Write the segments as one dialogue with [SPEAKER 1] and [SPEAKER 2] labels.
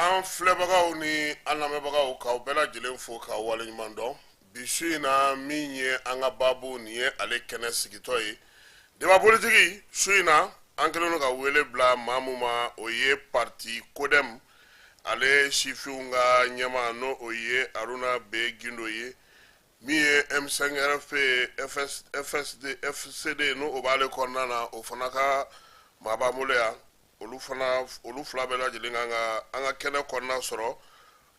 [SPEAKER 1] An filɛbagaw ni an lamɛnbagaw k'aw bɛɛ lajɛlen fo k'aw waleɲuman dɔn. Bi su in na min ye an ka baabu nin ye ale kɛnɛ sigitɔ ye. Débat politique su in na an kɛlen don ka wele bila maa min ma o ye parti CODEM ale sifinw ka ɲɛma n'o o ye Aruna B Gindo ye min ye M5 RFP FCD n'o o b'ale kɔnɔna na o fana ka maa b'an bolo yan. Olu fila bɛɛ lajɛlen an ka kɛnɛ kɔnɔna sɔrɔ.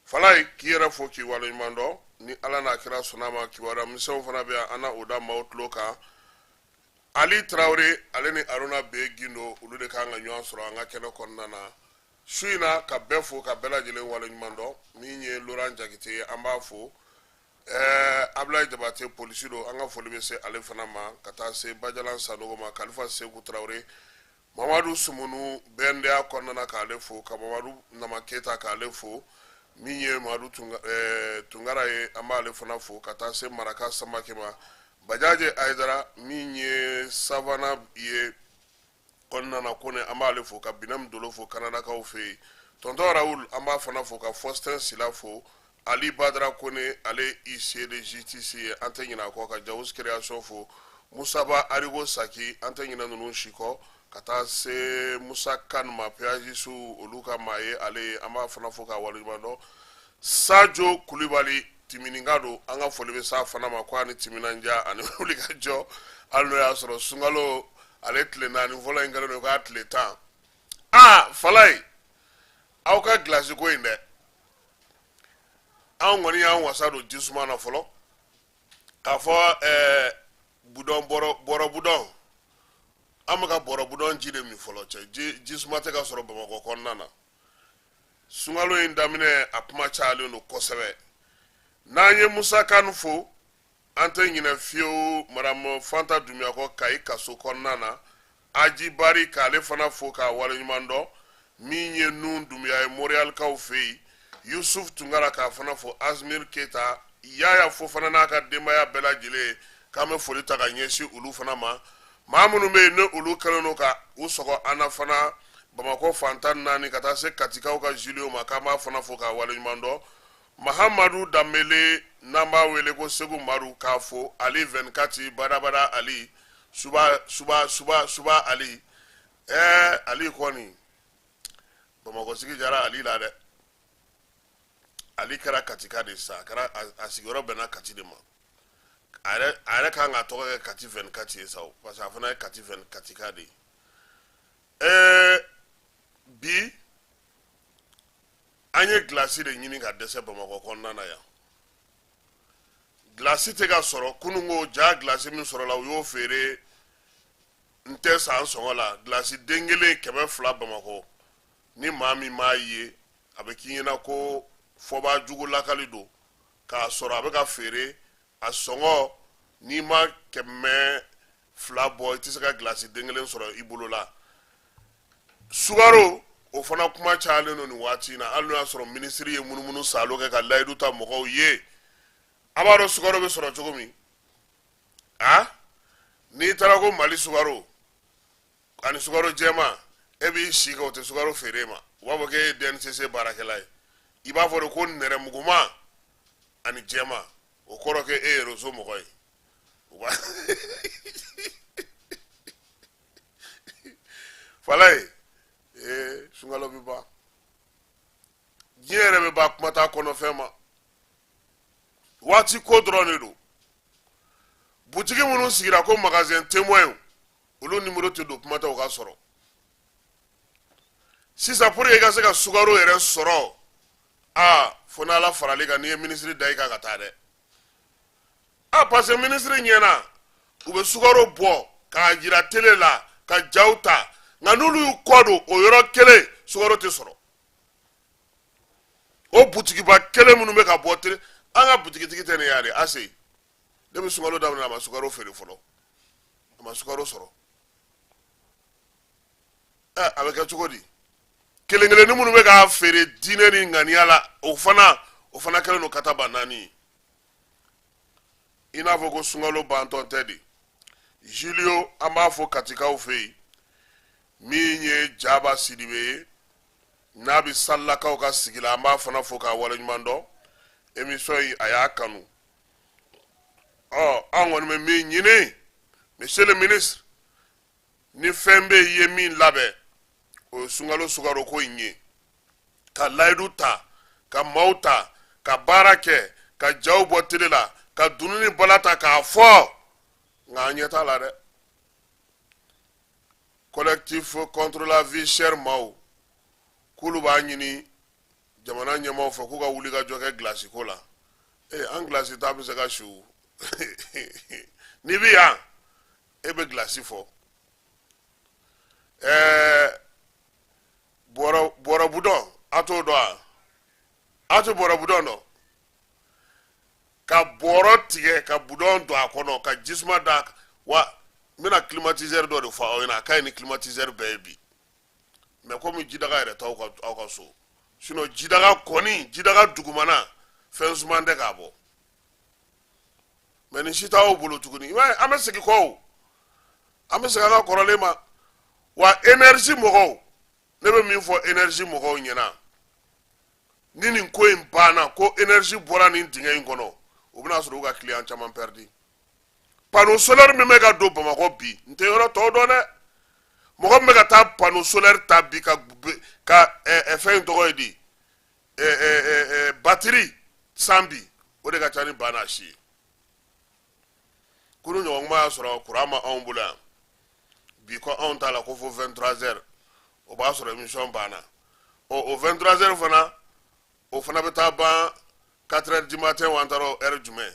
[SPEAKER 1] Falaye k'i yɛrɛ fo k'i waleɲuman dɔn ni Ala n'a kira sɔnna ma kibaruya misɛnw fana bɛ yan an na o da maaw tulo kan. Ali Traoré ale ni Aruna B Gindo olu de kan ka ɲɔgɔn sɔrɔ an ka kɛnɛ kɔnɔna na. Su in na ka bɛɛ fo ka bɛɛ lajɛlen waleɲuman dɔn min ye Laurent Jakite ye an b'a fo. Ablaye Jabate polisi don an ka foli bɛ se ale fana ma ka taa se Bajalan Sanogo ma Kalifa Seku Traoré Mamadu Sumunu BNDA kɔnɔna k'ale fo ka Mamadu Nama Keta k'ale fo min ye Mamadu Tungara ye an b'ale fana fo ka taa se Maraka Samake ma Bajaje Aydara min ye Savana ye kɔnɔna na Kone an b'ale fo ka Binem Dolo fo Kanadakaw fɛ yen Tonton Raoul an b'a fana fo ka Faustin Sila fo Ali Badara Kone ale IC de JTC ye an tɛ ɲinɛ a kɔ ka Jawus Création fo Musaba Arigo Saki an tɛ ɲinɛ ninnu si kɔ ka taa se Musa Kan ma péage su olu ka maa ye ale an b'a fana fo k'a waleɲuman dɔn Sajo Kulibali timininga don an ka foli bɛ s'a fana ma ko a ni timinandiya ani wuli ka jɔ hali n'o y'a sɔrɔ sunkalo ale tile 4 fɔlɔ in kɛlen don k'a tile 10 Falaye aw ka glace ko in dɛ anw kɔni y'an wasa don jisuma na fɔlɔ k'a fɔ budɔn bɔrɔ budɔn an bɛ ka bɔrɔ budɔn ji de min fɔlɔ cɛ jisuma tɛ ka sɔrɔ Bamakɔ kɔnɔna na sunkalo in daminɛ a kuma cayalen don kosɛbɛ n'an ye Musa Kan fo an tɛ ɲinɛ fiyewu Madame Fanta Dumbuya Kayi kaso kɔnɔna na Aji Bari k'ale fana fo k'a waleɲuman dɔn min ye Nun Dumbuya ye Montréalkaw fɛ yen Yusuf Tungara k'a fana fo Azmir Keta Yaya fo fana n'a ka denbaya bɛɛ lajɛlen k'an bɛ foli ta ka ɲɛsin olu fana ma maa minnu bɛ yen ne olu kɛlen don ka u sɔgɔ an na fana Bamakɔ fan 14 ka taa se Katikaw ka Julio ma k'an b'a fana fo k'a waleɲuman dɔn Mahamadu Dambele n'an b'a wele ko Segu Maru k'a fo Ali 24 Badabada Ali Suba Ali Ali kɔni Bamakɔ sigi jara Ali la dɛ Ali kɛra Katika de sa a sigiyɔrɔ bɛnna Kati de ma a yɛrɛ kan ka tɔgɔ kɛ Kati 24 ye sa parce que a fana ye Kati 24 Katika de bi an ye glace de ɲini ka dɛsɛ Bamakɔ kɔnɔna na yan glace tɛ ka sɔrɔ kunungo ja glace min sɔrɔla u y'o feere n tɛ san sɔngɔ la glace den kelen 200 Bamakɔ ni maa min m'a ye a bɛ k'i ɲɛna ko fɔba jugu lakali don k'a sɔrɔ a bɛ ka feere a sɔngɔ n'i ma 200 bɔ i tɛ se ka glace den kelen sɔrɔ i bolo la Sugaro o fana kuma cayalen don nin waati in na hali n'o y'a sɔrɔ minisiri ye munumunu salo kɛ ka layidu ta mɔgɔw ye a b'a dɔn Sugaro bɛ sɔrɔ cogo min n'i taara ko Mali Sugaro ani Sugaro jɛma e b'i si ka o tɛ Sugaro feere ma u b'a fɔ k'e ye DNCC baarakɛla ye i b'a fɔ de ko nɛrɛmuguma ani jɛma o kɔrɔ kɛ e ye réseau mɔgɔ ye Falaye sunkalo bɛ ban diɲɛ yɛrɛ bɛ ban kuma t'a kɔnɔfɛn ma waati ko dɔrɔn de don butigi minnu sigira ko magasin témoin olu numéro tɛ don kuma tɛ o ka sɔrɔ sisan pour que i ka se ka Sugaro yɛrɛ sɔrɔ fo n'Ala farali kan n'i ye minisiri da i kan ka taa dɛ parce que minisiri ɲɛna u bɛ Sugaro bɔ k'a jira télé la ka jaw ta nka n'olu y'u kɔ don o yɔrɔ kelen Sugaro tɛ sɔrɔ o butigiba kelen minnu bɛ ka bɔ télé an ka butigitigi tɛ nin ye de ase ne bɛ sunkalo daminɛ a ma Sugaro feere fɔlɔ a ma Sugaro sɔrɔ a bɛ kɛ cogo di kelen ni minnu bɛ k'a feere diinɛ ni ŋaniya la o fana kɛlen don kata ba naani ye i n'a fɔ ko sunkalo bantɔ tɛ de Julio an b'a fɔ Katikaw fɛ yen min ye Jaba Sidibe ye n'a bi sallakaw ka sigila an b'a fana fo k'a waleɲuman dɔn émission yi a y'a kanu an kɔni bɛ min ɲini monsieur le ministre ni fɛn bɛ ye min labɛn o ye sunkalo sukaro ko in ye ka layidu ta ka maaw ta ka baara kɛ ka jaw bɔ tele la ka dununi bala ta k'a fɔ nka an ɲɛ t'a la dɛ collectif contre la vie chère maaw k'olu b'a ɲini jamana ɲɛmaaw fɛ k'u ka wuli ka jɔ kɛ gilasi ko la an gilasi ta bɛ se ka su n'i bɛ yan e bɛ gilasi fɔ bɔrɔ budɔn a t'o dɔn a tɛ bɔrɔ budɔn dɔn ka bɔrɔ tigɛ ka budɔn don a kɔnɔ ka jisuma da wa n bɛna climatiseur dɔ de fɔ aw ɲɛna a ka ɲi ni climatiseur bɛɛ ye bi mais komi jidaga yɛrɛ t'aw ka so sinon jidaga kɔni jidaga dugumana fɛn suman tɛ k'a bɔ mais nin si t'aw bolo tuguni i b'a ye an bɛ segin kɔ o an bɛ segin an ka kɔrɔlen ma wa énergie mɔgɔw ne bɛ min fɔ énergie mɔgɔw ɲɛna ni nin ko in banna ko énergie bɔra nin dingɛ in kɔnɔ u bɛna sɔrɔ u ka client caman perdu panneau solaire min bɛ ka don Bamakɔ bi n tɛ yɔrɔ tɔw dɔn dɛ mɔgɔ min bɛ ka taa panneau solaire ta bi ka fɛn in tɔgɔ ye di batterie san bi o de ka ca ni banna si ye kunu ɲɔgɔn kuma y'a sɔrɔ courant ma anw bolo yan bi ko anw t'a la ko fo 23h o b'a sɔrɔ émission banna o 23h fana o fana bɛ taa ban 4h du matin wa an taara heure jumɛn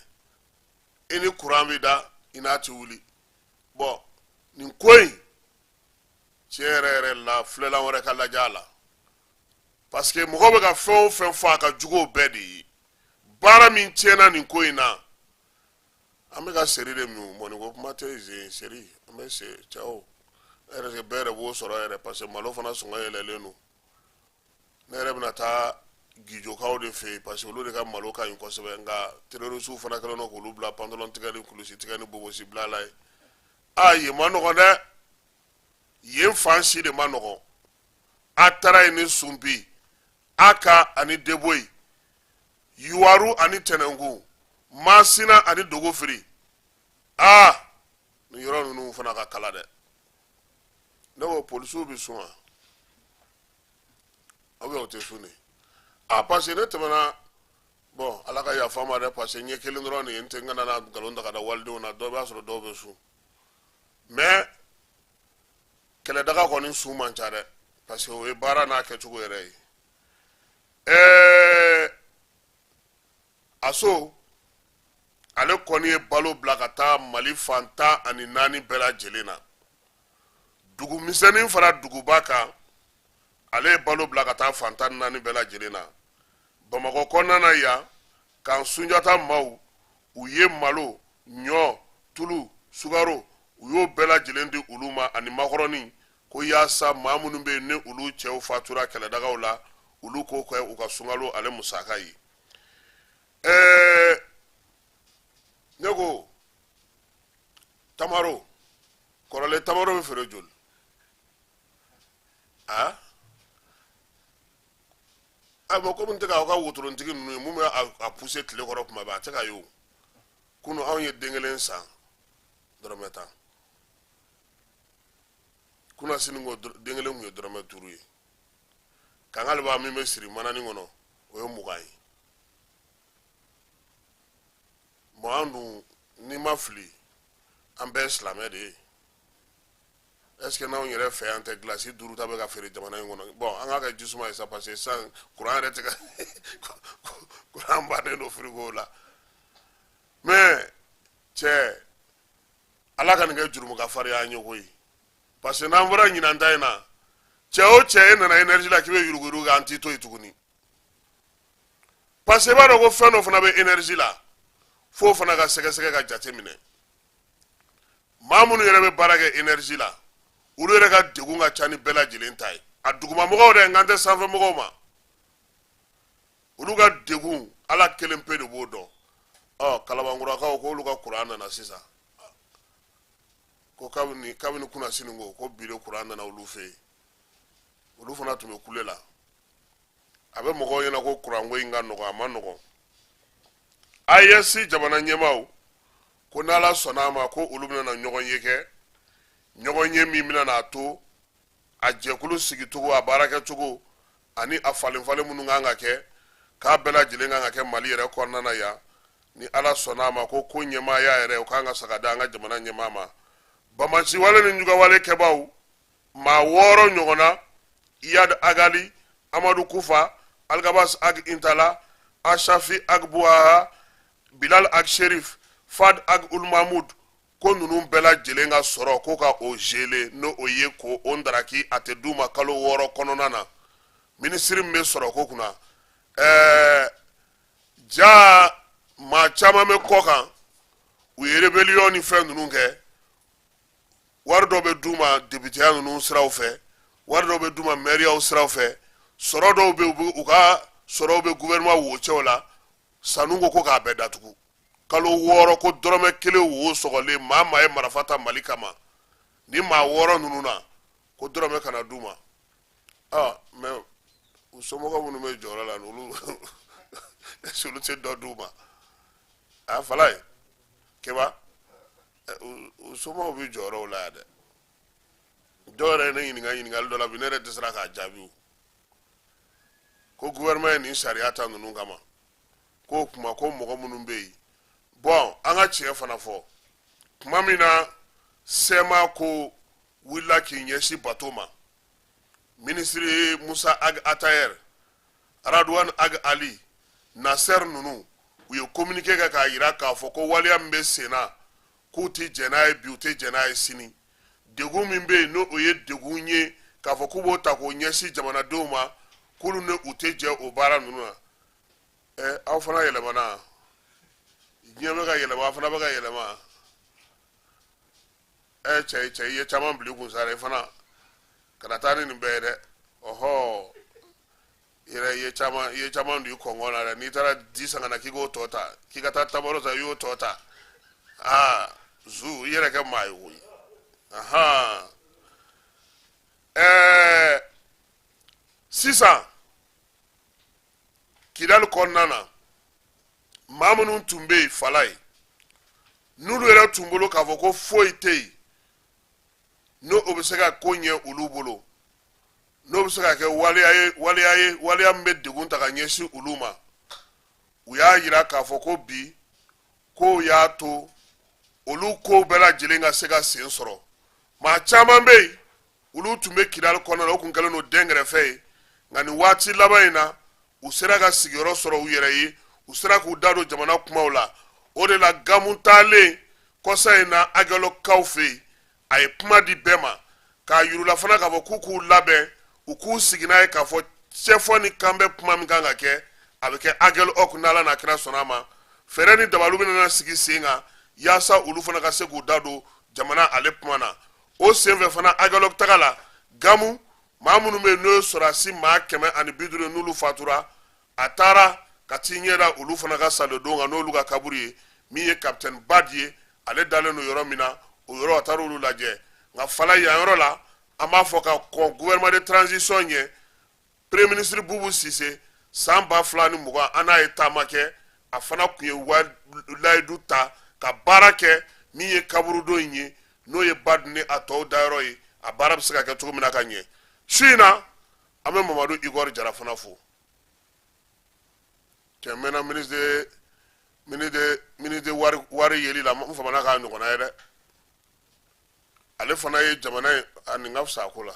[SPEAKER 1] i ni courant bɛ da i n'a ti wuli bon nin ko in tiɲɛ yɛrɛ yɛrɛ la filɛlan wɛrɛ ka lajɛ a la parce que mɔgɔ bɛ ka fɛn o fɛn fɔ a ka jugu o bɛɛ de ye baara min tiɲɛna nin ko in na an bɛ ka seri de min mɔniko kuma tɛ yen seri an bɛ se cɛw bɛɛ yɛrɛ b'o sɔrɔ yɛrɛ parce que malo fana sɔngɔ yɛlɛlen don ne yɛrɛ bɛna taa gijokaw de fɛ yen parce que olu de ka malo ka ɲi kosɛbɛ nka terrorisiw fana kɛlen don k'olu bila pantalon tigɛ ni kulusi tigɛ ni bobosi bila la ye yen ma nɔgɔn dɛ yen fan si de ma nɔgɔn a taara yen ni sunbi aka ani deboyi yuwaru ani tɛnɛnku masina ani dogofiri nin yɔrɔ ninnu fana ka kala dɛ ne ko polisiw bɛ sun wa aw bɛ o tɛ sun de parce que ne tɛmɛna bon ala ka yafa n ma dɛ parce que ɲɛ kelen dɔrɔn de ye n tɛ n kana na nkalon ta ka da walidenw na dɔw b'a sɔrɔ dɔw bɛ sun mais kɛlɛdaga kɔni sun man ca dɛ parce que o ye baara n'a kɛcogo yɛrɛ ye aso ale kɔni ye balo bila ka taa Mali fan 14 bɛɛ lajɛlen na dugu misɛnnin fara duguba kan ale ye balo bila ka taa fan 14 bɛɛ lajɛlen na Bamakɔ kɔnɔna na yan kan Sunjata maaw u ye malo ɲɔ tulu sukaro u y'o bɛɛ lajɛlen di olu ma ani makɔrɔni ko yaasa maa minnu bɛ yen ni olu cɛw fatura kɛlɛdagaw la olu k'o kɛ u ka sunkalo ale musaka ye ne ko tamaro kɔrɔlen tamaro bɛ feere joli ma komi n tɛ k'aw ka wotorontigi ninnu ye mun bɛ a poussé tile kɔrɔ kuma bɛɛ a tɛ ka ye o kunu anw ye den kelen san dɔrɔmɛ 10 kuna sini ko den kelen kun ye dɔrɔmɛ 5 ye kangale b'a min bɛ siri manani kɔnɔ o ye 20 ye bon an dun n'i ma fili an bɛɛ ye silamɛ de ye est ce que n'anw yɛrɛ fɛ yan tɛ gilasi 5 ta bɛ ka feere jamana in kɔnɔ bon an k'a kɛ jisuma ye sa parce que san courant yɛrɛ tɛ ka courant bannen don frigo la mais cɛ ala ka nin kɛ jurumukafari y'an ye koyi parce que n'an bɔra ɲinan ta in na cɛ o cɛ e nana énergie la k'i bɛ yuruguyurugu kɛ an t'i to yen tuguni parce que i b'a dɔn ko fɛn dɔ fana bɛ énergie la f'o fana ka sɛgɛsɛgɛ ka jate minɛ maa minnu yɛrɛ bɛ baara kɛ énergie la olu yɛrɛ ka degun ka ca ni bɛɛ lajɛlen ta ye a dugumamɔgɔw dɛ nkan tɛ sanfɛmɔgɔw ma olu ka degun ala kelen pe de b'o dɔn kalabankurakaw ko olu ka courant nana sisan ko kabini kunasini ko bi de courant nana olu fɛ yen olu fana tun bɛ kule la a bɛ mɔgɔw ɲɛna ko kuranko in ka nɔgɔ a ma nɔgɔ IES jamana ɲɛmaaw ko n'Ala sɔnna a ma ko olu bɛna ɲɔgɔn ye kɛ ɲɔgɔn ye min bɛna n'a to a jɛkulu sigicogo a baarakɛcogo ani a falenfalen minnu kan ka kɛ k'a bɛɛ lajɛlen kan ka kɛ Mali yɛrɛ kɔnɔna na yan ni Ala sɔnna a ma ko ɲɛmaaya yɛrɛ o kan ka sagada an ka jamana ɲɛmaa ma Bamaciwale ni Njugawale kɛbaaw maa 6 ɲɔgɔnna Iyad Agali Amadu Kufa Algabas Ag Intala Ashafi Ag Buaha Bilal Ag Sherif Fad Ag Ul Mahmud ko ninnu bɛɛ lajɛlen ka sɔrɔ ko ka o gele no o ye ko o ndaraki a tɛ d'u ma kalo 6 kɔnɔna na minisiri min bɛ sɔrɔ ko kunna ja maa caman bɛ kɔ kan u ye rébellion ni fɛn ninnu kɛ wari dɔ bɛ d'u ma députéya ninnu siraw fɛ wari dɔ bɛ d'u ma mairiyaw siraw fɛ sɔrɔ dɔw bɛ u ka sɔrɔw bɛ gouvernement wocɛw la sanu ko k'a bɛɛ datugu kalo 6 ko dɔrɔmɛ 1 wo sɔgɔlen maa ye marifa ta Mali kama ni maa 6 ninnu na ko dɔrɔmɛ kana d'u ma mais u somɔgɔ minnu bɛ jɔyɔrɔ la olu olu tɛ dɔ d'u ma fala ye kɛba u somɔgɔw bɛ jɔyɔrɔw la yan dɛ dɔw yɛrɛ ye ne ɲininkali dɔ la bi ne yɛrɛ tɛ sera k'a jaabi ko gouvernement ye nin sariya ta ninnu kama ko kuma ko mɔgɔ minnu bɛ yen bon an ka tiɲɛ fana fɔ tuma min na sɛma ko wulila k'i ɲɛsin bato ma minisiri Musa Ag Atayer Radwan Ag Ali Nasser ninnu u ye communiqué kɛ k'a jira k'a fɔ ko waleya min bɛ sen na k'u tɛ jɛn n'a ye bi u tɛ jɛn n'a ye sini degun min bɛ yen n'o ye degun ye k'a fɔ k'u b'o ta k'o ɲɛsin jamanadenw ma k'olu ni u tɛ jɛ o baara ninnu na aw fana yɛlɛmana diɲɛ bɛ ka yɛlɛma aw fana bɛ ka yɛlɛma cɛ i ye caman bila i kun sa dɛ i fana kana taa ni nin bɛɛ ye dɛ ɔhɔ yɛrɛ i ye caman don i kɔngɔ na dɛ n'i taara di san ka na k'i k'o tɔ ta k'i ka taa tabaro ta i y'o tɔ ta zu i yɛrɛ kɛ maa ye koyi sisan Kidali kɔnɔna na maa minnu tun bɛ yen fala ye n'olu yɛrɛ tun bolo k'a fɔ ko foyi tɛ yen n'o bɛ se ka ko ɲɛ olu bolo n'o bɛ se ka kɛ waleya min bɛ degun ta ka ɲɛsin olu ma u y'a jira k'a fɔ ko bi ko y'a to olu kow bɛɛ lajɛlen ka se ka sen sɔrɔ maa caman bɛ yen olu tun bɛ Kidali kɔnɔna na o tun kɛlen don dɛnkɛrɛfɛ ye nka nin waati laban in na u sera ka sigiyɔrɔ sɔrɔ u yɛrɛ ye u sera k'u da don jamana kumaw la o de la gamu taalen kɔsa in na Agɛlɔkaw fɛ yen a ye kuma di bɛɛ ma k'a yirula fana k'a fɔ k'u k'u labɛn u k'u sigi n'a ye k'a fɔ cɛfɔ ni kan bɛ kuma min kan ka kɛ a bɛ kɛ Agɛlɔ kun n'Ala n'a kira sɔnna a ma fɛɛrɛ ni dabaliw bɛna sigi sen kan yaasa olu fana ka se k'u da don jamana ale kuma na o senfɛ fana Agɛlɔ taga la gamu maa minnu bɛ yen n'o ye sɔrɔdasi maa 150 n'olu fatura a taara ka t'i ɲɛ da olu fana ka salodon kan n'olu ka kaburu ye min ye capitaine Badi ye ale dalen don yɔrɔ min na o yɔrɔ a taara olu lajɛ nka fala yan yɔrɔ la an b'a fɔ ka kɔn gouvernement de transition ɲɛ premier ministre Bubu Sise san 2020 an n'a ye taama kɛ a fana tun ye layidu ta ka baara kɛ min ye kaburudon in ye n'o ye Badi ni a tɔw dayɔrɔ ye a baara bɛ se ka kɛ cogo min na ka ɲɛ su in na an bɛ Mamadu Igor Jara fana fo cɛ mɛnna ministre wari yeli la n famana k'a ɲɔgɔnna ye dɛ ale fana ye jamana ye a nin ka fisa ko la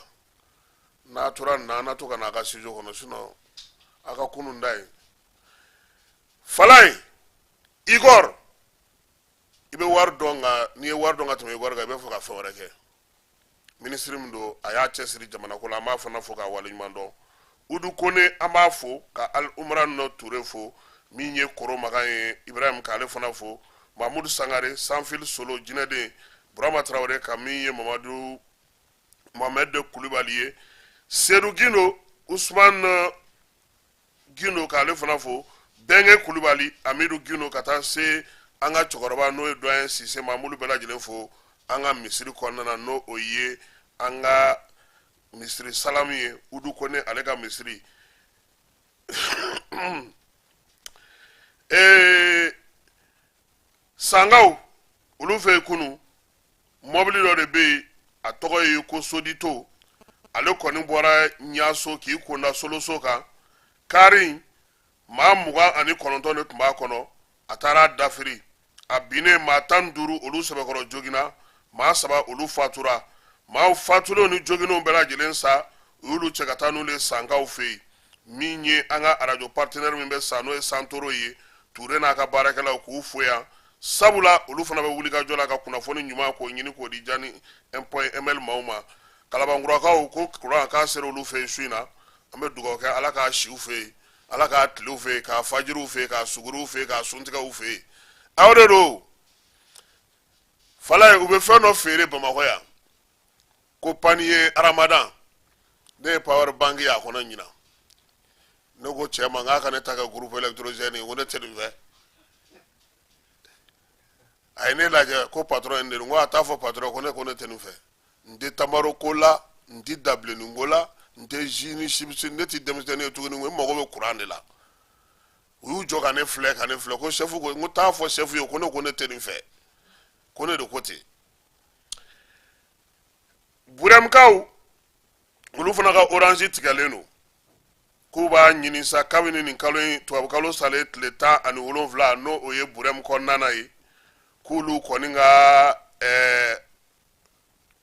[SPEAKER 1] n'a tora nin na an na to ka n'a ka studio kɔnɔ sinon a ka kunun da ye fala ye Igor i bɛ wari dɔn nka n'i ye wari dɔn ka tɛmɛ Igor kan i bɛ fɛ ka fɛn wɛrɛ kɛ minisiri min don a y'a cɛsiri jamana ko la an b'a fana fo k'a waleɲuman dɔn Udu Kone an b'a fo ka Al Umra Nɔ Ture fo min ye koro makan ye Ibrahim k'ale fana fo Mahmudu Sangare Sanfil Solo Jinɛden Burama Traore ka min ye Mohamed Kulibali ye Seydou Guindo Ousmane Guindo k'ale fana fo Bɛnkɛ Kulibali Amidou Guindo ka taa se an ka cɛkɔrɔba n'o ye doyen Sise Mamulu bɛɛ lajɛlen fo an ka misiri kɔnɔna na n'o o ye an ka misiri salamu ye Udu Kone ale ka misiri sangaw olu fe kunu mobili dɔ de be a tɔgɔ ye ko sodito ale kɔni bɔra ɲaso k'i kunda soloso kan kari maa 29 de tun b'a kɔnɔ a taara dafiri a binnen maa 15 olu sɛbɛkɔrɔ jogina maa 3 olu fatura maa fatulenw ni joginenw bɛɛ lajɛlen sa u y'olu cɛ ka taa n'olu ye sankaw fɛ yen min ye an ka arajo partenaire min bɛ sa n'o ye santoro ye ture n'a ka baarakɛlaw k'u fo yan sabula olu fana bɛ wulikajɔ la ka kunnafoni ɲuman k'o ɲini k'o di jani 1.ml maaw ma kalabankurakaw ko kuran k'a sera olu fɛ yen su in na an bɛ dugawu kɛ ala k'a si u fɛ yen ala k'a tilew fɛ yen k'a fajiriw fɛ yen k'a suguriw fɛ yen k'a suntigɛw fɛ yen aw de don fala ye u bɛ fɛn dɔ feere bamakɔ yan ko paniye aramadan ne ye power bank ye a kɔnɔ ɲina ne ko cɛ ma k'a ka ne ta kɛ groupe électrogène ye ko ne tɛ nin fɛ a ye ne lajɛ ko patron ye ne ko a t'a fɔ patron ko ne tɛ nin fɛ n tɛ tamaro ko la n tɛ dabilenni ko la n tɛ ji ni chipsi ne tɛ denmisɛnnin ye tuguni n mago bɛ courant de la u y'u jɔ ka ne filɛ ko chef ko n t'a fɔ chef ye ko ne tɛ nin fɛ ko ne de ko ten burɛmkaw olu fana ka orange tigɛlen don k'u b'a ɲini sa kabini nin kalo in tubabukalo salen tile 17 n'o o ye burɛm kɔnɔna ye k'olu kɔni ka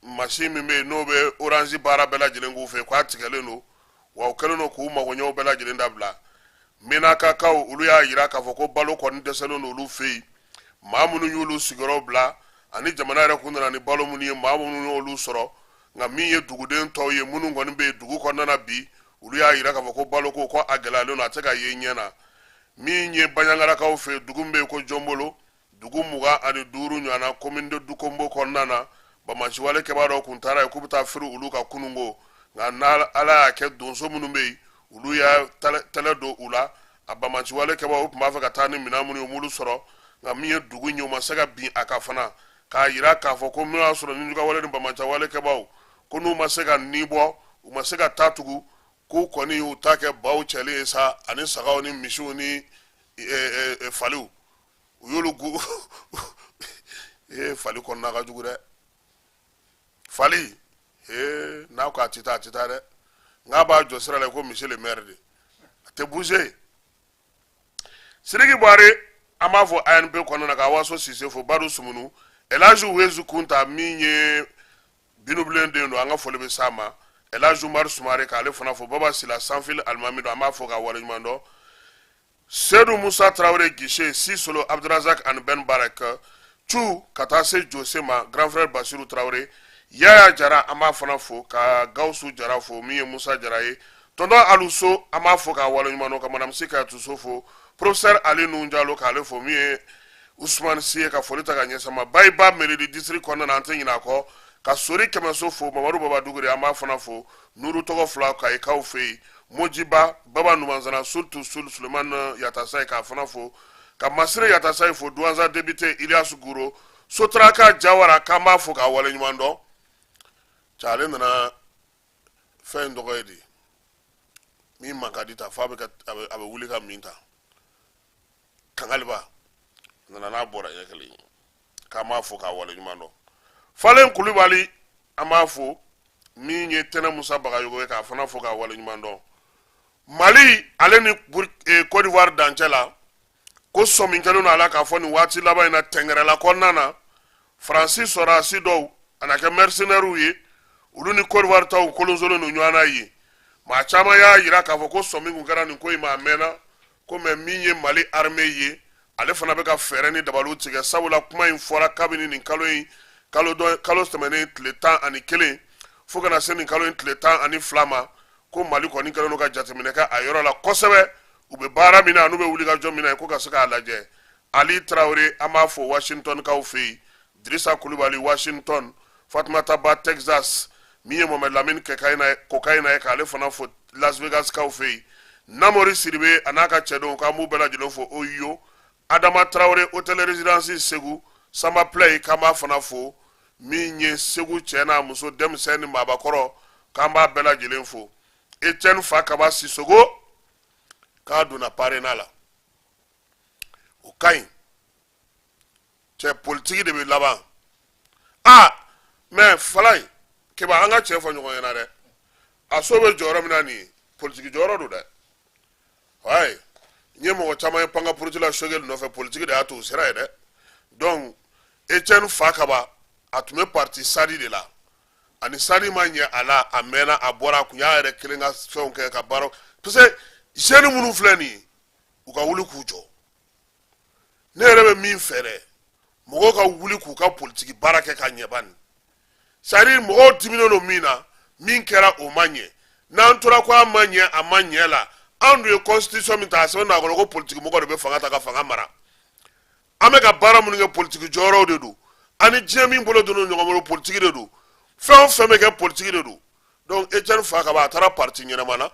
[SPEAKER 1] machine min bɛ yen n'o bɛ orange baara bɛɛ lajɛlen k'u fɛ k'a tigɛlen don wa u kɛlen don k'u magoɲɛw bɛɛ lajɛlen dabila menakakaw olu y'a jira k'a fɔ ko balo kɔni dɛsɛlen don olu fɛ yen maa minnu y'olu sigiyɔrɔ bila ani jamana yɛrɛ kun nana ni balo minnu ye maa minnu y'olu sɔrɔ nka min ye duguden tɔw ye minnu kɔni bɛ yen dugu kɔnɔna bi olu y'a jira k'a fɔ ko balo ko a gɛlɛyalen don a tɛ ka ye ɲɛ na min ye baɲangarakaw fɛ dugu min bɛ yen ko jɔnbolo dugu 25 ɲɔgɔnna commune de dukombo kɔnɔna na bamasiwale kɛbaa dɔw kun taara ye k'u bɛ taa firi olu ka kununko nka n'ala y'a kɛ donso minnu bɛ yen olu y'a tɛlɛ don u la a bamasiwale kɛbaa u tun b'a fɛ ka taa ni minɛn minnu ye u m'olu sɔrɔ nka min ye dugu ɲɛ u ma se ka bin a kan fana k'a jira k'a fɔ ko min y'a sɔrɔ Ninjugawale ni Bamacawale kɛbaaw ko n'u ma se ka nin bɔ u ma se ka taa tugu k'u kɔni y'u ta kɛ baw cɛlen ye sa ani sagaw ni misiw ni faliw u y'olu gu fali kɔnɔna ka jugu dɛ fali n'a ko a tɛ taa dɛ nka b'a jɔ sira la ko monsieur le maire de a tɛ bouger Sidiki Buhari an b'a fɔ ANP kɔnɔna ka Waso Sise fo Badu Sumunu Elhadji Uwezu Kunta min ye binubilen den don an ka foli bɛ s'a ma Elhadji Umaru Sumare k'ale fana fo Baba Sila Sanfili Alimami don an b'a fɔ ka waleɲuman dɔn Seydou Musa Traoré Guichet Sisolo Abdurazak ani Ben Barak Cu ka taa se Jose ma grand frère Basiru Traoré Yaya Jara an b'a fana fo ka Gawusu Jara fo min ye Musa Jara ye tonton Aluso an b'a fɔ ka waleɲuman dɔn ka madame Sikayatu So fo professeur Ali Nunjalo k'ale fo min ye Ousmane Siye ka foli ta ka ɲɛsama Bayiba Meridi district kɔnɔna an tɛ ɲinɛ a kɔ ka Sori Kɛmɛso fo Mamadu Baba Duguri an b'a fana fo Nuru tɔgɔ fila Kayikaw fɛ yen Mojiba Baba Numanzana surtout Sulemani Yatasaye k'a fana fo ka Masire Yatasaye fo Douanza député Ilias Guro Sotraka Jawara k'an b'a fo k'a waleɲuman dɔn cɛ ale nana fɛn dɔgɔ ye de min man ka di ta f'a bɛ wuli ka min ta Kangaliba nana n'a bɔra ɲɛ kelen k'an b'a fo k'a waleɲuman dɔn Falen Kulibali an b'a fo min ye Tɛnɛ Musa Bagayogo ye k'a fana fo k'a waleɲuman dɔn Mali ale ni Côte d'Ivoire dancɛ la ko sɔmin kɛlen don a la k'a fɔ nin waati laban in na Tɛngɛrɛla kɔnɔna na Faransi sɔrɔdasi dɔw a na kɛ mercenaires ye olu ni Côte d'Ivoire taw kolonzolen don ɲɔgɔn na ye maa caman y'a jira k'a fɔ ko sɔmin kun kɛra nin ko in ma a mɛnna ko mɛ min ye Mali armée ye ale fana bɛ ka fɛɛrɛ ni dabaliw tigɛ sabula kuma in fɔra kabini nin kalo tɛmɛnen tile 11 fo kana se nin kalo in tile 12 ma ko Mali kɔni kɛlen don ka jateminɛ kɛ a yɔrɔ la kosɛbɛ u bɛ baara min na n'u bɛ wulikajɔ min na ko ka se k'a lajɛ Ali Traoré an b'a fɔ Washington kaw fɛ yen Dirisa Kulibali Washington Fatumata Ba Texas min ye Mohamed Lamine Kokayina ye k'ale fana fɔ Las Vegas kaw fɛ yen Namori Sidibe a n'a ka cɛdenw k'an b'u bɛɛ lajɛlen fɔ Oyo Adama Traoré hôtel résidence Segu Samba Play k'an b'a fana fo min ye Segu cɛ n'a muso denmisɛn ni maabakɔrɔ k'an b'a bɛɛ lajɛlen fo Etienne Fakaba Sissogo k'a donna parrainage la o ka ɲi cɛ politiki de bɛ laban mais falai keba an ka cɛ fɔ ɲɔgɔn ɲɛna dɛ a so bɛ jɔyɔrɔ min na nin ye politiki jɔyɔrɔ don dɛ ouais n ye mɔgɔ caman ye panga politiki la Choguel nɔfɛ politiki de y'a to u sera ye dɛ donc Etienne fa kaba a tun bɛ parti Sadi de la ani Sadi ma ɲɛ a la a mɛnna a bɔra a kun y'a yɛrɛ kelen ka fɛnw kɛ ka baaraw parce que jeunes minnu filɛ nin ye u ka wuli k'u jɔ ne yɛrɛ bɛ min fɛ dɛ mɔgɔw ka wuli k'u ka politiki baara kɛ ka ɲɛ bani c'est à dire mɔgɔw diminen don min na min kɛra o ma ɲɛ n'an tora ko a ma ɲɛ la anw dun ye constitution min ta a sɛbɛn n'a kɔnɔ ko politiki mɔgɔ de bɛ fanga ta ka fanga mara an bɛ ka baara minnu kɛ politiki jɔyɔrɔw de don ani diɲɛ min bolo donnen ɲɔgɔn bolo politiki de don fɛn o fɛn bɛ kɛ politiki de don donc Etienne fa kaba a taara parti ɲɛnama na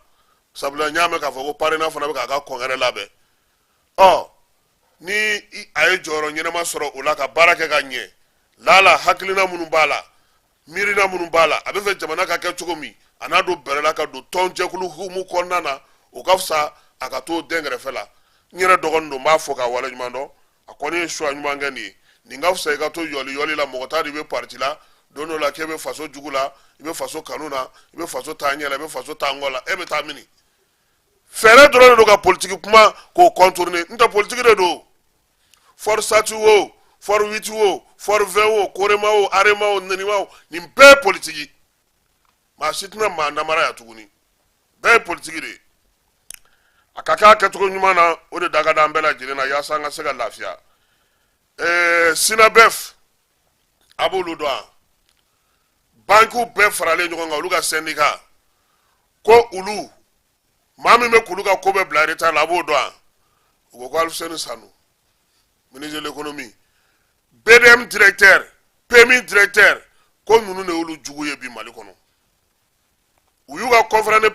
[SPEAKER 1] sabula n y'a mɛn k'a fɔ ko parrainage fana bɛ k'a ka congrès labɛn ni a ye jɔyɔrɔ ɲɛnama sɔrɔ o la ka baara kɛ ka ɲɛ lala hakilina minnu b'a la miirina minnu b'a la a bɛ fɛ jamana ka kɛ cogo min a n'a don bɛrɛ la ka don tɔnjɛkulu hukumu kɔnɔna na o ka fisa a ka t'o den kɛrɛfɛ la n yɛrɛ dɔgɔnin don n b'a fɔ k'a waleɲuman dɔn a kɔni ye choix ɲuman kɛ nin ye nin ka fisa i ka to yɔli la mɔgɔ t'a dɔn i bɛ parti la don dɔ la k'e bɛ faso jugu la i bɛ faso kanu na i bɛ faso taa ɲɛ la i bɛ faso taa ŋɔ la e bɛ taa mini fɛɛrɛ dɔrɔn de don ka politiki kuma k'o contourner n tɛ politiki de don for sati o for witi o for vɛ o korema o arema o nenima o nin bɛɛ ye politiki maa si tɛna maa namara ya tuguni bɛɛ ye politiki de ye a ka kɛ a kɛcogo ɲuman na o de da ka d'an bɛɛ lajɛlen na yaasa an ka se ka lafiya Sinabef a b'olu dɔn wa bankiw bɛɛ faralen ɲɔgɔn kan olu ka syndicat ko olu maa min bɛ k'olu ka ko bɛɛ bila retard la a b'o dɔn wa u ko ko Alfuseni Sanu ministre de l'économie BDM directeur PMI directeur ko ninnu de y'olu jugu ye bi Mali kɔnɔ u y'u ka conférence de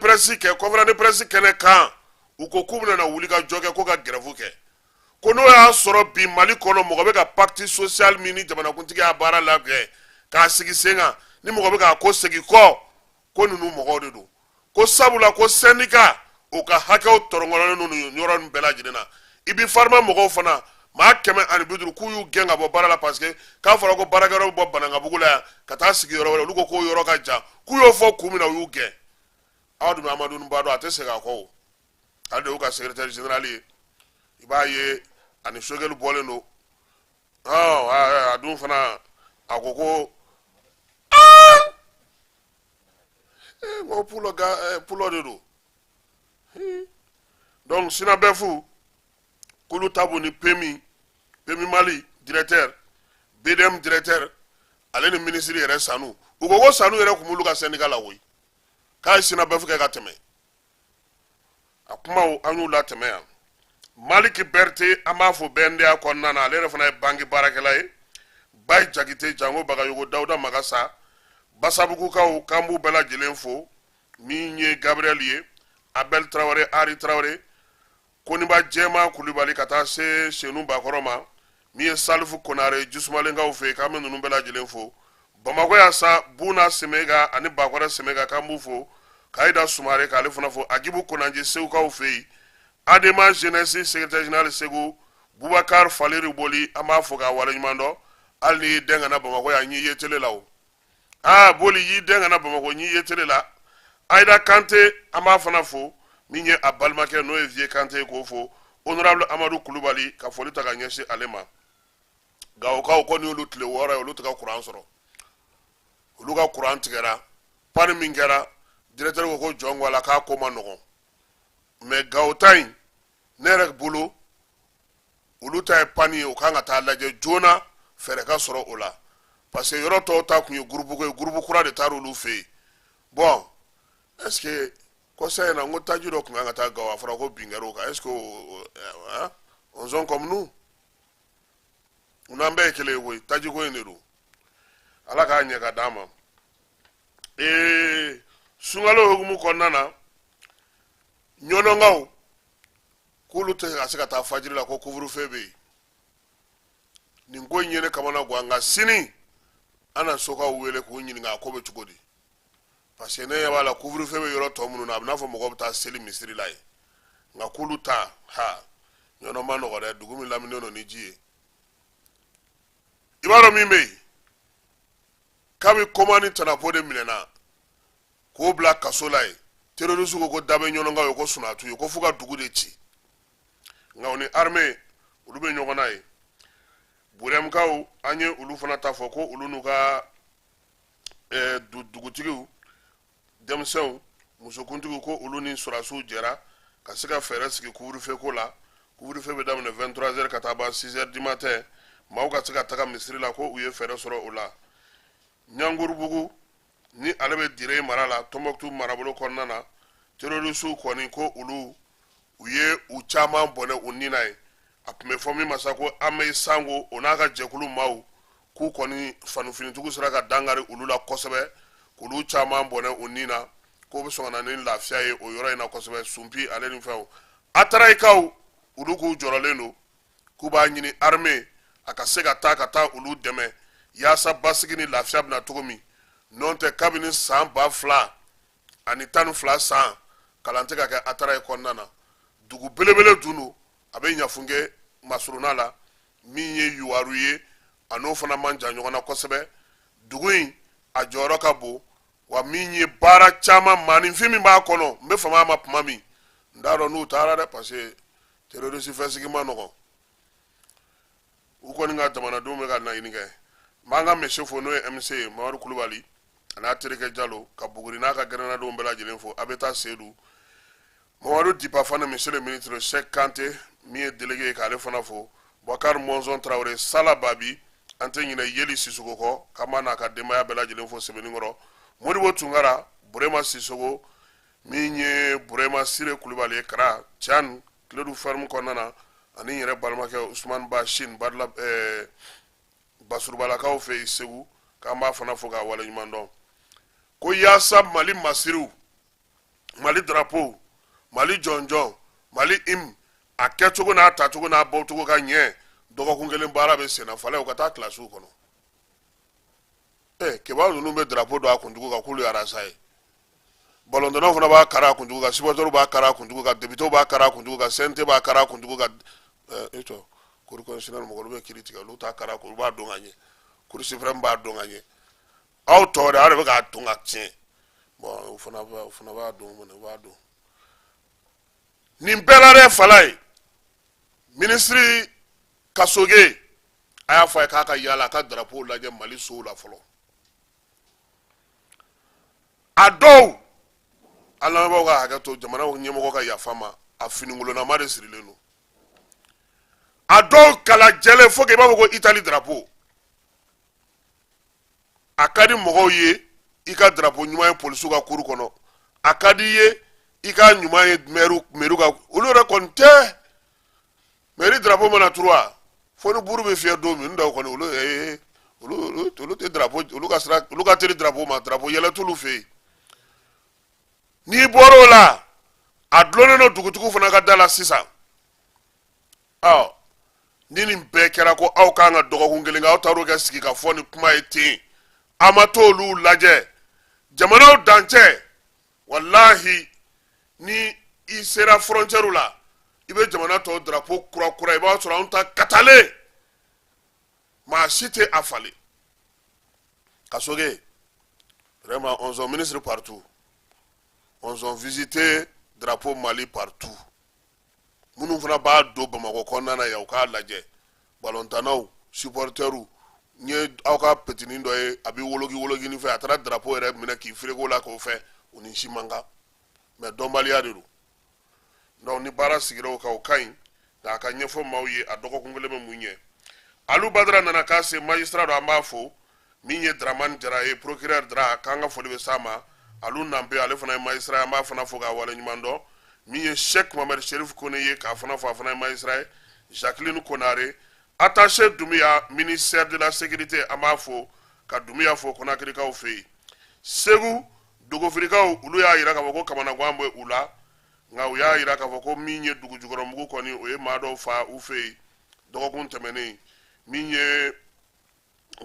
[SPEAKER 1] presse kɛnɛ kan u ko k'u bɛna wuli ka jɔ kɛ ko ka grève kɛ ko n'o y'a sɔrɔ bi Mali kɔnɔ mɔgɔ bɛ ka pacte social min ni jamanakuntigi y'a baara labɛn k'a sigi sen kan ni mɔgɔ bɛ k'a ko segin kɔ ko ninnu mɔgɔw de don ko sabula ko syndicat o ka hakɛw tɔrɔngɔlen don nin yɔrɔ nin bɛɛ lajɛlen na i bi farima mɔgɔw fana maa 150 k'u y'u gɛn ka bɔ baara la parce que k'a fɔra ko baarakɛyɔrɔ bɛ bɔ Banankabugu la yan ka taa sigi yɔrɔ wɛrɛ olu ko k'o yɔrɔ ka jan k'u y'o fɔ kun min na u y'u gɛn aw dun bɛ Amadu Ba dɔn a tɛ segin a kɔ o ale de y'u ka secrétaire général ye i b'a ye ani Choguel bɔlen don a dun fana a ko ko n ko pulo de don donc Sinabef k'olu ta bon ni PMI Mali directeur BDM directeur ale ni ministre yɛrɛ Sanu u ko ko Sanu yɛrɛ tun b'olu ka syndicat la koyi k'a ye Sinabef kɛ ka tɛmɛ a kumaw an y'u latɛmɛ yan Maliki Berete an b'a fɔ BNDA kɔnɔna na ale yɛrɛ fana ye banki baarakɛla ye Bayi Jakite Jango Bagayogo Dawuda Magasa Basabugukaw k'an b'u bɛɛ lajɛlen fo min ye Gabriel ye Abel Traoré Ari Traoré Koniba Jɛma Kulibali ka taa se Senu Bakɔrɔ ma min ye Salifu Konare Jusumalenkaw fɛ k'an bɛ ninnu bɛɛ lajɛlen fo Bamakɔ yan sa Buna Semega ani Bakɔrɛ Semega k'an b'u fo Kayida Sumare k'ale fana fo Agibu Konanji Segukaw fɛ yen Adema Jeunesse secrétaire général Segu Boubacar Faleri Boli an b'a fɔ k'a waleɲuman dɔn hali n'i den kana Bamakɔ yan n'i ye télé la o Boli y'i den kana Bamakɔ n'i ye télé la Aïda Kante an b'a fana fo min ye a balimakɛ n'o ye Vie Kante k'o fo honorable Amadou Kulubali ka foli ta ka ɲɛsin ale ma Gawokaw ko ni olu tile 6 ye olu tɛ ka courant sɔrɔ olu ka courant tigɛra panne min kɛra directeur ko ko jɔn ko la k'a ko ma nɔgɔn mais Gawo ta in ne yɛrɛ bolo olu ta ye panne ye o kan ka taa lajɛ joona fɛɛrɛ ka sɔrɔ o la parce que yɔrɔ tɔw ta kun ye groupe ko ye groupe kura de taara olu fɛ yen bon est ce que kɔsa in na n ko taji dɔ kun kan ka taa Gawo a fɔra ko bin kɛra o kan est ce que on zone comme nous n'an bɛɛ ye kelen ye koyi taji ko in de don ala k'a ɲɛ ka d'an ma sunkalo hukumu kɔnɔna na ɲɔnɔnkaw k'olu tɛ ka se ka taa fajiri la ko couvre-feu bɛ yen nin ko in ye ne kamana gan nka sini an na sokaw wele k'u ɲininka a ko bɛ cogo di parce que ne ɲɛ b'a la couvre-feu bɛ yɔrɔ tɔ minnu na a bɛ n'a fɔ mɔgɔw bɛ taa seli misiri la yen nka k'olu ta ɲɔnɔ ma nɔgɔ dɛ dugu min laminen don ni ji ye ibaro min be kabi komani tanapo de minena ko bla kasola ye terroriste ko dabe nyononga yo ko sunatu yo ko fuka dugu de ci ngawni armée ulu be nyogona ye burem kaw anye ulu fana ta fo ko ulu nuka dugutigiw demsew musokuntigiw ko ulu ni surasu jera ka se ka fɛɛrɛ sigi couvre-feu ko la couvre-feu bɛ daminɛ 23h ka taa ban 6h du matin maaw ka se ka taga misiri la ko u ye fɛɛrɛ sɔrɔ o la Ɲangurubugu ni ale bɛ dire mara la Tɔnbɔkutu marabolo kɔnɔna na terroriste kɔni ko olu u ye u caman bɔnɛ u ni na ye a tun bɛ fɔ min ma sa ko Ame Sango o n'a ka jɛkulu maaw k'u kɔni fanifinitigiw sera ka dangari olu la kosɛbɛ k'olu caman bɔnɛ u ni na ko bɛ sɔn ka na ni lafiya ye o yɔrɔ in na kosɛbɛ sunpi ale ni fɛnw atarayikaw olu k'u jɔrɔlen don k'u b'a ɲini armée a ka se ka taa olu dɛmɛ yaasa basigi ni lafiya bɛna cogo min n'o tɛ kabini san 2012 san kalan tɛ ka kɛ ataraye kɔnɔna na dugu belebele dun don a bɛ ɲafunge masuruna la min ye yuwaru ye a n'o fana man jan ɲɔgɔn na kosɛbɛ dugu in a jɔyɔrɔ ka bon wa min ye baara caman maaninfin min b'a kɔnɔ n bɛ fama a ma tuma min n t'a dɔn n'u taara dɛ parce que terroriste fɛnsigi ma nɔgɔn u kɔni ka jamanadenw bɛ ka laɲini kɛ n b'an ka mesi fo n'o ye MC ye Mamadu Kulubali a n'a terikɛ Jalo ka Buguri n'a ka gɛrɛnadenw bɛɛ lajɛlen fo a bɛ taa Seydou Mamadu Dipa fana monsieur le ministre Cheikh Kanté min ye délégué ye k'ale fana fo Boubacar Monzon Traoré Sala Babi an tɛ ɲinɛ Yeli Sisoko kɔ k'an b'a n'a ka denbaya bɛɛ lajɛlen fo Sebenikɔrɔ Modibo Tunkara Burema Sisoko min ye Burema Sire Kulubali ye Kara Tian Kiledu ferme kɔnɔna na ani n yɛrɛ balimakɛ Usman Bashin Basurbalakaw fɛ yen Segu k'an b'a fana fo k'a waleɲuman dɔn ko yaasa Mali masiriw Mali drapeau Mali jɔnjɔn Mali hymne a kɛcogo n'a tacogo n'a bɔcogo ka ɲɛ dɔgɔkun kelen baara bɛ senna falaw ka taa kilasiw kɔnɔ kibaru ninnu bɛ drapeau don a kuntugu kan k'olu ye arasa ye ballon-donneur fana b'a kari a kuntugu kan supporter b'a kari a kuntugu kan député b'a kari a kuntugu kan CNT b'a kari a kuntugu kan cour constitutionnelle mɔgɔw bɛ kiiri tigɛ olu t'a kari a kuntugu b'a dɔn ka ɲɛ cour suprême b'a dɔn ka ɲɛ aw tɔ de aw de bɛ k'a dɔn ka tiɲɛ bon o fana b'a dɔn o b'a dɔn nin bɛɛ la dɛ fala ye ministre Kasoge a y'a fɔ a ye k'a ka yaala a ka drapeau lajɛ Mali sow la fɔlɔ a dɔw an lamɛnbagaw ka hakɛ to jamana ɲɛmɔgɔ ka yafa ma a finikolonnama de sirilen don a dɔw kala jɛlen fo k'i b'a fɔ ko Italie drapeau a ka di mɔgɔw ye i ka drapeau ɲuman ye polisiw ka cour kɔnɔ a ka di ye i ka ɲuman ye mairie ka olu yɛrɛ kɔni tɛ mairie drapeau mana turu wa fo ni buru bɛ fiyɛ don min dɔw kɔni olu tɛ drapeau olu ka teli drapeau ma drapeau yɛlɛ t'olu fɛ yen n'i bɔra o la a dulonnen don dugutigiw fana ka da la sisan ni nin bɛɛ kɛra ko aw kan ka dɔgɔkun kelen kɛ aw taar'o kɛ sigi ka fɔ ni kuma ye ten a ma t'olu lajɛ jamanaw dancɛ walahi ni i sera frontière la i bɛ jamana tɔw drapeau kura kura i b'a sɔrɔ anw ta katalen maa si tɛ a falen Kasoge vraiment on ministre partout on ont visité drapeau Mali partout minnu fana b'a don Bamakɔ kɔnɔna na yan u k'a lajɛ ballontannaw supporters n ye aw ka petinin dɔ ye a bɛ woloki nin fɛ a taara drapeau yɛrɛ minɛ k'i fireko la k'o fɛ u ni si man kan mais dɔnbaliya de don donc ni baara sigira o kan o ka ɲi nka a ka ɲɛfɔ maaw ye a dɔgɔkun kelen bɛ mun ɲɛ Alu Badara nana k'a se magistrat dɔ an b'a fo min ye Dramane Jara ye procureur Dra k'an ka foli bɛ s'a ma Alu Nanpe ale fana ye magistrat an b'a fana fo k'a waleɲuman dɔn min ye Cheikh Mohamed Cherif Kone ye k'a fana fo a fana ye magistrat ye Jacqueline Konare attaché Doumbia ministère de la sécurité an b'a fo ka Doumbia fo Konakirikaw fɛ yen Segu dogofirikaw olu y'a jira k'a fɔ ko kamanagan bɛ u la nka u y'a jira k'a fɔ ko min ye dugujukɔrɔmugu kɔni o ye maa dɔw fa u fɛ yen dɔgɔkun tɛmɛnen min ye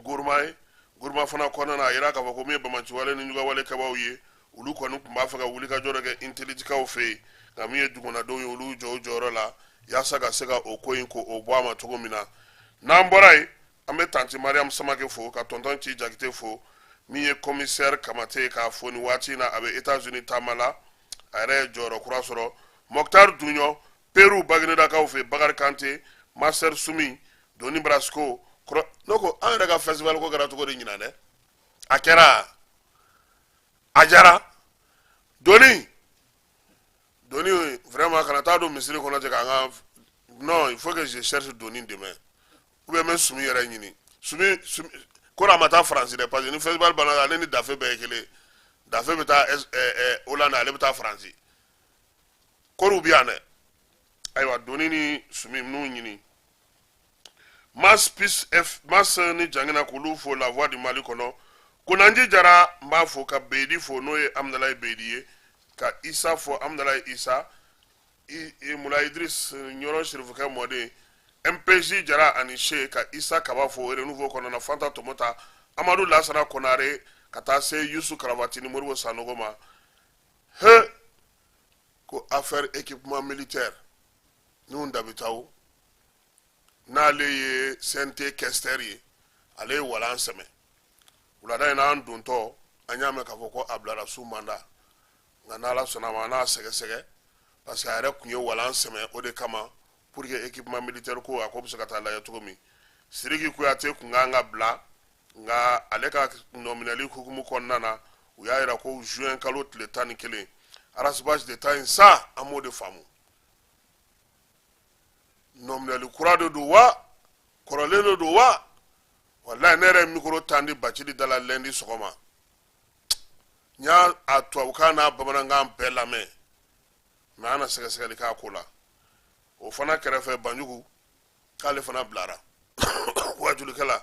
[SPEAKER 1] Gourma ye Gourma fana kɔnɔna na a jira k'a fɔ ko min ye Bamaciwale ni Ɲugawale kɛbaaw ye olu kɔni tun b'a fɛ ka wulikajɔ dɔ kɛ intelligikaw fɛ yen nka min ye dugunadenw ye olu jɔ u jɔyɔrɔ la yaasa ka se ka o ko in ko o bɔ a ma cogo min na n'an bɔra yen an bɛ tanti mariam samake fo ka tonton ci jakite fo min ye commissaire kamate k'a fo ni waati in na a bɛ États-Unis taama la a yɛrɛ ye jɔyɔrɔ kura sɔrɔ Mokhtar Dunɲɔ Peru Baginedakaw fɛ Bakari Kante Master Sumi Doni Brasco ne ko an yɛrɛ ka festival ko kɛra cogo di ɲinan dɛ a kɛra a jara Doni vraiment kana taa don misiri kɔnɔ ten k'an ka non il faut que je cherche Doni demain ou bien n bɛ Sumi yɛrɛ ɲini Sumi ko a ma taa Faransi dɛ parce que ni festival banna ale ni Dafe bɛɛ ye kelen Dafe bɛ taa Hollande ale bɛ taa Faransi kɔriw bɛ yan dɛ ayiwa Doni ni Sumi n'u ɲini Mas ni Jangina k'olu fo la voix du Mali kɔnɔ Konanji Jara n b'a fo ka Beydi fo n'o ye Amdalayi Beydi ye ka Isa fo Amdalayi Isa Mula Idris Ɲɔrɔ Sirifukɛ mɔden MPJ Jara ani She ka Isa Kaba fo Renouveau kɔnɔna Fanta Tomota Amadu Lasara Konare ka taa se Yusu Karavati ni Moribo Sanogo ma he ko affaire équipement militaire n'u dabitaw n'ale ye CNT Kester ye ale ye walan sɛmɛ wulada in n'an dontɔ an y'a mɛn k'a fɔ ko a bilara su manda nka n'ala sɔnna a ma an n'a sɛgɛsɛgɛ parce que a yɛrɛ tun ye walan sɛmɛ o de kama pour que équipement militaire ko a ko bɛ se ka taa lajɛ cogo min Sidiki Kuyate kun kan ka bila nka ale ka nominali hukumu kɔnɔna na u y'a jira ko juin kalo tile 11 arasibasi de ta in sa an m'o de faamu nominali kura de don wa kɔrɔlen de don wa wallahi ne yɛrɛ micro tandi Bacili da la lundi sɔgɔma n y'a tubabukan n'a bamanankan bɛɛ lamɛn mais an na sɛgɛsɛgɛli k'a ko la o fana kɛrɛfɛ Banjugu k'ale fana bilara wajulikɛla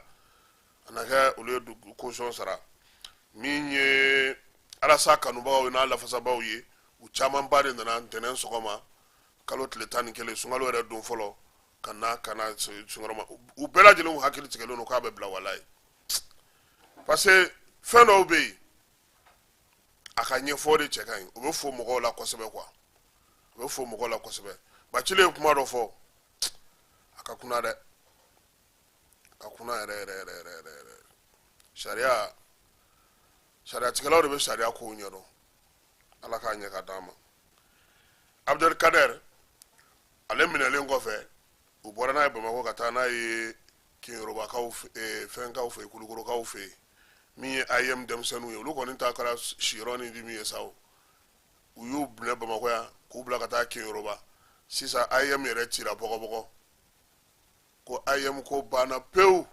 [SPEAKER 1] a na kɛ olu ye caution sara min ye Alasa kanubagaw n'a lafasabaaw ye u camanba de nana ntɛnɛn sɔgɔma kalo tile 11 sunkalo yɛrɛ don fɔlɔ ka na sunkalo ma u bɛɛ lajɛlen hakili tigɛlen don k'a bɛ bila walayi parce que fɛn dɔw bɛ yen a ka ɲɛfɔ de cɛ ka ɲi o bɛ fɔ mɔgɔw la kosɛbɛ quoi o bɛ fɔ mɔgɔw la kosɛbɛ Bacili ye kuma dɔ fɔ a ka kunna dɛ a ka kunna yɛrɛ sariyatigɛlaw de bɛ sariya kow ɲɛdɔn ala k'a ɲɛ ka d'an ma Abdel Kader ale minɛlen kɔfɛ u bɔra n'a ye Bamakɔ ka taa n'a ye Kiɲɛrɔbakaw fɛnkaw fɛ Kulukorokaw fɛ min ye IM denmisɛnninw ye olu kɔni ta kɛra siyɔrɔ ni di min ye sa u y'u bila Bamakɔ yan k'u bila ka taa Kiɲɛrɔba sisan IM yɛrɛ cira bɔgɔbɔgɔ ko IM ko banna pewu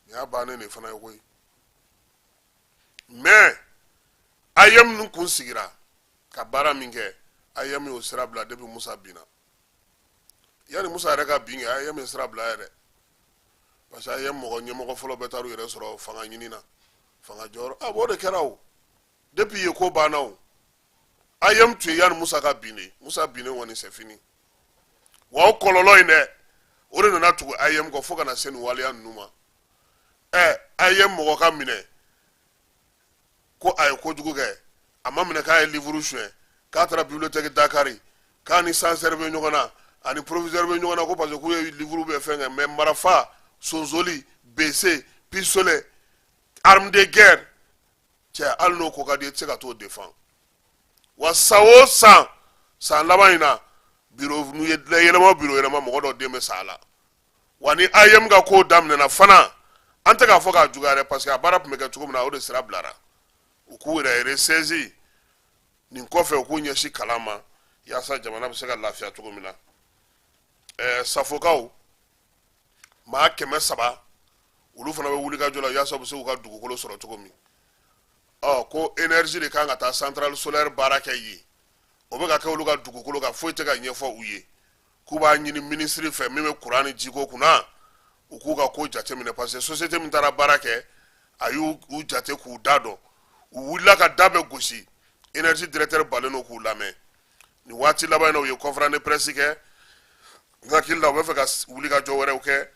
[SPEAKER 1] nin y'a bannen de fana ye koyi mais IM nun kun sigira ka baara min kɛ IM y'o sira bila depuis Musa binna yani Musa yɛrɛ ka bin kɛ IM ye sira bila yɛrɛ parce que IM mɔgɔ ɲɛmɔgɔ fɔlɔ bɛɛ taar'u yɛrɛ sɔrɔ fanga ɲini na fanga jɔyɔrɔ a b'o de kɛra o depuis ye ko banna o IM tun ye yani Musa ka bin de Musa binnen kɔni c'est fini wa o kɔlɔlɔ in dɛ o de nana tugu IM kɔ fo ka na se nin waleya ninnu ma IM mɔgɔ ka minɛ ko a ye kojugu kɛ a ma minɛ k'a ye livre suɲɛ k'a taara bibliothèque Dakari k'a ni censeur bɛ ɲɔgɔn na ani proviseur bɛ ɲɔgɔn na ko parce que k'u ye livre bɛɛ fɛn kɛ mais marafa sonzoli BC pistolet arme de guerre cɛ hali n'o ko ka di i tɛ se ka t'o défend wa san o san san laban in na biro n'u ye yɛlɛma biro yɛlɛma mɔgɔ dɔ den bɛ sa a la wa ni IM ka kow daminɛna fana an tɛ k'a fɔ k'a juguya dɛ parce que a baara tun bɛ kɛ cogo min na o de sira bilara u k'u yɛrɛ ressaisi nin kɔfɛ u k'u ɲɛsin kalan ma yaasa jamana bɛ se ka lafiya cogo min na Safokaw maa 300 olu fana bɛ wulikajɔ la yaasa u bɛ se k'u ka dugukolo sɔrɔ cogo min ko énergie de kan ka taa centrale solaire baara kɛ yen o bɛ ka kɛ olu ka dugukolo kan foyi tɛ ka ɲɛfɔ u ye k'u b'a ɲini ministre fɛ min bɛ courant ni jiko kunna u k'u ka ko jateminɛ parce que société min taara baara kɛ a y'u jate k'u da dɔn u wulila ka da bɛɛ gosi énergie directeur balen don k'u lamɛn nin waati laban in na u ye conférence de presse kɛ n hakili la u bɛ fɛ ka wulikajɔ wɛrɛw kɛ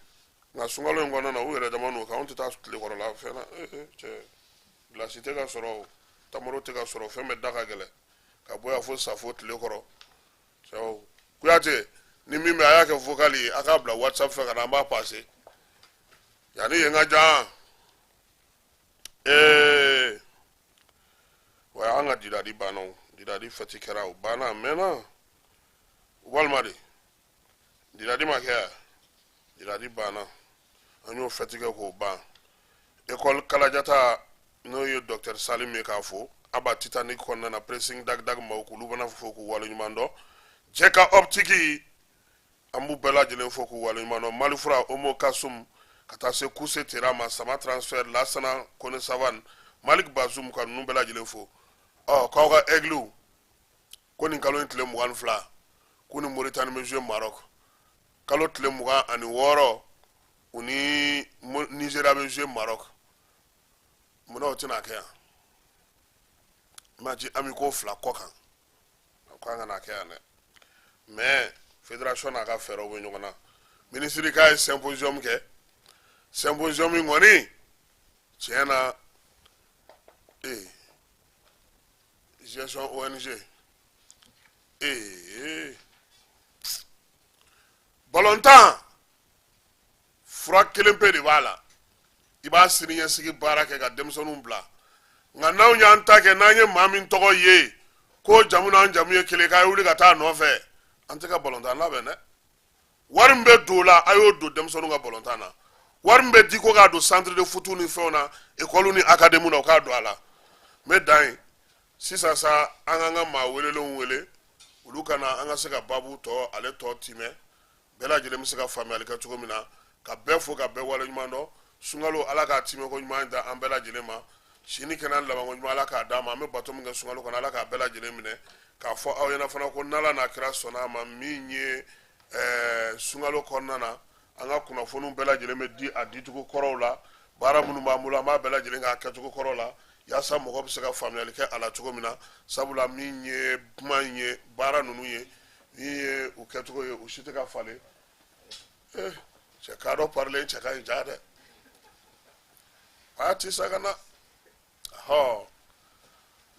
[SPEAKER 1] nka sunkalo in kɔnɔna na u yɛrɛ dama n'o kan anw tɛ taa tilekɔrɔ la fɛn na cɛ gilasi tɛ ka sɔrɔ o tamaro tɛ ka sɔrɔ fɛn bɛɛ da ka gɛlɛn ka bɔ yan fo Safo tilekɔrɔ Kuyate ni min bɛ a y'a kɛ vocal ye a k'a bila WhatsApp fɛ ka na an b'a passer yanni yen ka jan wa an ka didadi banna o didadi fɛti kɛra o banna a mɛnna walima de didadi ma kɛ yan didadi banna an y'o fɛti kɛ k'o ban école kalajata n'o ye docteur Salim ye k'a fɔ aba Titanic kɔnɔna na pressing dag maaw k'olu bana fɔ k'u waleɲuman dɔn Jɛka optique an b'u bɛɛ lajɛlen fɔ k'u waleɲuman dɔn Malifura Omo Kasum ka taa se Kuse Terama Sama Transfer Lasana Kone Savane Malik Bazoum ka ninnu bɛɛ lajɛlen fɔ k'aw ka aigle ko nin kalo in tile 22 k'u ni Mauritanie bɛ jouer Maroc kalo tile 26 u ni Nigeria bɛ jouer Maroc munna o tɛna kɛ yan maji ami ko fila kɔ kan ko an kana kɛ yan dɛ mais fédération n'a ka fɛɛrɛw bɛ ɲɔgɔn na ministre ka ye symposium kɛ symposium in kɔni tiɲɛ na gestion ONG balontan fura kelen pe de b'a la i b'a siniɲɛsigi baara kɛ ka denmisɛnninw bila nka n'anw y'an ta kɛ n'an ye maa min tɔgɔ ye ko jamu n'an jamu ye kelen k'a ye wuli ka taa nɔfɛ an tɛ ka balontan labɛn dɛ wari min bɛ don o la a y'o don denmisɛnninw ka balontan na wari min bɛ di ko k'a don centre de foot ni fɛnw na école ni académie na o k'a don a la n bɛ dan yen sisan sa an k'an ka maa welelenw wele olu ka na an ka se ka baabu tɔ ale tɔ timɛ bɛɛ lajɛlen bɛ se ka faamuyali kɛ cogo min na ka bɛɛ fo ka bɛɛ waleɲuman dɔn sunkalo ala k'a timɛ ko ɲuman da an bɛɛ lajɛlen ma sini kɛnɛ laban ko ɲuman ala k'a d'a ma an bɛ bato min kɛ sunkalo kɔnɔ ala k'a bɛɛ lajɛlen minɛ k'a fɔ aw ɲɛna fana ko n'ala n'a kira sɔnna a ma min ye sunkalo kɔnɔna na an ka kunnafoniw bɛɛ lajɛlen bɛ di a dicogo kɔrɔw la baara minnu b'an bolo an b'a bɛɛ lajɛlen k'a kɛcogo kɔrɔ la yaasa mɔgɔ bɛ se ka faamuyali kɛ a la cogo min na sabula min ye kuma in ye baara ninnu ye min ye u kɛcogo ye u si tɛ ka falen cɛ k'a dɔ parilen cɛ ka ɲi ja dɛ a ti sa ka na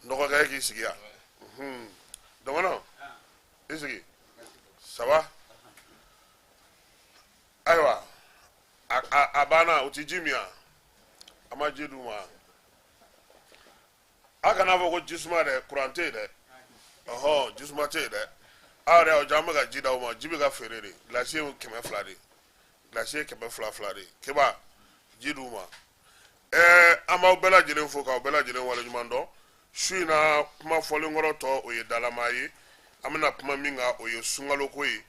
[SPEAKER 1] nɔgɔkɛ k'i sigi yan dɔgɔnɔ i sigi saba ayiwa a banna u ti ji min yan a ma ji d'u ma a kana fɔ ko jisuma dɛ kuran tɛ yen dɛ jisuma tɛ yen dɛ aw yɛrɛ aw jɛ an bɛ ka ji d'aw ma ji bɛ ka feere de gilasi ye 200 de gilasi ye 200 de keba ji d'u ma an b'aw bɛɛ lajɛlen fo k'aw bɛɛ lajɛlen waleɲuman dɔn su in na kuma fɔlen kɔrɔ tɔ o ye dalama ye an bɛna kuma min kan o ye sunkaloko ye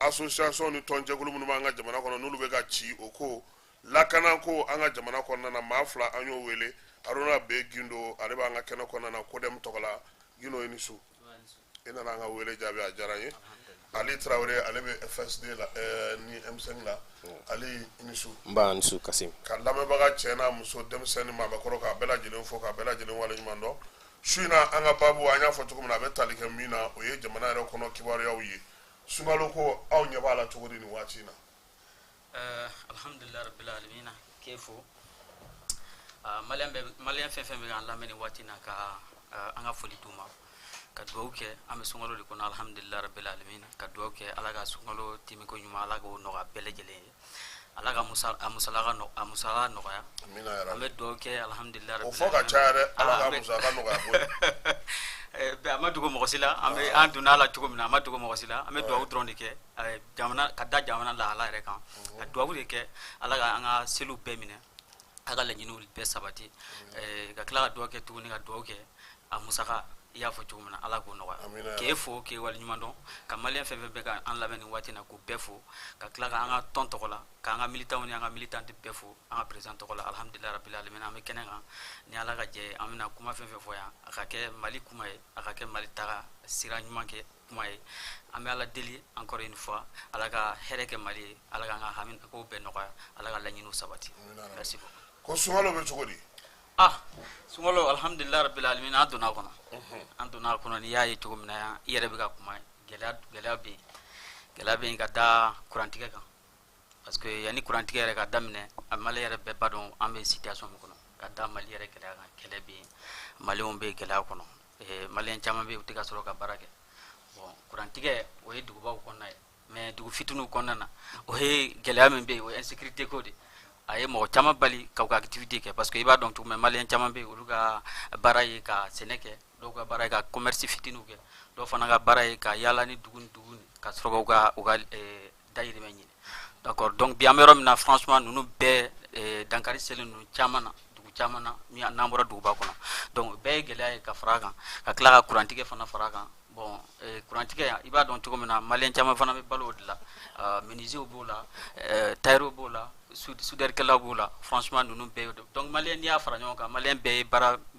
[SPEAKER 1] association ni tɔnjɛkulu minnu b'an ka jamana kɔnɔ n'olu bɛ ka ci o ko lakana ko an ka jamana kɔnɔna na maa fila an y'o wele Haruna B Gindo ale b'an ka kɛnɛ kɔnɔna na Kodem tɔgɔ la Gindo i ni su i nana an ka wele jaabi a diyara n ye Ali Traoré ale bɛ FSD la ni M5 la Ali i ni su n b'a ni su Kasim ka lamɛnbaga cɛ n'a muso denmisɛnnin maabakɔrɔ k'a bɛɛ lajɛlen fo k'a bɛɛ lajɛlen waleɲuman dɔn su in na an ka baabu an y'a fɔ cogo min na a bɛ tali kɛ min na o ye jamana yɛrɛ kɔnɔ kibaruyaw ye sunkalo ko aw ɲɛ b'a la cogo di nin waati in na
[SPEAKER 2] alhamdulillah rabbil alamin k'e fo maliyɛn fɛn fɛn bɛ k'an lamɛn nin waati in na ka an ka foli d'u ma ka dugawu kɛ an bɛ sunkalo de kɔnɔ alhamdulillah rabbil alamin ka dugawu kɛ ala ka sunkalo timiko ɲuman ala k'o nɔgɔya bɛɛ lajɛlen ye ala ka musaka nɔgɔya an bɛ dugawu kɛ alhamdulillah rabbil alamin
[SPEAKER 1] o fɔ ka caya dɛ ala ka musaka nɔgɔya
[SPEAKER 2] a ma dogo mɔgɔ si la an donna la cogo min na a ma dogo mɔgɔ si la an bɛ dugawu dɔrɔn de kɛ jamana ka da jamana lahala yɛrɛ kan ka dugawu de kɛ ala ka an ka seliw bɛɛ minɛ a ka laɲiniw bɛɛ sabati ka tila ka dugawu kɛ tuguni ka dugawu kɛ a musaka i y'a fɔ cogo min na ala k'o nɔgɔya k'e fo k'e waleɲuman dɔn ka maliyɛn fɛn fɛn bɛ ka an lamɛn nin waati in na k'u bɛɛ fo ka tila ka an ka tɔn tɔgɔ la k'an ka militanw ni an ka militante bɛɛ fo an ka président tɔgɔ la alhamdulillah rabbil alamin an bɛ kɛnɛ kan ni ala ka jɛ an bɛna kuma fɛn fɛn fɔ yan a ka kɛ mali kuma ye a ka kɛ mali taga sira ɲuman kɛ kuma ye an bɛ ala deli encore une fois ala ka hɛrɛ kɛ mali ye ala k'an ka hami k'o bɛɛ nɔgɔya ala ka laɲiniw sabati merci beaucoup
[SPEAKER 1] ko sunkalo bɛ cogo di
[SPEAKER 2] sunkalo alhamdulillah rabbil alamin an donna kɔnɔ an donna kɔnɔ n'i y'a ye cogo min na i yɛrɛ bɛ ka kuma gɛlɛya bɛ yen ka da kurantigɛ kan parce que yanni kurantigɛ yɛrɛ ka daminɛ a mali yɛrɛ bɛɛ ba dɔn an bɛ situation min kɔnɔ ka da mali yɛrɛ gɛlɛya kan kɛlɛ bɛ yen maliyɛnw bɛ gɛlɛya kɔnɔ maliyɛn caman bɛ yen u tɛ ka sɔrɔ ka baara kɛ bon kurantigɛ o ye dugubaw kɔnɔna ye mais dugu fitinu kɔnɔna na o ye gɛlɛya min bɛ yen o ye insécurité ko de a ye mɔgɔ caman bali k'u ka activité kɛ parce que i b'a dɔn cogo min maliyɛn caman bɛ yen olu ka baara ye ka sɛnɛ kɛ dɔw ka baara ye ka commerce fitiniw kɛ dɔw fana ka baara ye ka yaala ni dugu ni dugu ka sɔrɔ u ka dayirimɛ ɲini d'accord donc bi an bɛ yɔrɔ min na franchement ninnu bɛɛ dankari selen ninnu caman na dugu caman na n'an bɔra duguba kɔnɔ donc o bɛɛ ye gɛlɛya ye ka fara a kan ka tila ka kurantigɛ fana fara a kan bon kurantigɛ i b'a dɔn cogo min na maliyɛn caman fana bɛ balo o de la menuisier b'o la tailleur b'o la soudeur b'o la franchement ninnu bɛɛ donc maliyɛn n'i y'a fara ɲɔgɔn kan maliyɛn bɛɛ ye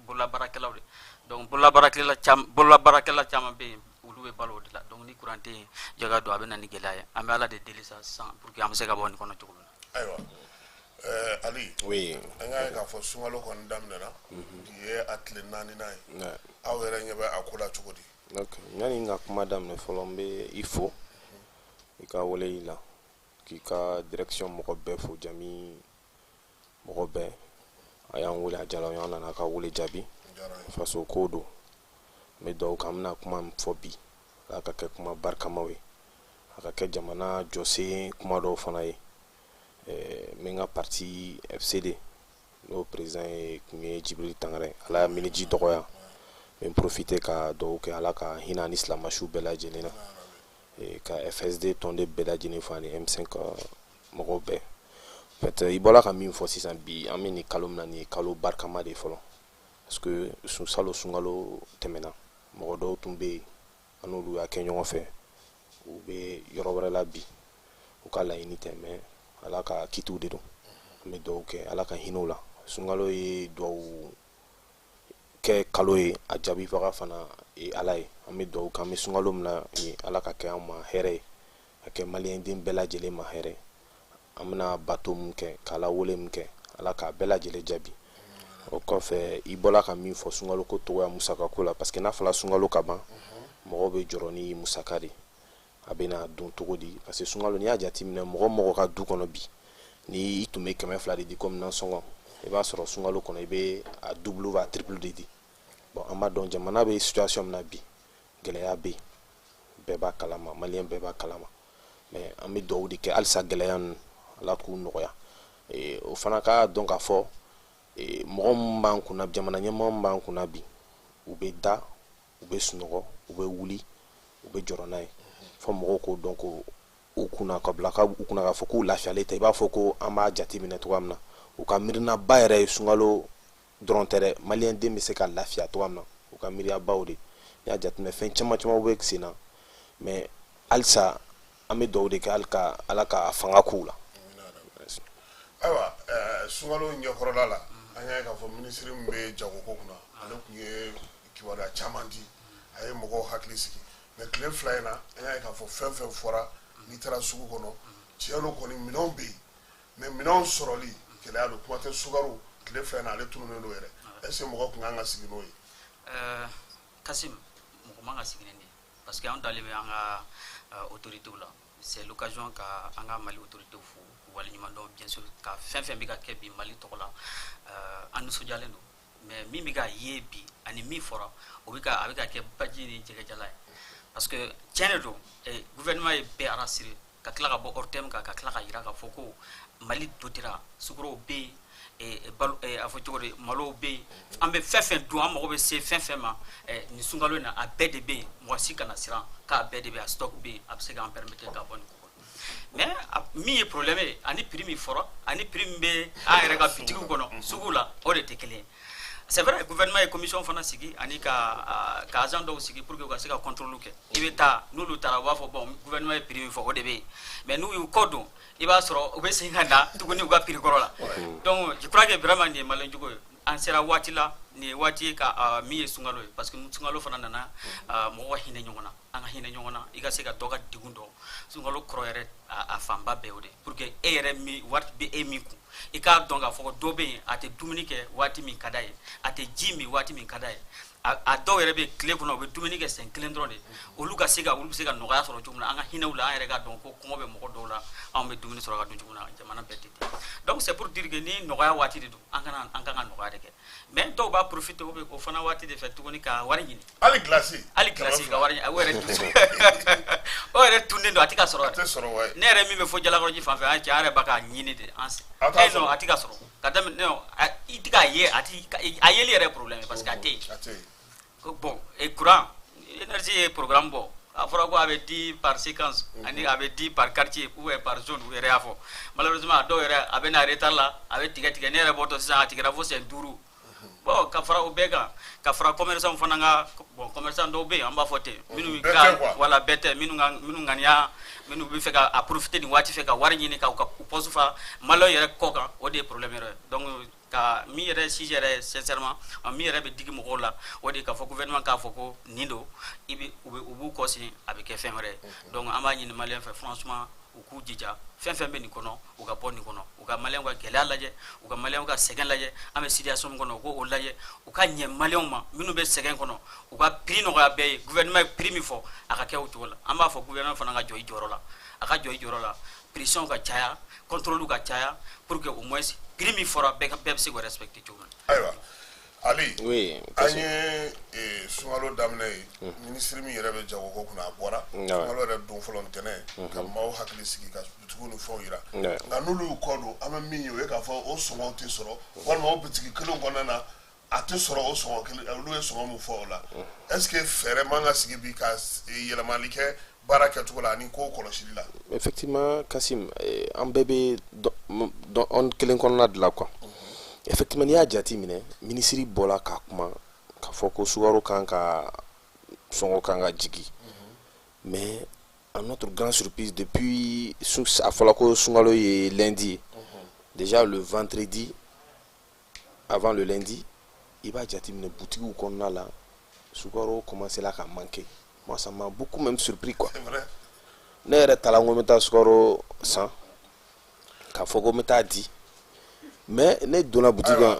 [SPEAKER 2] bololabaarakɛlaw de donc bololabaarakɛla caman bɛ yen olu bɛ balo o de la donc ni kuran tɛ yen jaga don a bɛ na ni gɛlɛya ye an bɛ ala de deli sa sisan pour que an bɛ se ka bɔ nin kɔnɔ cogo min na.
[SPEAKER 1] ayiwa Ali an y'a ye k'a fɔ sunkalo kɔni daminɛna bi ye a tile 4nan ye aw yɛrɛ ɲɛ bɛ a ko la cogo di.
[SPEAKER 3] yani n ka kuma daminɛ fɔlɔ n bɛ i fo i ka wale i la k'i ka direction mɔgɔ bɛɛ fo jami mɔgɔ bɛɛ a y'an wele a jala an nana ka wele jaabi faso ko don n bɛ dugawu kan n bɛna kuma min fɔ bi ala ka kɛ kuma barikamaw ye a ka kɛ jamana jɔsen kuma dɔw fana ye n bɛ n ka parti FCD n'o président ye kun ye Jibiri Tangare ala ya miniji dɔgɔya n bɛ profiter ka dugawu kɛ ala ka hinɛ ni silamɛsu bɛɛ lajɛlen na ka FSD tɔnden bɛɛ lajɛlen fo ani M5 mɔgɔw bɛɛ peut-être i bɔra ka min fɔ sisan bi an bɛ nin kalo min na nin ye kalo barikama de fɔlɔ parce que sunkalo tɛmɛna mɔgɔ dɔw tun bɛ yen an n'olu y'a kɛ ɲɔgɔn fɛ u bɛ yɔrɔ wɛrɛ la bi u ka laɲini tɛ mais ala ka kitiw de don an bɛ dugawu kɛ ala ka hinɛ u la sunkalo ye dugawu kɛ kalo ye a jaabibaga fana ye ala ye an bɛ dugawu kɛ an bɛ sunkalo min na ala ka kɛ an ma hɛrɛ ye ka kɛ maliyɛnden bɛɛ lajɛlen ma hɛrɛ an bɛna bato min kɛ k'ala wele min kɛ ala k'a bɛɛ lajɛlen jaabi o kɔfɛ i bɔra ka min fɔ sunkalo ko togoya musaka ko la parce que n'a fɔra sunkalo ka ban mɔgɔw bɛ jɔrɔ ni musaka de a bɛna don cogo di parce que sunkalo n'i y'a jateminɛ mɔgɔ ka du kɔnɔ bi ni i tun bɛ 200 de di comme nasɔngɔ i b'a sɔrɔ sunkalo kɔnɔ i bɛ a double ou a triple de di bon an b'a dɔn jamana bɛ situation min na bi gɛlɛya bɛ yen bɛɛ b'a kalama maliyɛn bɛɛ b'a kalama mais an bɛ dugawu de kɛ halisa gɛlɛya ninnu ala k'u nɔgɔya o fana k'a dɔn k'a fɔ mɔgɔ min b'an kunna jamana ɲɛmɔgɔ min b'an kunna bi u bɛ da u bɛ sunɔgɔ u bɛ wuli u bɛ jɔrɔ n'a ye fɔ mɔgɔw k'o dɔn ko u kunna ka bila u kunna k'a fɔ k'u lafiyalen tɛ i b'a fɔ ko an b'a jateminɛ cogoya min na u ka miirinaba yɛrɛ ye sunkalo dɔrɔn tɛ dɛ maliyɛnden bɛ se ka lafiya cogoya min na u ka miiriyabaw de n'i y'a jateminɛ fɛn caman bɛ sen na mais halisa an bɛ dugawu de kɛ ala ka fanga k'u la.
[SPEAKER 1] ayiwa sunkalo ɲɛkɔrɔla la an y'a ye k'a fɔ minisiri min bɛ jagoko kunna ale tun ye kibaruya caman di a ye mɔgɔw hakili sigi mais tile 2 in na an y'a ye k'a fɔ fɛn fɛn fɔra n'i taara sugu kɔnɔ tiɲɛ don kɔni minɛnw bɛ yen mais minɛnw sɔrɔli gɛlɛya don kuma tɛ sukaro tile 2 in na ale tununnen don yɛrɛ est-ce que mɔgɔ tun kan ka sigi n'o ye.
[SPEAKER 2] Kasim mɔgɔ man ka sigi ni nin parce que an dalen bɛ an ka autorités la c'est l'occasion ka an ka Mali autorités fo waleɲuman dɔn bien sûr ka fɛn fɛn bɛ ka kɛ bi Mali tɔgɔ la an nisɔndiyalen don mais min bɛ ka ye bi ani min fɔra a bɛ ka kɛ baji ni jɛgɛjala ye parce que tiɲɛ de don gouvernement ye bɛɛ arasiri ka tila ka bɔ hors terme kan ka tila ka jira k'a fɔ ko Mali dotira sukaro bɛ yen a fɔ cogo di malo bɛ yen an bɛ fɛn fɛn dun an mago bɛ se fɛn fɛn ma nin sunkalo in na a bɛɛ de bɛ yen mɔgɔ si kana siran k'a bɛɛ de bɛ yen a stock bɛ yen a bɛ se k'an permettre ka bɔ nin ko mais min ye problème ye ani prix min fɔra ani prix min bɛ an yɛrɛ ka bitigiw kɔnɔ sugu la o de tɛ kelen ye c'est vrai gouvernement ye commission fana sigi ani ka agent dɔw sigi pour que u ka se ka contrôle kɛ i bɛ taa n'olu taara u b'a fɔ bon gouvernement ye prix min fɔ o de bɛ yen mais n'u y'u kɔ don i b'a sɔrɔ u bɛ segin ka na tuguni u ka prix kɔrɔ la donc je crois que vraiment nin ye maliyɛn jugu ye an sera waati la nin ye waati ye ka min ye sunkalo ye parce que sunkalo fana nana mɔgɔ ka hinɛ ɲɔgɔn na an ka hinɛ ɲɔgɔn na i ka se ka dɔ ka degun dɔn sunkalo kɔrɔ yɛrɛ a fanba bɛɛ o de pour que e yɛrɛ min wari bɛ e min kun i k'a dɔn k'a fɔ ko dɔ bɛ yen a tɛ dumuni kɛ waati min ka d'a ye a tɛ ji min waati min ka d'a ye a dɔw yɛrɛ bɛ tile kɔnɔ u bɛ dumuni kɛ sen kelen dɔrɔn de olu bɛ se ka nɔgɔya sɔrɔ cogo min na an ka hinɛw la an yɛrɛ k'a dɔn ko kɔngɔ bɛ mɔgɔ dɔw la anw bɛ dumuni sɔrɔ ka dun cogo min na jamana bɛɛ tɛ ten donc c'est pour dire que ni nɔgɔya waati de don an kan ka nɔgɔya de kɛ mais dɔw b'a profiter o fana waati de fɛ tuguni ka wari ɲini
[SPEAKER 1] hali glace
[SPEAKER 2] ka wari ɲini o yɛrɛ tunnen don a tɛ ka sɔrɔ
[SPEAKER 1] a tɛ sɔrɔ ouais
[SPEAKER 2] ne yɛrɛ min bɛ fɔ jalakɔrɔji fan fɛ an cɛ an yɛrɛ b'a ka ɲini de an non a tɛ ka sɔrɔ ka daminɛ non i tɛ k'a ye a yeli yɛrɛ problème parce que a tɛ yen bon et courant énergie ye programme bɔ a fɔra ko a bɛ di par séquence ani a bɛ di par quartier ou par zone u yɛrɛ y'a fɔ malheureusement a dɔw yɛrɛ a bɛ na retard la a bɛ tigɛ ne yɛrɛ bɔtɔ sisan a tigɛra fo siyɛn 5 bon ka fara o bɛɛ kan ka fara commerçant fana ka bon commerçant dɔw bɛ yen an b'a fɔ ten minnu ka wala bɛɛ tɛ minnu ŋaniya minnu bɛ fɛ ka a profiter nin waati fɛ ka wari ɲini ka u poste fa maliyɛnw yɛrɛ kɔ kan o de ye problème yɛrɛ donc ka min yɛrɛ si yɛrɛ sincèrement min yɛrɛ bɛ digi mɔgɔw la o de k'a fɔ gouvernement k'a fɔ ko nin don u b'u kɔsini a bɛ kɛ fɛn wɛrɛ donc an b'a ɲini maliyɛn fɛ franchement u k'u jija fɛn fɛn bɛ nin kɔnɔ u ka bɔ nin kɔnɔ u ka maliyɛnw ka gɛlɛya lajɛ u ka maliyɛnw ka sɛgɛn lajɛ an bɛ situation min kɔnɔ u k'o lajɛ u ka ɲɛ maliyɛnw ma minnu bɛ sɛgɛn kɔnɔ u ka prix nɔgɔya bɛɛ ye gouvernement ye prix min fɔ a ka kɛ o cogo la an b'a fɔ gouvernement fana ka jɔ i jɔyɔrɔ la a ka jɔ i jɔyɔrɔ la pression ka caya contrôle ka caya pour que au moins prix min fɔra bɛɛ bɛ se k'o respecter cogo min na.
[SPEAKER 1] Ayiwa Ali
[SPEAKER 3] oui
[SPEAKER 1] an ye sunkalo daminɛ ye minisiri min yɛrɛ bɛ jago ko kunna a bɔra sunkalo yɛrɛ don fɔlɔ ntɛnɛn ka maaw hakili sigi ka butigiw ni fɛnw yira nka n'olu y'u kɔ don an bɛ min ye o ye k'a fɔ o sɔngɔw tɛ sɔrɔ walima o bitigi kelen kɔnɔna na a tɛ sɔrɔ o sɔngɔ kelen olu ye sɔngɔ min fɔ o la est-ce que fɛɛrɛ man ka sigi bi ka yɛlɛmali kɛ baara kɛcogo la ani ko kɔlɔsili la.
[SPEAKER 3] Effectivement Kasim an bɛɛ bɛ dɔn kelen kɔnɔna de la quoi. Effectivement n'i y'a jate minɛ minisiri bɔra k'a kuma k'a fɔ ko sukaro kan ka sɔngɔ kan ka jigi mais à notre grande surprise depuis a fɔra ko sunkalo ye lundi déjà le vendredi avant le lundi i b'a jate minɛ boutigiw kɔnɔna la sukaro commencé la ka manquer moi ça m'a beaucoup même surpris quoi.
[SPEAKER 1] C'est vrai.
[SPEAKER 3] Ne yɛrɛ taara n ko n bɛ taa sukaro san k'a fɔ ko n bɛ taa di mais ne donna boutique kan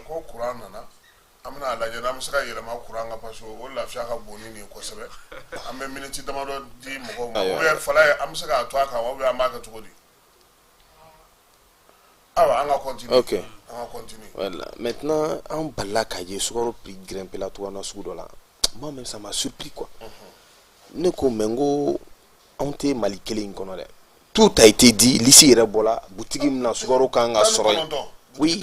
[SPEAKER 1] ko courant nana an bɛna lajɛ n'an bɛ se ka yɛlɛma courant kan parce que o lafiya ka bon ni nin ye kosɛbɛ an bɛ miniti damadɔ di mɔgɔw ma ou bien fala ye an bɛ se k'a to a kan ou bien an b'a kɛ cogo di. Awa an ka continuer.
[SPEAKER 3] Ok.
[SPEAKER 1] An ka continuer.
[SPEAKER 3] Voilà. Maintenant an balila ka ye sukaro prix grimper la cogoya na sugu dɔ la moi même ça m'a surpris quoi. Ne ko mais n ko anw tɛ Mali kelen in kɔnɔ dɛ. Tout a été dit lisi yɛrɛ bɔra boutique min na sukaro kan ka sɔrɔ yen. Oui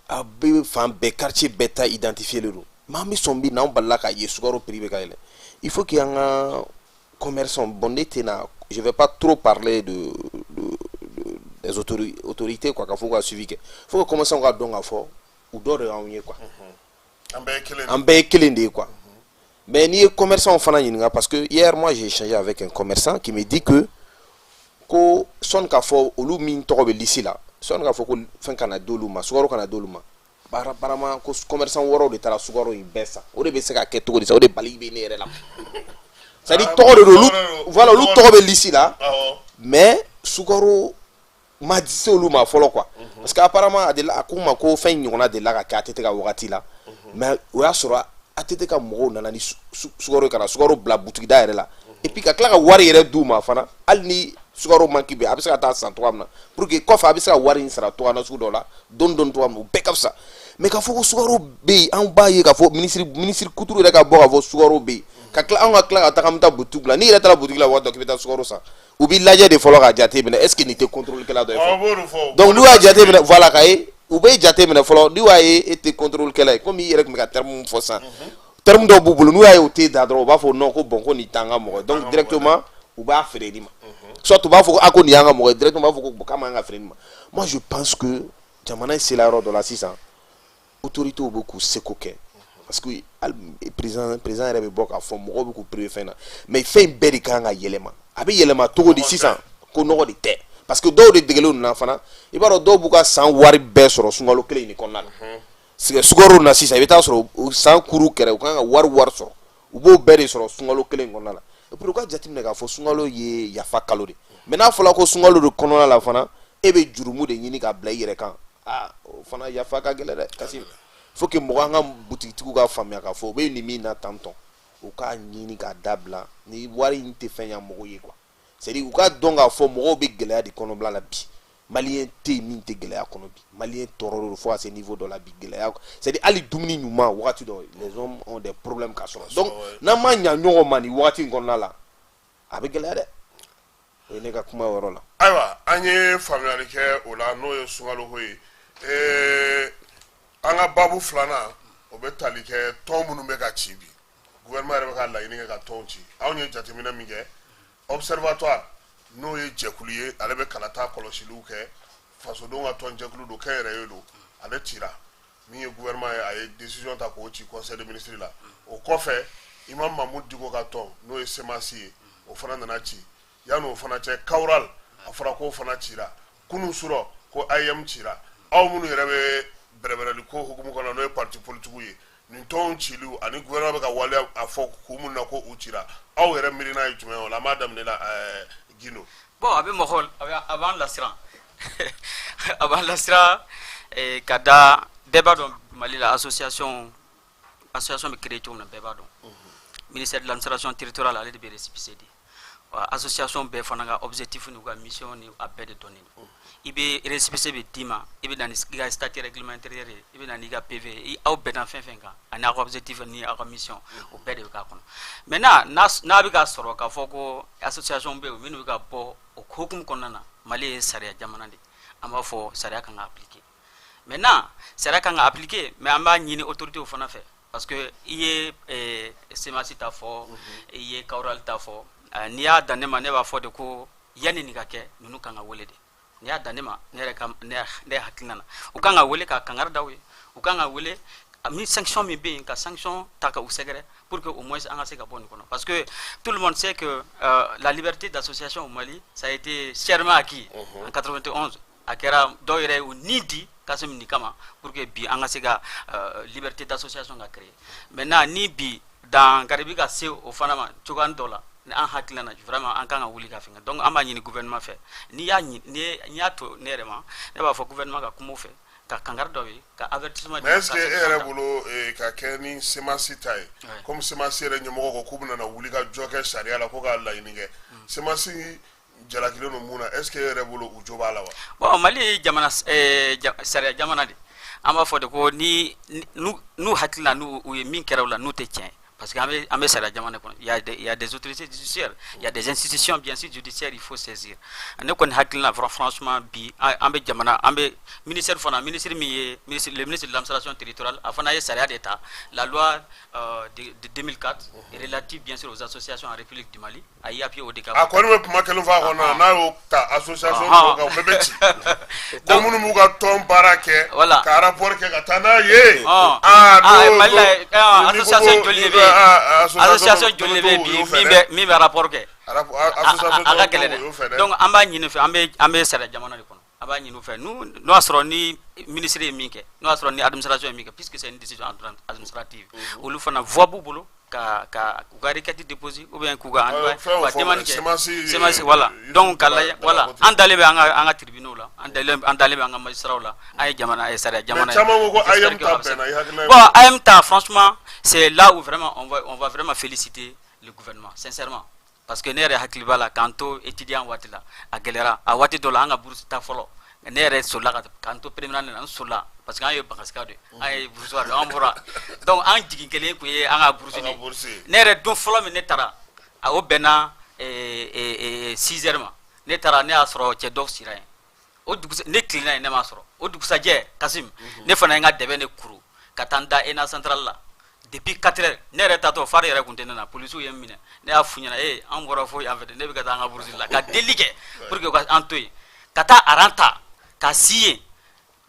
[SPEAKER 3] a bɛ fan bɛɛ quartier bɛɛ ta identifié le don mais an bɛ sɔn bi n'anw balila ka ye sukaro prix bɛ ka yɛlɛ il faut que an ka commerçants bon ne tɛna je vais pas trop parler des autorités quoi k'a fɔ ka suivi kɛ faut que commerçants ka dɔn k'a fɔ u dɔ de y'anw ye quoi an bɛɛ ye kelen de ye quoi mais n'i ye commerçants fana ɲininka parce que hier moi j'ai échangé avec un commerçant qui me dit que ko sɔnni k'a fɔ olu min tɔgɔ bɛ lisi la sɔnni k'a fɔ ko fɛn kana d'olu ma sukaro kana d'olu ma barama ko commerçant wɔɔrɔw de taara sukaro in bɛɛ san o de bɛ se ka kɛ cogo di sa o de bali bɛ ne yɛrɛ la c'est à dire tɔgɔ de don olu voilà olu tɔgɔ bɛ lisi la mais sukaro ma di se olu ma fɔlɔ quoi parce que apparemment a ko ma ko fɛn ɲɔgɔnna de la ka kɛ a tɛ ka wagati la mais o y'a sɔrɔ a tɛ ka mɔgɔw nana ni sukaro kana sukaro bila boutique da yɛrɛ la et puis ka tila ka wari yɛrɛ d'u ma fana hali ni sukaro manki bɛ a bɛ se ka taa san cogoya min na pour que kɔfɛ a bɛ se ka wari in sara cogoya na sugu dɔ la dɔɔni dɔɔni cogoya min na o bɛɛ ka fisa mais k'a fɔ ko sukaro bɛ yen anw b'a ye k'a fɔ minisiri kuturu yɛrɛ ka bɔ k'a fɔ sukaro bɛ yen ka tila anw ka tila ka taga an bɛ taa boutique la n'i yɛrɛ taara boutique la waati dɔ k'i bɛ taa sukaro san u b'i lajɛ de fɔlɔ k'a jate minɛ est ce que nin tɛ contrôle kɛla dɔ ye fɔlɔ donc n'u y'a jate minɛ voilà ka ye u bɛ jate minɛ fɔlɔ n'u y'a ye e tɛ contrôle kɛla ye komi i yɛrɛ tun bɛ ka terme min fɔ sisan terme dɔw b'u bolo n'u y'a ye u tɛ da dɔrɔn u b'a fɔ non ko bon ko nin t'an ka mɔgɔ ye donc directement u b'a feere nin ma soit u b'a fɔ ko a ko nin y'an ka mɔgɔ ye directement u b'a fɔ ko k'a man ka feere nin ma moi je pense que jamana in sela yɔrɔ dɔ la sisan autorités bɛ k'u seko kɛ parce que président yɛrɛ bɛ bɔ k'a fɔ mɔgɔw bɛ k'u privé fɛn na mais fɛn in bɛɛ de kan ka yɛlɛma a bɛ yɛlɛma cogo di sisan ko nɔgɔ de tɛ parce que dɔw de degelen ninnu fana i b'a dɔn dɔw b'u ka san wari bɛɛ sɔrɔ sunkalo kelen in de kɔnɔna la sukaro na sisan i bɛ taa sɔrɔ san kuru kɛrɛ u kan ka wari sɔrɔ u b'o bɛɛ de sɔrɔ sunkalo kelen in kɔnɔna la et puis u ka jateminɛ k'a fɔ sunkalo ye yafa kalo de mais n'a fɔra ko sunkalo de kɔnɔna la fana e bɛ jurumu de ɲini k'a bila i yɛrɛ kan o fana yafa ka gɛlɛn dɛ kasi faut que mɔgɔ an ka butigitigiw ka faamuya k'a fɔ u bɛ nin min na tantɔn u k'a ɲini k'a dabila ni wari in tɛ fɛn ya mɔgɔw ye quoi c'est à dire u ka dɔn k'a fɔ mɔgɔw bɛ gɛlɛya de kɔnɔbila la bi maliyɛn tɛ yen min tɛ gɛlɛya kɔnɔ bi maliyɛn tɔɔrɔ de fo ka se niveau dɔ la bi gɛlɛya c'est à dire hali dumuni ɲuman wagati dɔ les hommes ont des problèmes ka sɔrɔ donc n'an ma ɲa ɲɔgɔn ma nin wagati in kɔnɔna la a bɛ gɛlɛya dɛ o ye ne ka kuma yɔrɔ la.
[SPEAKER 1] ayiwa an ye faamuyali kɛ o la n'o ye sunkalo ko ye an ka babu filanan o bɛ tali kɛ tɔn minnu bɛ ka ci bi gouvernement yɛrɛ bɛ ka laɲini kɛ ka tɔnw ci anw ye jateminɛ min kɛ observatoire n'o ye jɛkulu ye ale bɛ kalata kɔlɔsiliw kɛ fasodenw ka tɔn jɛkulu don kɛnyɛrɛye don ale cira min ye gouvernement ye a ye décision ta k'o ci conseil des ministres la o kɔfɛ Imam Mahmoud Diko ka tɔn n'o ye semasi ye o fana nana ci yanni o fana cɛ Kawural a fɔra k'o fana cira kunun surɔ ko IM cira aw minnu yɛrɛ bɛ bɛrɛbɛrɛli ko hukumu kɔnɔ n'o ye parti politique ye nin tɔnw ciliw ani gouvernement bɛ ka waleya a fɔ kun minnu na ko u cira aw yɛrɛ miirina ye jumɛn ye o la an b'a daminɛ la Gino.
[SPEAKER 2] Bon a bɛ mɔgɔw a b'an lasiran a b'an lasiran ka da bɛɛ b'a dɔn Mali la association bɛ créé cogo min na bɛɛ b'a dɔn ministère de l'administration territoriale ale de bɛ récépissé di association bɛɛ fana ka objectif n'u ka mission ni a bɛɛ de dɔnnen don i bɛ récépissé bɛ d'i ma i bɛ na ni i ka statut règlement intérieur ye i bɛ na n'i ka PV aw bɛnna fɛn fɛn kan ani aw ka objectif ni aw ka mission o bɛɛ de bɛ k'a kɔnɔ maintenant n'a bɛ ka sɔrɔ k'a fɔ ko association bɛ yen minnu bɛ ka bɔ o hukumu kɔnɔna na Mali ye sariya jamana de an b'a fɔ sariya kan ka appliquer maintenant sariya kan ka appliquer mais an b'a ɲini autorités fana fɛ parce que i ye semasi ta fɔ i ye Kawural ta fɔ n'i y'a dan ne ma ne b'a fɔ de ko yanni nin ka kɛ ninnu kan ka wele de n'i y'a dan ne ma ne hakilina na u kan ka wele ka kangari d'aw ye u kan ka wele ni sanction min bɛ yen ka sanction ta ka u sɛgɛrɛ pour que au moins an ka se ka bɔ nin kɔnɔ parce que tout le monde sait que la liberté d'association au Mali ça a été chèrement acquis en 91 a kɛra dɔw yɛrɛ u ni di Kassim nin kama pour que bi an ka se ka liberté d'association ka créer maintenant ni bi dan garibi ka se o fana ma cogoya dɔ la ni an hakilina na vraiment an kan ka wuli ka fɛngɛ donc an b'a ɲini gouvernement fɛ n'i y'a to ne yɛrɛ ma ne b'a fɔ gouvernement ka kuma o fɛ ka kangari dɔ ye ka avertissement
[SPEAKER 1] mais est-ce que e yɛrɛ bolo ka kɛ ni semasi ta ye comme semasi yɛrɛ ɲɛmɔgɔ ko k'u bɛna wuli ka jɔ kɛ sariya la ko k'a laɲini kɛ semasi jalakilen don mun na est-ce que e yɛrɛ bolo u jo b'a la wa. bon
[SPEAKER 2] Mali ye jamana sariya jamana de an b'a fɔ de ko n'u hakilila n'u ye min kɛra u la n'u tɛ tiɲɛ parce que an bɛ sariya jamana kɔnɔ il y a des autorités judiciaires il y a des institutions bien sûr judiciaires il faut saisir ne kɔni hakilina franchement bi an bɛ jamana an bɛ ministère fana ministre min ye le ministre de l'administration territoriale a fana ye sariya de ta la loi de 2004 relative bien sûr aux associations en République du Mali a y'i appuyer o de kan.
[SPEAKER 1] a kɔni bɛ kuma kelen fɔ a kɔnɔ n'a y'o ta association dɔw kan o bɛɛ bɛ ci ko minnu b'u ka tɔn baara kɛ ka rapport kɛ ka taa n'a ye.
[SPEAKER 2] Mali la association joli de bɛ yen association joli de bɛ yen min bɛ rapport kɛ a ka gɛlɛn dɛ donc an b'a ɲini fɛ an bɛ sariya jamana de kɔnɔ an b'a ɲini fɛ n'o y'a sɔrɔ ni ministre ye min kɛ n'o y'a sɔrɔ ni administration ye min kɛ puisque c'est une décision administrative olu fana voix b'u bolo ka u ka requête déposer ou bien k'u ka demande kɛ semasi voilà donc ka lajɛ voilà an dalen bɛ an ka tribunaux la an dalen bɛ an ka magistrats la an ye jamana sariya jamana ye. Bon AM ta franchement c'est là où vraiment on va vraiment féliciter le gouvernement sincèrement parce que ne yɛrɛ hakili b'a la k'an to étudiant waati la a gɛlɛyara a waati dɔ la an ka bourse ta fɔlɔ ne yɛrɛ solila k'an to préliminaire la n solila parce que an ye Bagasika de an ye bourse de an bɔra donc an jigin kelen kun ye an ka bourse de ne yɛrɛ don fɔlɔ min ne taara o bɛnna 6 heures ma ne taara ne y'a sɔrɔ cɛ dɔw sira yen o dugusɛ ne tilenna yen ne m'a sɔrɔ o dugusajɛ Kassim ne fana ye n ka dɛbɛ ne kuru ka taa n da ENA centrale la depuis 4 heures ne yɛrɛ tatɔ fari yɛrɛ kun tɛ ne na policiers ye n minɛ ne y'a f'u ɲɛna an bɔra fo yan fɛ ne bɛ ka taa an ka bourse la ka deli kɛ pour que ka an to yen ka taa aran ta ka si yen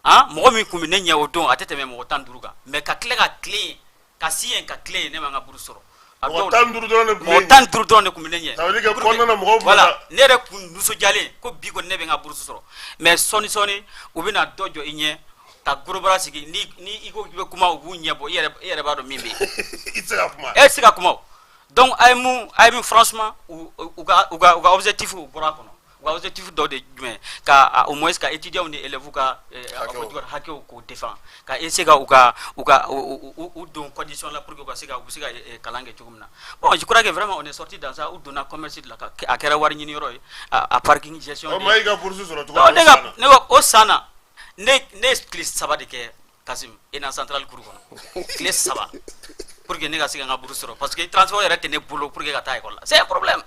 [SPEAKER 2] mɔgɔ min kun bɛ ne ɲɛ o don a tɛ tɛmɛ mɔgɔ 15 kan mais ka tila ka tilen yen ka si yen ka tilen yen ne ma n ka bourse sɔrɔ mɔgɔ 15 dɔrɔn de kun bɛ ne ɲɛ voilà ne yɛrɛ kun nisɔndiyalen ko bi kɔni ne bɛ n ka bourse sɔrɔ mais sɔɔni u bɛna dɔ jɔ i ɲɛ ka gorobara sigi ni i ko k'i bɛ kuma u b'u ɲɛ bɔ i yɛrɛ b'a dɔn min bɛ yen e tɛ se ka kuma donc a ye min franchement u ka objectif bɔra a kɔnɔ u ka objectif dɔ de jumɛn ka au moins ka étudiants ni élèves ka hakɛw k'o défend ka essayer ka u don condition la pour que u bɛ se ka kalan kɛ cogo min na bon je crois que vraiment on est sorti dans ça u donna commerce de la a kɛra wari ɲini yɔrɔ ye a parking gestion de
[SPEAKER 1] maa i ka bourse sɔrɔ cogo min na
[SPEAKER 2] ne ko o san na ne ye tile 3 de kɛ Kassim ENA centrale kuru kɔnɔ tile 3 pour que ne ka se ka n ka bourse sɔrɔ parce que transport yɛrɛ tɛ ne bolo pour que ka taa école la c'est un problème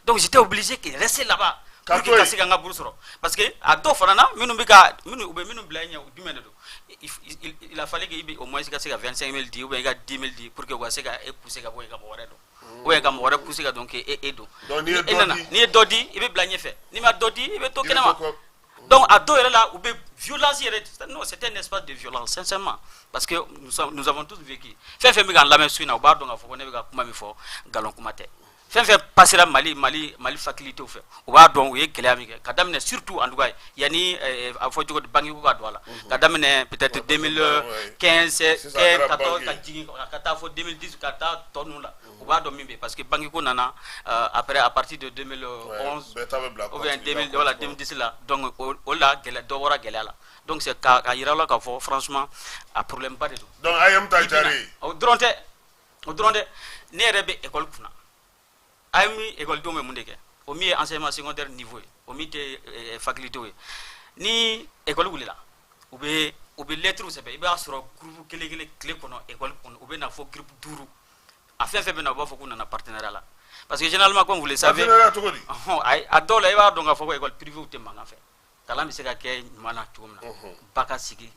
[SPEAKER 2] donc j'étais obligé de rester là-bas
[SPEAKER 1] Ka
[SPEAKER 2] pour
[SPEAKER 1] to
[SPEAKER 2] que
[SPEAKER 1] yen.
[SPEAKER 2] ka se ka n ka buru sɔrɔ parce que a dɔw fana na minnu bɛ ka minnu u bɛ minnu bila i ɲɛ jumɛn de don il a fallu que i bɛ au moins i ka se ka 25 000 di ou bien i ka 10 000 di pour que u ka se ka e pousser ka bɔ yen ka mɔgɔ wɛrɛ don ou bien ka mɔgɔ wɛrɛ pousser ka dɔn k'e don
[SPEAKER 1] Donc n'i ye
[SPEAKER 2] e nana
[SPEAKER 1] dɔ di
[SPEAKER 2] n'i ye dɔ di i bɛ bila ɲɛfɛ n'i ma dɔ di i bɛ to
[SPEAKER 1] i bɛ
[SPEAKER 2] kɛnɛma
[SPEAKER 1] to kɔ-
[SPEAKER 2] donc à dɔw yɛrɛ la u bɛ violence yɛrɛ non c'était un espace de violence sincèrement parce que nous avons tous vécu fɛn fɛn bɛ k'an lamɛn su in na u b'a dɔn k'a fɔ ko ne bɛ ka kuma min fɔ nkalon kuma tɛ fɛn fɛn passera Mali facilité fɛ u b'a dɔn u ye gɛlɛya min kɛ ka daminɛ surtout en tout cas yanni a fɔ cogo di banque ko ka don a la ka daminɛ peut-être 2015
[SPEAKER 1] Sisan a kɛra
[SPEAKER 2] 14
[SPEAKER 1] banque
[SPEAKER 2] ka
[SPEAKER 1] ye.
[SPEAKER 2] jigin ka taa fɔ 2010 ka taa tɔ ninnu la u b'a dɔn min bɛ parce que banque ko nana après à partir de 2011
[SPEAKER 1] bɛɛ ta bɛ bila
[SPEAKER 2] ou bien
[SPEAKER 1] compte,
[SPEAKER 2] 2000
[SPEAKER 1] i ka
[SPEAKER 2] voilà
[SPEAKER 1] compte kɔnɔ.
[SPEAKER 2] 2010 là donc o la gɛlɛya dɔ bɔra gɛlɛya la donc c'est ka yira la k'a fɔ franchement a problème ba de don
[SPEAKER 1] Donc AEM ta diyara e ye.
[SPEAKER 2] o dɔrɔn tɛ ne yɛrɛ bɛ école kunna a ye min école denw bɛ mun de kɛ o min ye enseignement secondaire niveau ye o min tɛ faculté ye ni école wulila u bɛ lettre sɛbɛn i b'a sɔrɔ groupe kelen kelen tile kɔnɔ école kɔnɔ u bɛ na fɔ groupe 5 a fɛn fɛn bɛ na u b'a fɔ k'u nana partenariat la parce que généralement comme vous le savez
[SPEAKER 1] Partenariat cogo di.
[SPEAKER 2] a dɔw la i b'a dɔn k'a fɔ ko école privée u tɛ mankan fɛ kalan bɛ se ka kɛ ɲuman na cogo min na ba ka sigi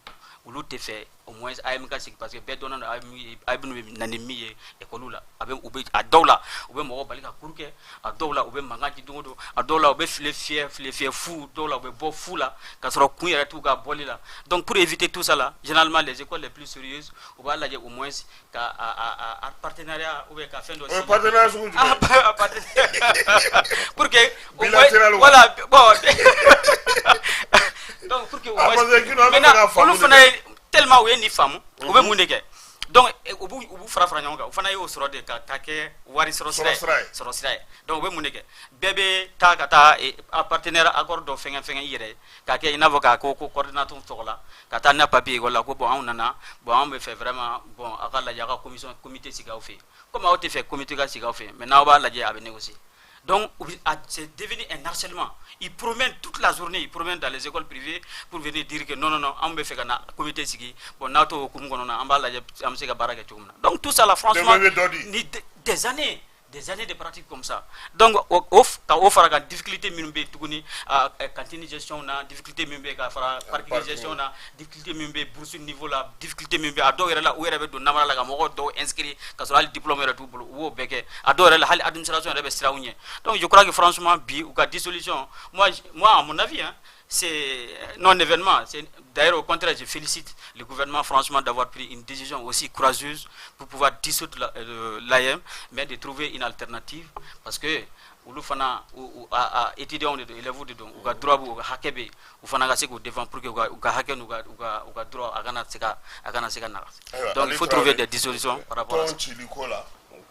[SPEAKER 2] olu tɛ fɛ au moins AEM ka sigi parce que bɛɛ dɔnna AEM bɛ na ni min ye école la a dɔw la u bɛ mɔgɔw bali ka cours kɛ a dɔw la u bɛ mankan ci don o don a dɔw la u bɛ file fiyɛ fu dɔw la u bɛ bɔ fu la ka sɔrɔ kun yɛrɛ t'u ka bɔli la donc pour éviter tout ça là généralement les écoles les plus sérieuses u b'a lajɛ au moins ka a partenariat ou bien ka fɛn dɔ
[SPEAKER 1] O ye partenariat sugu jumɛn.
[SPEAKER 2] pour que au moins
[SPEAKER 1] Bilatéral wa?
[SPEAKER 2] voilà bon donc pour que au
[SPEAKER 1] Ah,
[SPEAKER 2] moins
[SPEAKER 1] parce que kino an bɛ fɛ
[SPEAKER 2] maintenant
[SPEAKER 1] k'a faamu
[SPEAKER 2] olu
[SPEAKER 1] de
[SPEAKER 2] fana
[SPEAKER 1] dɛ.
[SPEAKER 2] ye tellement u ye nin faamu u bɛ mun de kɛ donc u b'u fara ɲɔgɔn kan u fana y'o sɔrɔ de ka kɛ wari sɔrɔ sira ye donc u bɛ mun de kɛ bɛɛ bɛ taa ka taa a partenaire accord dɔ fɛngɛ i yɛrɛ ye k'a kɛ i n'a fɔ k'a ko coordinateur tɔgɔ la ka taa n'a papier école la ko bon anw nana bon anw bɛ fɛ vraiment bon a ka lajɛ a ka comité sigi aw fɛ yen comme aw tɛ fɛ comité ka sigi aw fɛ yen maintenant aw b'a lajɛ a bɛ négocier donc c'est devenu un harcèlement ils promènent toute la journée ils promènent dans les écoles privées pour venir dire que non an bɛ fɛ ka na comité sigi bon n'a t'o hukumu kɔnɔ na an b'a lajɛ an bɛ se ka baara kɛ cogo min na donc tout ça là franchement ni des années de pratique comme ça donc ka o fara kan difficulté minnu bɛ tuguni cantine gestion na difficulté min bɛ ka fara parking gestion na difficulté min bɛ bourse niveau la difficulté min bɛ a dɔw yɛrɛ la u yɛrɛ bɛ don namara la ka mɔgɔw dɔw inscrit ka sɔrɔ hali diplôme yɛrɛ t'u bolo u b'o bɛɛ kɛ a dɔw yɛrɛ la hali administration yɛrɛ bɛ siran u ɲɛ donc je crois que franchement bi u ka dissolution moi à mon avis hein, c'est non événement. D'ailleurs, au contraire, je félicite le gouvernement franchement d'avoir pris une décision aussi courageuse pour pouvoir dissoudre l'AEM, mais de trouver une alternative parce que olu fana étudiants de élèves de don u ka droit u ka hakɛ bɛ u fana ka se k'u défendre pour que u ka hakɛ n'u ka droit a kana se ka naga donc il faut trouver des dissolutions par rapport à ça.
[SPEAKER 1] Tɔn cili ko la.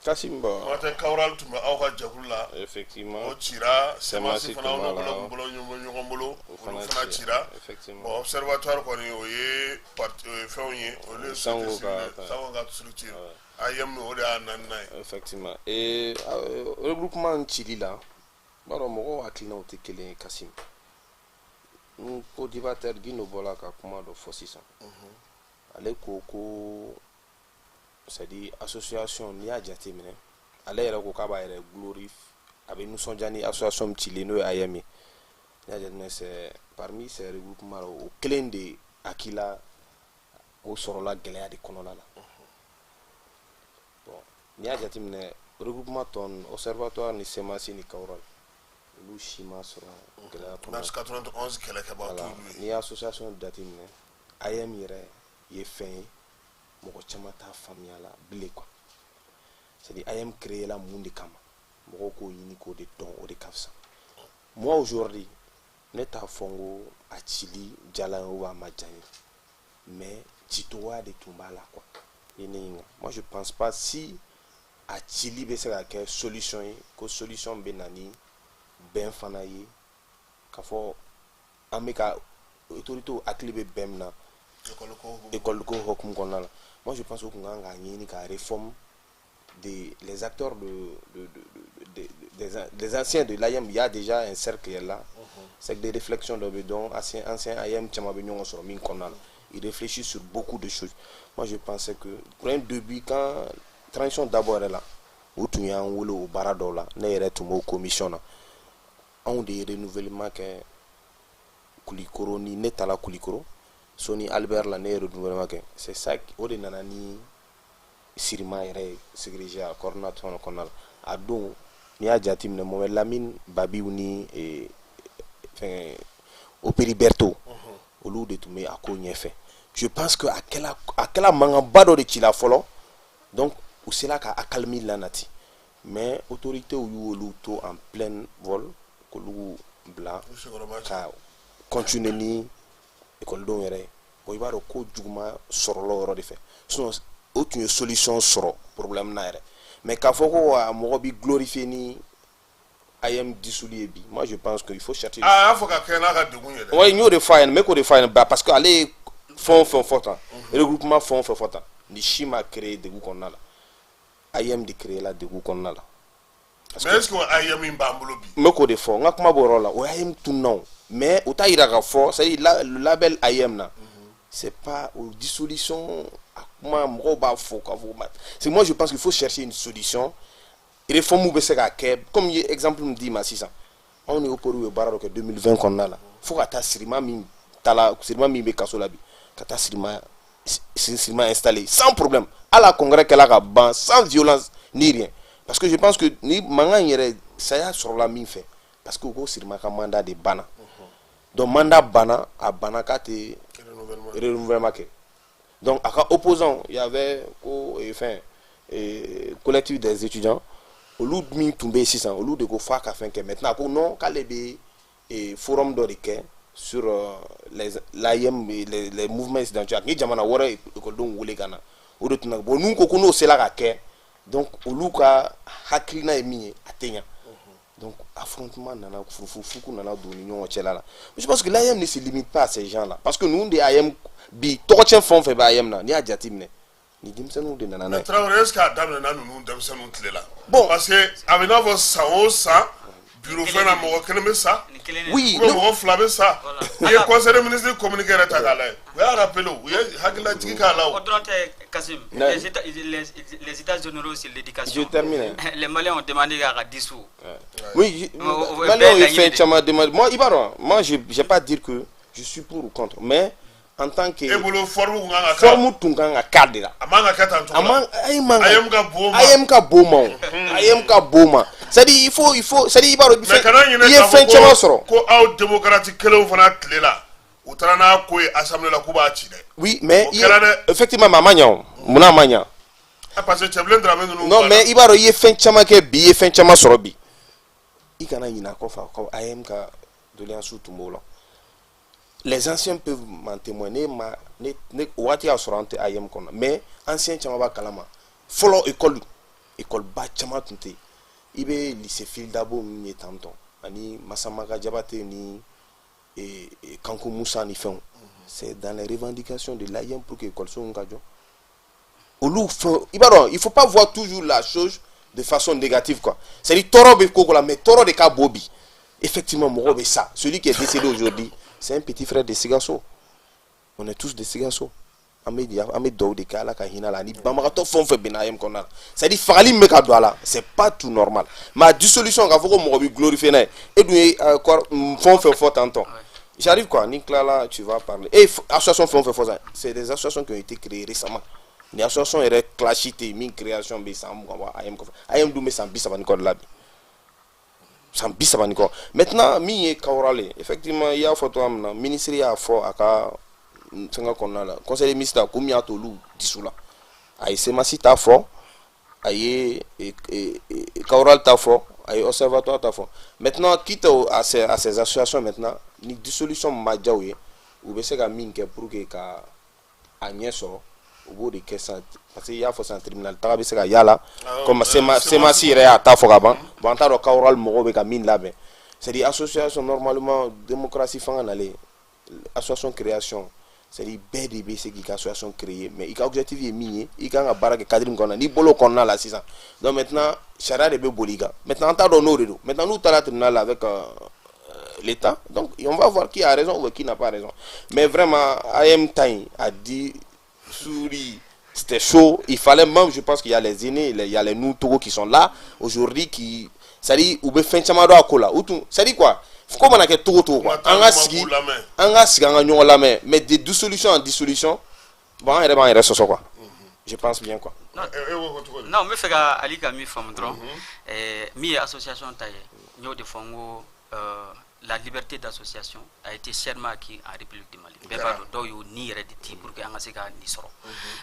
[SPEAKER 3] Kassim ba.
[SPEAKER 1] Waati Kawural tun bɛ aw ka jɛkulu la.
[SPEAKER 3] Effectivement.
[SPEAKER 1] O cira semence fana
[SPEAKER 3] tun b'a
[SPEAKER 1] aw
[SPEAKER 3] la.
[SPEAKER 1] n'u bolo ɲɔgɔn bolo olu fana
[SPEAKER 3] ci
[SPEAKER 1] cira.
[SPEAKER 3] Effectivement.
[SPEAKER 1] Bon observatoire kɔni o ye fɛnw ye olu ye
[SPEAKER 3] Sango
[SPEAKER 1] ka structure. AEM o de y'a naaninan ye.
[SPEAKER 3] Effectivement. Et regroupement cili la b'a dɔn mɔgɔw hakilinaw tɛ kelen ye Kassim. N co-débatteur Guino bɔla ka kuma dɔ fɔ sisan. Ale ko c'est-à-dire association n'i y'a jateminɛ ale yɛrɛ ko k'a b'a yɛrɛ glorifie a bɛ nisɔndiya ni association cilen n'o ye AEM ye n'i y'a jateminɛ c'est parmi ces regroupements o kelen de hakilila o sɔrɔla gɛlɛya de kɔnɔna la bon n'i y'a jateminɛ regroupement tɔn observatoire ni semence ni Kawural olu si ma sɔrɔ gɛlɛya kɔnɔna
[SPEAKER 1] la. 91 kɛlɛkɛbaa t'olu ye.
[SPEAKER 3] n'i y'a association jateminɛ AEM yɛrɛ ye fɛn ye mɔgɔ caman t'a faamuya la bilen quoi c'est-à-dire AEM créé la mun de kama mɔgɔw k'o ɲini k'o de dɔn o de ka fisa moi aujourd'hui ne t'a fɔ n ko a cili jala ou a ma diya n ye mais cicogoya de tun b'a la quoi i ne ɲininka moi je pense pas si a cili bɛ se ka kɛ solution ye ko solution bɛ na ni bɛn fana ye k'a fɔ an bɛ ka autorité hakili bɛ bɛn min na école ko hokum kɔnɔna la moi je pense que kun kan k'a ɲini ka réforme les acteurs des anciens de l'AEM. Il y a déjà un cercle là c'est des réflexions de donc anciens AEM caman bɛ ɲɔgɔn sɔrɔ min kɔnɔna la ils réfléchissent sur beaucoup de choses. Moi je pensais que pour un début quand transition d'abord est là u tun y'an wele o baara dɔw la ne yɛrɛ tun b'o commission na anw de renouvellement kɛ Kulikoro ni ne tala Kulikoro Soni Albert la ne renouvellement kɛ c'est ça o de nana ni Sirima yɛrɛ ségrégé à coordinateur kɔnɔna la a don ni y'a jateminɛ Mohamed Lamine Babiou ni fɛn Operiberto olu de tun bɛ a ko ɲɛfɛ je pense que a kɛla mankanba dɔ de ci la fɔlɔ donc u sera ka accalmie la nati mais autorité y'u olu to en plein vol k'olu bila ka continuer ni écoledenw yɛrɛ bon i b'a dɔn ko juguma sɔrɔla o yɔrɔ de fɛ sinon o tun ye solution sɔrɔ problème na yɛrɛ mais k'a fɔ ko mɔgɔ bi glorifier ni IM dissolu ye bi moi je pense que il faut chercher
[SPEAKER 1] a faut ka kɛ n'a ka degun yɛrɛ
[SPEAKER 3] ouais n y'o de f'a ɲɛna n bɛ k'o de f'a ɲɛna parce que ale ye fɛn o fɛn fɔ tan regroupement fɛn o fɛn fɔ tan ni si ma créer degun kɔnɔna la IM de créer la degun kɔnɔna la
[SPEAKER 1] mais est-ce que IM in b'an bolo bi
[SPEAKER 3] n bɛ k'o de fɔ n ka kuma b'o yɔrɔ la o IM tununna mais o t'a yira k'a fɔ c'est à dire le label IM na c'est pas aux dissolution moi c'est moi je pense qu'il faut chercher une solution réforme bɛ se ka kɛ comme exemple me dit ma sisan on est au Poro ye baara dɔ kɛ 2020 kɔnɔna la fo ka taa Sirima min bɛ kaso la bi ka taa Sirima installé sans problème à la congrès kɛla ka ban sans violence ni rien parce que je pense que ni mankan yɛrɛ saya sɔrɔla min fɛ parce que ko Sirima ka mandat de banna donc mandat banna a banna k'a tɛ renouvellement kɛ donc à opposant il y avait collectif des étudiants olu min tun bɛ sisan olu de ko f'a ka fɛn kɛ maintenant ko non k'ale bɛ forum dɔ de kɛ sur l'AIM les mouvements étudiants ni jamana wɛrɛ écoledenw wele ka na o de tun na bon n'u ko n'o sera ka kɛ donc olu ka hakilina ye min ye a tɛ ɲa donc affrontement nana fuku nana don ni ɲɔgɔn cɛla la je pense que l'AIM ne se limite pas à ces gens là parce que nous de AIM bi tɔgɔcɛn fɛn o fɛn bɛ AIM na n'i y'a jateminɛ ni denmisɛnninw de nana n'a ye.
[SPEAKER 1] Traoré est-ce qu'a daminɛna ninnu denmisɛnninw tile la. bon parce que a bɛ n'a fɔ san o san bureau fɛn na mɔgɔ kelen bɛ sa.
[SPEAKER 3] oui
[SPEAKER 1] mɔgɔ fila bɛ sa. i ye conseil des ministres communiqué yɛrɛ ta k'a lajɛ u y'a rappelé u ye hakililajigi k'a la o.
[SPEAKER 2] O dɔrɔn tɛ Kasim les états généraux sur l'éducation.
[SPEAKER 3] je termine.
[SPEAKER 2] les Maliens ont demandé à dissous.
[SPEAKER 3] oui Maliens ont fait caman demande moi i b'a dɔn moi je pas dire que je suis pour ou contre mais en tant que forme tun kan ka k'a de la a man ka kɛ tan cogo la IM ka bon ma c'est à dire il faut c'est à dire i b'a dɔn i ye fɛn caman sɔrɔ
[SPEAKER 1] ko aw démocrate kelenw fana tile la u taara n'a ko ye assemblée la k'u b'a ci dɛ
[SPEAKER 3] oui mais effectivement a ma ɲa o munna a ma ɲa
[SPEAKER 1] parce que Cɛbilen Dramé ninnu
[SPEAKER 3] non mais i b'a dɔn i ye fɛn caman kɛ bi i ye fɛn caman sɔrɔ bi i kana ɲinɛ a kɔfɛ ko IM ka doléance tun b'o la les anciens peuvent m'en témoigner waati y'a sɔrɔ an tɛ IM kɔnɔ mais ancien caman b'a kalama fɔlɔ école ba caman tun tɛ i bɛ lycée Fili Dabo min ye tantɔ ani Masamaka Jabate ni Kanku Musa ni fɛnw c'est dans les revendications de l'IM pour que écoleso ka jɔ olu fɛn i b'a dɔn il faut pas voir toujours la chose de façon négative quoi c'est-à-dire tɔɔrɔ bɛ ko la mais tɔɔrɔ de ka bon bi effectivement mɔgɔ bɛ sa celui qui est décédé aujourd'hui c'est un petit frère de Sigasso. On est tous de Sigasso. Amé do de kala ka hina la ni bamato fon fe benayem konna. Ça dit fagali me ka do ala, c'est pas tout normal. Ma dissolution ka foko mo bi glorifier na et du fon fe fort tanton. J'arrive quoi, Nicolas là, tu vas parler. Et association fon fe fort, c'est des associations qui ont été créées récemment. Les associations est clashité min création be sam ayem du me sam bi sabani ko la bi. Maintenant mi Kaorale effectivement il y a photo amna ministre ya fo aka senga konna conseil des ministres ko mi atolu disula ay semasi ta fo ay Kaoral ta fo ay observatoire ta fo maintenant quitte à ces associations maintenant ni dissolution majawe ou be se ka minke pour que ka agneso au bout de question parce qu'il y a force en tribunal ta be se ka yala comme semasi re ta fo ka ban bon ta do Kaoral mo be ka min là ben c'est dire association normalement démocratie fanga aller association création c'est dire BDB c'est qui association créée mais il a objectif est minier il a baraka cadre ngona ni bolo konna la 600 donc maintenant charia de be boliga maintenant ta do no redo maintenant nous ta la tribunal avec l'état donc on va voir qui a raison ou qui n'a pas raison mais vraiment IM Time a dit Souri c'était chaud il fallait même je pense qu'il y a les aînés il y a les nous Togo qui sont là aujourd'hui qui c'est à dire u bɛ fɛn caman dɔn a ko la u tun c'est à dire quoi ko mana kɛ togo togo quoi an ka sigi an ka ɲɔgɔn lamɛn mais de dissolution en dissolution bon an yɛrɛ b'an yɛrɛ sɔsɔ quoi je pense bien quoi.
[SPEAKER 2] non n bɛ fɛ ka Ali ka min faamu dɔrɔn min ye association ta ye n y'o de fɔ n ko la liberté d'association a été chèrement acquis en République du Mali. Bɛɛ b'a dɔn dɔw y'o ni yɛrɛ de ti pour que an ka se ka nin sɔrɔ.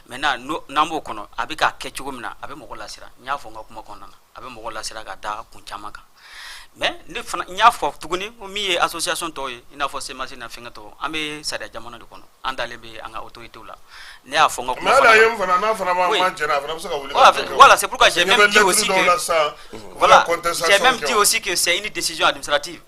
[SPEAKER 2] Maintenant n'an b'o kɔnɔ a bɛ k'a kɛ cogo min na a bɛ mɔgɔ lasira n y'a fɔ n ka kuma kɔnɔna na a bɛ mɔgɔ lasira ka da kun caman kan. Mais ne fana n y'a fɔ tuguni ko min ye association tɔw ye i n'a fɔ CEMAC na fɛnkɛ tɔw an bɛ sariya jamana de kɔnɔ an dalen bɛ an ka autorités la ne y'a fɔ n ka kuma
[SPEAKER 1] fana. Mais ala ye fana n'a fana ma jɛna a fana bɛ se ka wuli.
[SPEAKER 2] Voilà, c'est pourquoi j'ai même dit aussi que voilà, j'ai même dit aussi que c'est une décision administrative.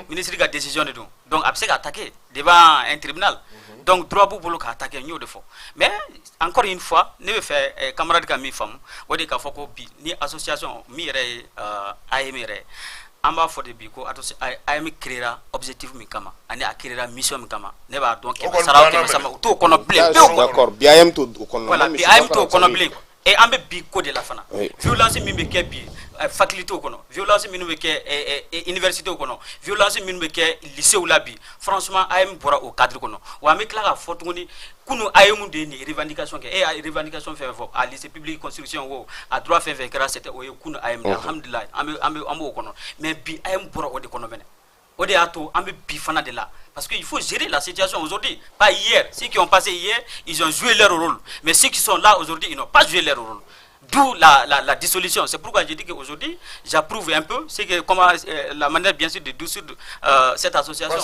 [SPEAKER 2] Ministre ka décision de don. Donc a bɛ se ka attaquer devant un tribunal. Donc droit b'u bolo ka attaquer n y'o de fɔ. Mais encore une fois ne bɛ fɛ camarade ka min faamu o de k'a fɔ ko bi ni association min yɛrɛ ye AM yɛrɛ an b'a fɔ de bi ko AM créera objectif min kama ani a créera mission min kama ne b'a dɔn kɛmɛ sara o kɛmɛ sara o t'o kɔnɔ bilen pewu.
[SPEAKER 3] D'accord bi AM t'o kɔnɔ.
[SPEAKER 2] Voilà bi AM t'o kɔnɔ bilen et an bɛ bi ko de la fana. Violence min bɛ kɛ bi faculté kɔnɔ violence minnu bɛ kɛ université kɔnɔ violence minnu bɛ kɛ lycée la bi franchement AM bɔra o cadre kɔnɔ wa an bɛ tila k'a fɔ tuguni kunu AM de ye nin revendication kɛ e y'a revendication fɛn fɛn fɔ a lycée public construction wo a droit fɛn fɛn kɛra c'était o ye kunu AM de alhamdulilayi an b'o kɔnɔ mais bi AM bɔra o de kɔnɔ mɛnɛ o de y'a to an bɛ bi fana de la parce que il faut gérer la situation aujourd'hui pas hier ceux qui ont passé hier ils ont joué leur rôle mais ceux qui sont là aujourd'hui ils n'ont pas joué leur rôle. D'où la dissolution. C'est pourquoi je dis qu'aujourd'hui, j'approuve un peu comment, la manière bien sûr de dissoudre cette association.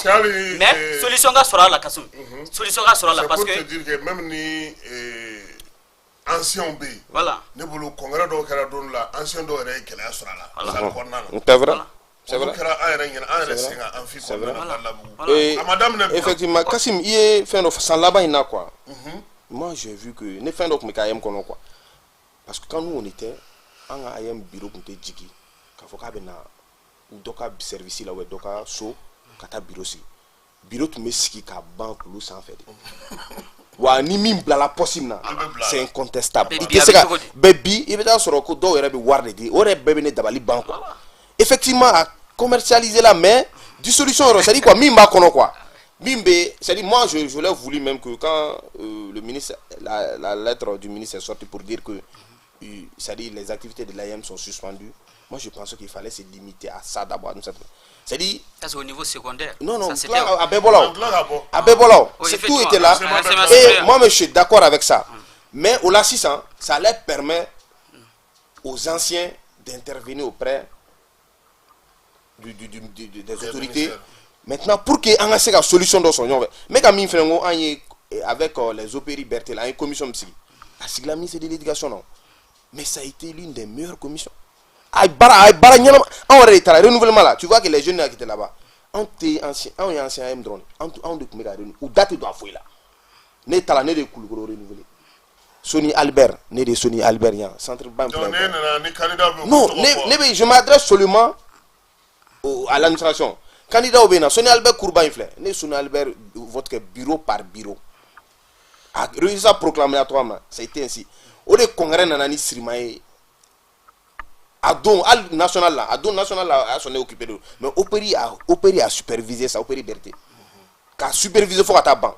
[SPEAKER 2] Mais solution sera là, Kassoum. Solution sera là parce que...
[SPEAKER 1] C'est pour te dire que même ni ancien B,
[SPEAKER 2] voilà.
[SPEAKER 1] Ne bolo congrès do kera don la ancien do re kela sera là. Ça corner.
[SPEAKER 3] C'est vrai. C'est vrai.
[SPEAKER 1] C'est
[SPEAKER 3] vrai. Effectivement, Kassim, il est fin de sans là-bas il n'a quoi. Moi j'ai vu que ne fin de me KM kono quoi. Parce que quand nous on était, on a un bureau pour te dire qu'il faut qu'il y ait un service là où il y a un so, un bureau si. Bureau tu me ski ka banque lu sans faire. Wa ni min bla la possible na. C'est incontestable. Baby, il veut sur ko do ere bi warde di, ore bébé ne dabali banque. Effectivement à commercialiser la mais dissolution ça dit quoi mimba kono quoi. Mimbe, c'est-à-dire moi je l'ai voulu même que quand le ministre la lettre du ministre est sortie pour dire que c'est-à-dire les activités de l'AM sont suspendues. Moi je pensais qu'il fallait se limiter à ça d'abord. C'est-à-dire
[SPEAKER 2] ça c'est au niveau secondaire.
[SPEAKER 3] Non à Bebolao. À Bebolao. Tout était là. Et moi je suis d'accord avec ça. Mais au 600, ça leur permet aux anciens d'intervenir auprès des autorités. Maintenant pour que ait une solution dans son nom. Mais quand même avec les opéri Bertel, une commission psy. La sigla c'est de l'éducation non. Mais ça a été l'une des meilleures commissions. Renouvellement là, tu vois que les jeunes qui étaient là-bas, on est ancien AM drone, on de ou date doit fouiller là. Né talent de couleur renouvelé. Sony Albert, né de Sony Albertien, centre banque. Non, je m'adresse seulement à l'administration. Candidat au Bénin, Sony Albert Courba inflé, né Sony Albert votre bureau par bureau. A réussi à proclamer à toi, ça a été ainsi. Au congrès nanani srimae adon al national là a son occupé de mais opéri a supervisé ça opéri berté qu'a supervisé faut à banque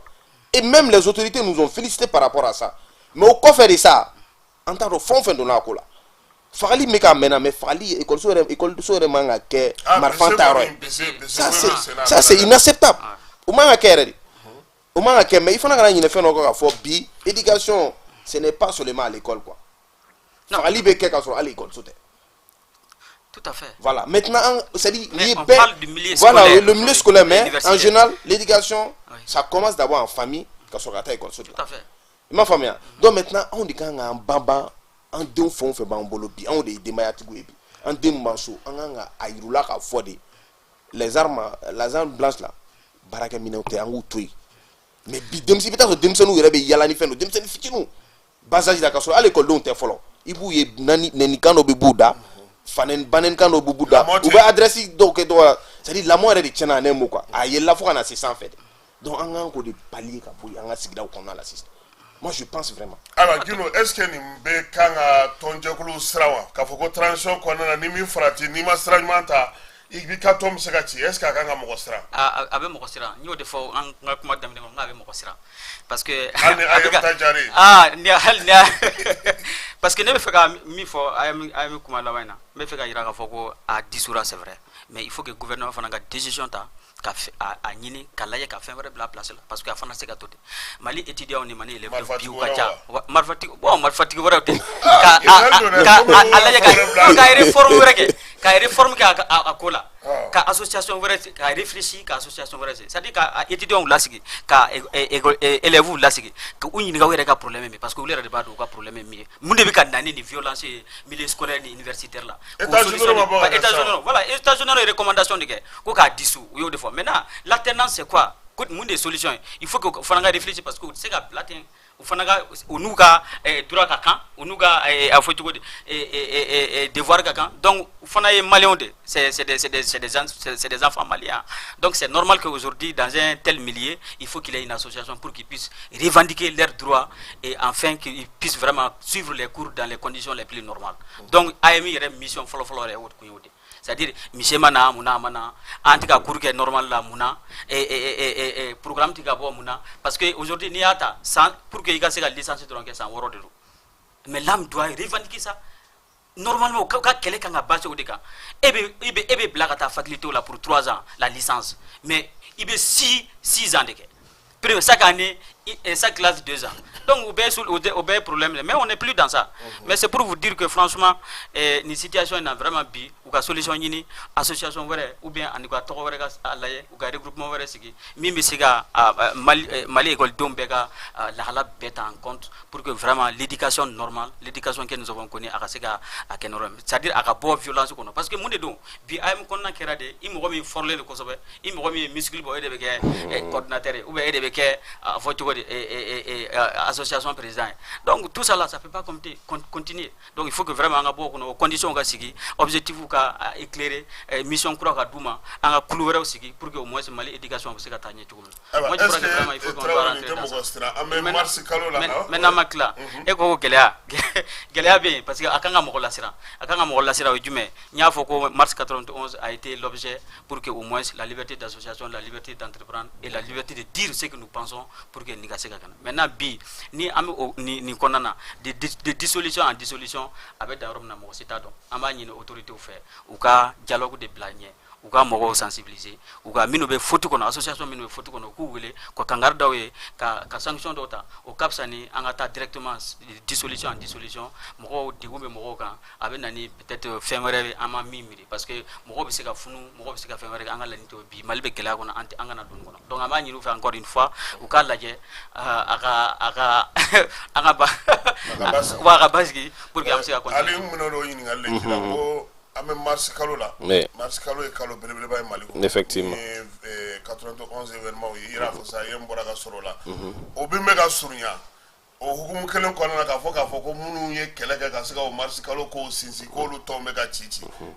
[SPEAKER 3] et même les autorités nous ont félicité par rapport à ça mais au coffre de ça en tant que fond fin de la cola fali meka mena mais fali école so manga ke marfanta ça c'est inacceptable au manga kéré au manga ke mais il faut na gagner fait encore faut bi éducation. Ce n'est pas seulement à l'école quoi. Non, à l'école.
[SPEAKER 2] Tout à fait.
[SPEAKER 3] Voilà. Maintenant, c'est-à-dire
[SPEAKER 2] on parle du milieu scolaire.
[SPEAKER 3] Voilà, le milieu scolaire, mais en général, l'éducation, ça commence d'abord en famille, quand on a école. Tout
[SPEAKER 2] à fait.
[SPEAKER 3] Ma famille. Donc maintenant, on dit quand on bamba, on deux fonds fait bambolobi, on dit des mayatigoui, on dit moumanso, on a aïroula à fouade. Les armes blanches là, baraka minauté en outui. Mais bidem si peut-être demsen ou rebe yalani feno, demsen fitinou. Basaji da kaso à l'école dont t'es follow. Ibu ye nani nenikano bibuda, fanen banen kano bibuda. Ou ba adressi donc doit, c'est-à-dire la moindre de tchana nemo quoi. Ah yella faut qu'on a 600 fait. Donc on a encore des paliers pour on a sigda qu'on a l'assist. Moi, je pense vraiment.
[SPEAKER 1] Alors, Guino, est-ce que nin bɛ kan ka tɔnjɛkulu siran wa k'a fɔ ko transition kɔnɔna na ni min farati n'i ma sira ɲuman ta i b'i ka tɔn bɛ se ka ci est ce que a kan ka mɔgɔ siran.
[SPEAKER 2] A bɛ mɔgɔ siran n y'o de fɔ an ka kuma daminɛ kɔnɔ n k'a bɛ mɔgɔ siran parce que
[SPEAKER 1] hali ni a ye taa jari
[SPEAKER 2] hali ni parce que ne bɛ fɛ ka min fɔ a ye min kuma laban in na n bɛ fɛ ka yira k'a fɔ ko a disura c'est vrai mais il faut que gouvernement fana ka décision ta ka a ɲini ka lajɛ ka fɛn wɛrɛ bila place la parce que a fana se ka to ten Mali étudiant ni Mali élève de biw ka ca marifatigi wɛrɛw tɛ a lajɛ ka réforme wɛrɛ kɛ ka réforme kɛ a ko la ka association wɛrɛ ka réfléchir ka association wɛrɛ c'est à dire ka étudiant lasigi ka élève lasigi ka u ɲininka u yɛrɛ ka problème min parce que u yɛrɛ de b'a dɔn u ka problème min ye mun de bɛ ka na ni violence milieu scolaire ni universitaire la États-Unis voilà États-Unis recommandation de kɛ ko k'a dissous u y'o de fɔ maintenant l'alternance c'est quoi mun de solution il faut que u fana ka réfléchir parce que u tɛ se ka bila ten u fana ka u n'u ka droit ka kan u n'u ka a fɔ cogo di devoir ka kan donc u fana ye maliyɛnw de c'est des enfants maliens donc c'est normal qu'aujourd'hui dans un tel milieu il faut qu'il y ait une association pour qu'ils puissent revendiquer leurs droits et enfin qu'ils puissent vraiment suivre les cours dans les conditions les plus normales donc AMI yɛrɛ mission fɔlɔ-fɔlɔ yɛrɛ o kun y'o de c'est-à-dire mise mana muna mana an tɛ ka cours kɛ normal la muna programme tɛ ka bɔ muna parce que aujourd'hui n'i y'a ta san pour que i ka se ka licence dɔrɔn kɛ san 6 de don mais l'âme doit revendiquer ça normalement ka kɛlɛ kan ka basé o de kan e bɛ bila ka taa faculté la pour 3 ans la licence mais i bɛ 6 ans de kɛ chaque année chaque classe 2 ans donc au bɛɛ problème mais on n'est plus dans ça mais c'est pour vous dire que franchement ni situation in na vraiment bi u ka solution ɲini association wɛrɛ ou bien ani ka tɔgɔ wɛrɛ ka lajɛ u ka regroupement wɛrɛ sigi min bɛ se ka Mali écoledenw bɛɛ ka lahala bɛɛ ta en compte pour que vraiment l'éducation normale l'éducation que nous avons connue a ka se ka kɛ normal c'est-à-dire a ka bɔ violence kɔnɔ parce que mun de don bi AM kɔnɔna kɛra de i mɔgɔ min forler de kosɛbɛ i mɔgɔ min ye muscle bɔ e de bɛ kɛ coordinateur ye ou bien e de bɛ kɛ a fɔ cogo di association président donc tout ça là ça peut pas continuer donc il faut que vraiment an ka bɔ kɔnɔ conditions ka sigi objectif ka éclairer mission kura ka d'u ma an ka kulu wɛrɛw sigi pour que au moins Mali éducation bɛ se ka taa ɲɛ cogo min na moi je crois que vraiment il faut qu'on doit rentrer dans ça maintenant ma tila e ko gɛlɛya bɛ yen parce que a kan ka mɔgɔ lasira o ye jumɛn n y'a fɔ ko mars 91 a été l'objet pour que au moins la liberté d'association la liberté d'entreprendre et la liberté de dire ce que nous pensons pour que nin ka se ka kana maintenant bi ni an bɛ nin kɔnɔna na de dissolution en dissolution a bɛ dan yɔrɔ min na mɔgɔ si t'a dɔn an b'a ɲini autorités fɛ u ka dialogue de bila ɲɛ u ka mɔgɔw sensibiliser u ka minnu bɛ faute kɔnɔ association minnu bɛ faute kɔnɔ u k'u wele ka kangari d'aw ye ka sanction dɔw ta o ka fisa ni an ka taa directement dissolution en dissolution mɔgɔw degun bɛ mɔgɔw kan a bɛ na ni peut-être fɛn wɛrɛ ye an ma min miiri parce que mɔgɔw bɛ se ka funu mɔgɔw bɛ se ka fɛn wɛrɛ kɛ an ka laɲini t'o bi Mali bɛ gɛlɛya kɔnɔ an kana don kɔnɔ donc an b'a ɲini u fɛ encore une fois u k'a lajɛ a ka basigi pour que an bɛ se ka continuer.
[SPEAKER 1] ale minɛ dɔ ɲininkali le kila ko an bɛ mars kalo la mars kalo ye kalo belebeleba ye Mali kɔnɔ
[SPEAKER 3] effectivement
[SPEAKER 1] ni 91 événement ye i yɛrɛ fɔ sa ye n bɔra ka sɔrɔ la o bɛ mɛn ka surunya o hukumu kelen kɔnɔna na k'a fɔ ko minnu ye kɛlɛ kɛ ka se ka o mars kalo kow sinsin k'olu tɔw bɛ ka ci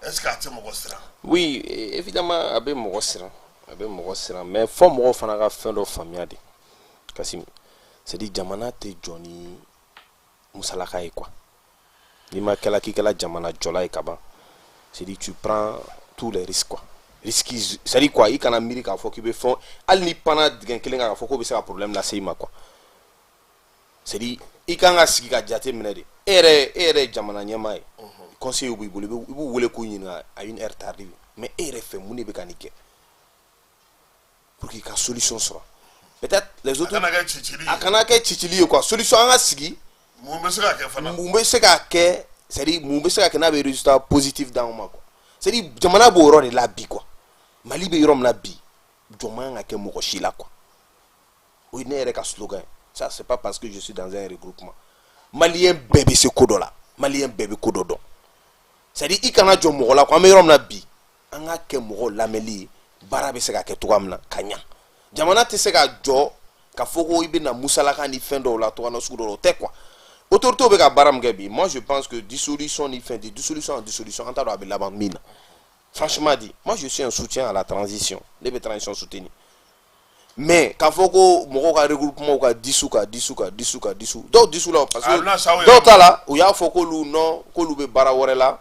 [SPEAKER 1] est-ce que a tɛ mɔgɔ siran.
[SPEAKER 3] oui évidemment a bɛ mɔgɔ siran mais fɔ mɔgɔw fana ka fɛn dɔ faamuya de Kassim c'est à dire jamana tɛ jɔ ni musalaka ye quoi n'i ma kɛla k'i kɛla jamana jɔla ye ka ban c'est à dire tu prends tous les risques quoi risques c'est à dire quoi i kana miiri k'a fɔ k'i bɛ fɛn hali ni panna dingɛ kelen kan k'a fɔ k'o bɛ se ka problème lase i ma quoi c'est à dire i kan ka sigi ka jate minɛ de e yɛrɛ ye jamana ɲɛmaa ye conseil b'i bolo i b'u wele k'u ɲininka à une heure tardive mais e yɛrɛ fɛ mun de bɛ ka nin kɛ pour qu'il ka solution sɔrɔ peut-être les autres a kana kɛ cicili ye quoi solution an ka sigi
[SPEAKER 1] mun bɛ se ka kɛ fana
[SPEAKER 3] mun bɛ se ka kɛ c'est à dire mun bɛ se ka kɛ n'a bɛ résultat positif d'anw ma quoi c'est à dire jamana b'o yɔrɔ de la bi quoi Mali bɛ yɔrɔ min na bi jɔn man ka kɛ mɔgɔ si la quoi o ye ne yɛrɛ ka slogan ye ça c'est pas parce que je suis dans un regroupement malien bɛɛ bɛ se ko dɔ la malien bɛɛ bɛ ko dɔ dɔn c'est à dire i kana jɔ mɔgɔ la quoi an bɛ yɔrɔ min na bi an ka kɛ mɔgɔ lamɛnli ye baara bɛ se ka kɛ cogoya min na ka ɲa jamana tɛ se ka jɔ ka fɔ ko i bɛ na musalaka ni fɛn dɔw la tɔgɔ sugu dɔw la o tɛ quoi autorité bɛ ka baara min kɛ bi moi je pense que dissolution ni fɛn de dissolution en dissolution an t'a dɔn a bɛ laban min na franchement dit moi je suis un soutien à la transition ne bɛ transition soutenir mais k'a fɔ ko mɔgɔw ka regroupement ka dissous dɔw dissous la parce que dɔw ta la u y'a fɔ k'olu bɛ baara wɛrɛ la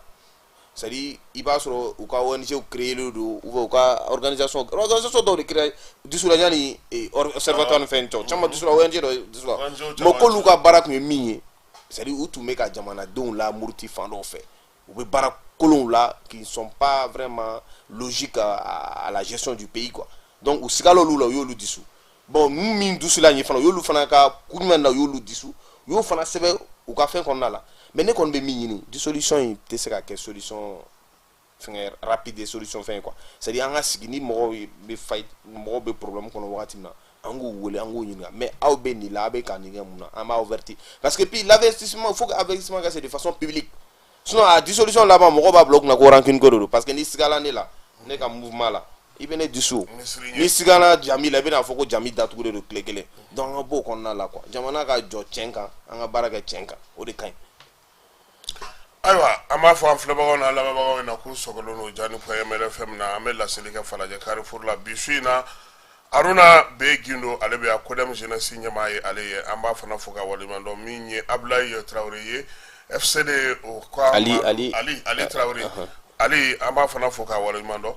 [SPEAKER 3] c'est à dire i b'a sɔrɔ u ka ONG créé don ou bien u ka organisation dɔw de créé dissous la yanni observatoire ni fɛn tɔ caman dissous la ONG dɔ dissous la mais k'olu ka baara tun ye min ye c'est à dire u tun bɛ ka jamanadenw la muruti fan dɔw fɛ u bɛ baara kolonw la qui ne sont pas vraiment logiques à la gestion du pays quoi. Donc u sigalolu la u y'olu dissous bon min dissous la ɲɛ fana u y'olu fana ka kuɲuman na u y'olu dissous u y'o fana sɛbɛn u ka fɛn kɔnɔna la mais ne kɔni bɛ min ɲini dissolution in tɛ se ka kɛ solution fɛngɛ rapide solution fɛn ye quoi c'est à dire an ka sigi ni mɔgɔw bɛ fight mɔgɔw bɛ problème kɔnɔ wagati min na an k'u wele an k'u ɲininka mais aw bɛ nin la aw bɛ ka nin kɛ mun na an b'a averti parce que puis l'investissement il faut que investissement kɛ c'est de façon publique sinon a dissolution laban mɔgɔw b'a bila o kunna ko rancune ko de don parce que ni sigala ne la ne ka mouvement la i bɛ ne dissous ni sigala jami la i bɛna fɔ ko jami datugu de don tile kelen donc an ka bɔ o kɔnɔna la quoi jamana ka jɔ tiɲɛ kan an ka baara kɛ tiɲɛ kan o de ka ɲi.
[SPEAKER 1] Ayiwa an b'a fɔ an filɛbagaw n'a lamɛnbagaw ɲɛna k'u sɔgɔlen don Jani Fm FM na an bɛ laseli kɛ Falajɛ Carrefour la bi su in na Haruna B Gindo ale bɛ yan CODEM jeunesse ɲɛmaa ye ale ye an b'a fana fo ka waleɲuman dɔn min ye Ablaye Traoré ye FCD o ko Ali Traoré Ali an b'a fana fo ka waleɲuman dɔn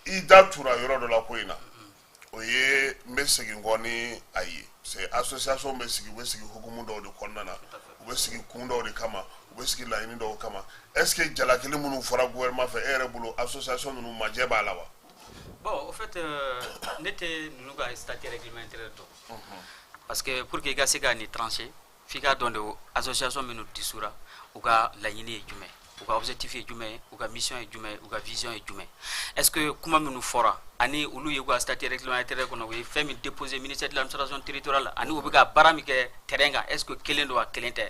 [SPEAKER 1] i da tura yɔrɔ dɔ la ko in na o ye n bɛ segin kɔ ni a ye c'est association bɛ sigi u bɛ sigi hukumu dɔw de kɔnɔna na u bɛ sigi kun dɔw de kama u bɛ sigi laɲini dɔw kama est-ce que jalakili minnu fɔra gouvernement fɛ e yɛrɛ bolo association ninnu majɛ b'a la wa.
[SPEAKER 2] Bon, au fait, ne tɛ ninnu ka statut réglementaire dɔn parce que pour que i ka se ka nin trancher f'i ka dɔn de association minnu dissoudra u ka laɲini ye jumɛn u ka objectif ye jumɛn ye u ka mission ye jumɛn ye u ka vision ye jumɛn est-ce que kuma minnu fɔra ani olu ye u ka statut réglementaire kɔnɔ u ye fɛn min déposé ministère de l'administration territoriale ani u bɛ ka baara min kɛ terrain kan est-ce que kelen don wa kelen tɛ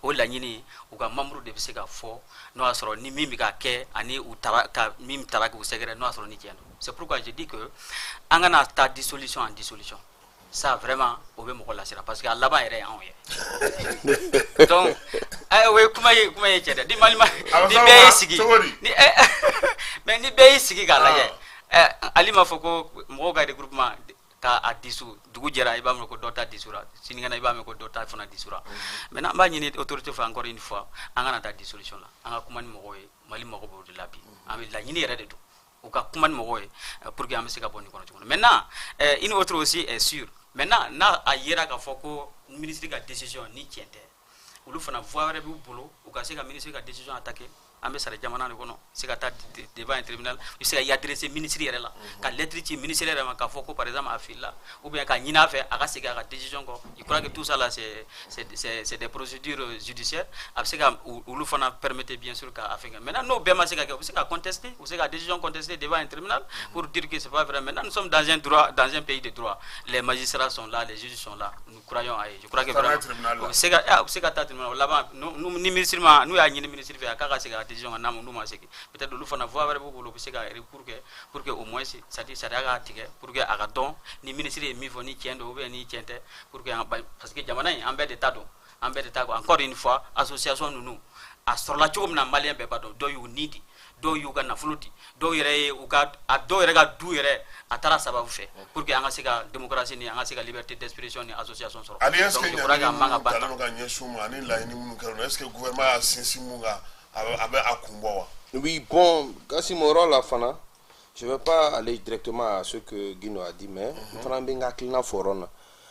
[SPEAKER 2] o laɲini u ka membre de bɛ se ka fɔ n'o y'a sɔrɔ ni min bɛ ka kɛ ani u taara ka min taara k'u sɛgɛrɛ n'o y'a sɔrɔ ni tiɲɛ don c'est pourquoi je dis que an kana taa dissolution en dissolution ça vraiment o bɛ mɔgɔ lasira parce que a laban yɛrɛ ye anw ye donc o ye kuma ye cɛ dɛ ni bɛɛ y'i sigi ni mais ni bɛɛ y'i sigi k'a lajɛ Ali m'a fɔ ko mɔgɔw ka regroupement k'a dissous dugu jɛra i b'a mɛn ko dɔ ta dissoudra sinikɛnɛ i b'a mɛn ko dɔ ta fana dissoudra maintenant an b'a ɲini autorité fɛ encore une fois an kana taa dissolution la an ka kuma ni mɔgɔw ye Mali mago b'o de la bi an bɛ laɲini yɛrɛ de don u ka kuma ni mɔgɔw ye pour que an bɛ se ka bɔ nin kɔnɔ cogo min maintenant une autre aussi est sûre maintenant n'a a yera k'a fɔ ko ministre ka décision ni tiɲɛ tɛ olu fana voie wɛrɛ b'u bolo u ka se ka ministre ka décision attaquer an bɛ sara jamana de kɔnɔ se ka taa devant un tribunal i se ka y adresser ministre yɛrɛ la ka lettre ci ministre yɛrɛ ma k'a fɔ ko par exemple a filila ou bien ka ɲini a fɛ a ka segin a ka décision kɔ je crois que tout ça là c'est des procédures judiciaires a bɛ se ka olu fana permettre bien sûr ka fɛn kɛ maintenant n'o bɛɛ ma se ka kɛ u bɛ se ka contester u bɛ se ka décision contester devant un tribunal pour dire que c'est pas vrai maintenant nous sommes dans un pays de droit les magistrats sont là les juges sont là nous croyons à eux je crois que vraiment u bɛ se ka taa tribunal o laban ni ministre ma n'u y'a ɲini ministre fɛ a k'a ka segin a décision n'a n'u ma segin peut-être olu fana voie wɛrɛ b'u bolo u bɛ se ka recours kɛ pour que au moins c'est-à-dire sariya ka tigɛ pour que a ka dɔn ni ministre ye min fɔ ni tiɲɛ don ou bien ni tiɲɛ tɛ pour que parce que jamana in an bɛɛ de ta don an bɛɛ de ta encore une fois association ninnu a sɔrɔla cogo min na maliyɛn bɛɛ b'a dɔn dɔw y'u ni di dɔw y'u ka nafolo di dɔw yɛrɛ ye dɔw yɛrɛ ka du yɛrɛ a taara sababu fɛ pour que an ka se ka démocratie ni an ka se ka liberté d'expression ni association sɔrɔ
[SPEAKER 1] donc je crois que an man ka ba ta ka ɲɛsin ma ani laɲini minnu kɛra est-ce que gouvernement y'a sinsin mun kan a bɛ a kun bɔ wa.
[SPEAKER 3] Oui, bon, Gassimoro la fana, je ne vais pas aller directement à ce que Guino a dit, mais fana bɛ n ka hakilina fɔ yɔrɔ in na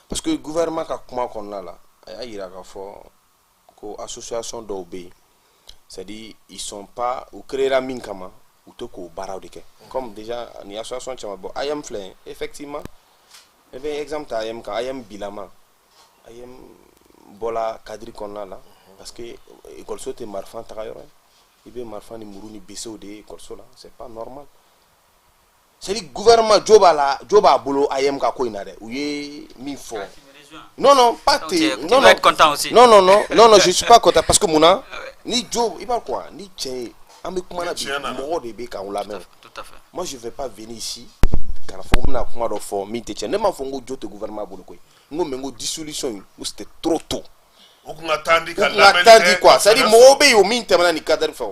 [SPEAKER 3] parce que gouvernement ka kuma kɔnɔna la a y'a yira k'a fɔ ko association dɔw bɛ yen c'est-à-dire ils sont pas u créera min kama u tɛ k'o baaraw de kɛ comme déjà ni association caman bɔ AYM filɛ effectivement i bɛ exemple ta AYM kan AYM bilama AYM bɔla cadre kɔnɔna la parce que école tɛ marifan taga yɔrɔ ye i bɛ marifan ni muru ni besew de ye école la c'est pas normal c'est-à-dire gouvernement jo b'a bolo AYM ka ko in na dɛ u ye min fɔ non pas te non je suis pas content parce que munna ni jo i b'a quoi ni tiɲɛ ye an bɛ kuma na bi mɔgɔ de bɛ k'an lamɛn moi je vais pas venir ici kana fɔ ko n bɛna kuma dɔ fɔ min tɛ tiɲɛ ne m'a fɔ n ko jo tɛ gouvernement bolo koyi n ko mais n ko dissolution in ko c'était trop tôt
[SPEAKER 1] u kun ka taa di ka
[SPEAKER 3] lamɛn quoi c'est à dire mɔgɔw bɛ yen o min tɛmɛna ni cadre fɛ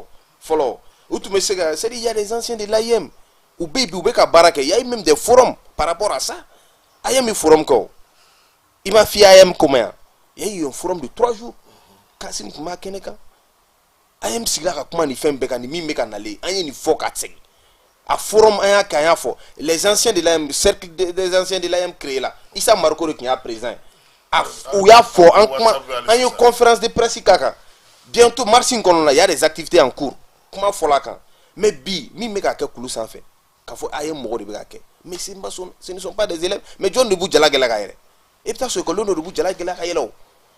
[SPEAKER 3] fɔlɔ u tun bɛ se ka c'est à dire il y a des anciens de l'AYM ou beka baraka, il y a même des forums par rapport à ça. Ayam forum ko. Il m'a fait ayam comment? Il y a eu un forum de 3 jours. Kasim kuma keneka. Ayam sigla ka kuma ni fem beka ni mi meka nale. Ayam ni fokatseng. A forum aya kaya fo. Les anciens de l'AM, cercle des anciens de l'AM créé là. Issa Marco qui est présent. Où il y a fort en une conférence de presse kaka. Bientôt marching kono là, il y a des activités en cours. Comment faut là quand? Mais bi mi meka ke kulu sans fait. Ka fo ayam mo de beka ke. Mais ce ne sont pas des élèves. Mais John de Boudjala Gela Gaire. Et peut-être ce que l'on de Boudjala Gela Gaire.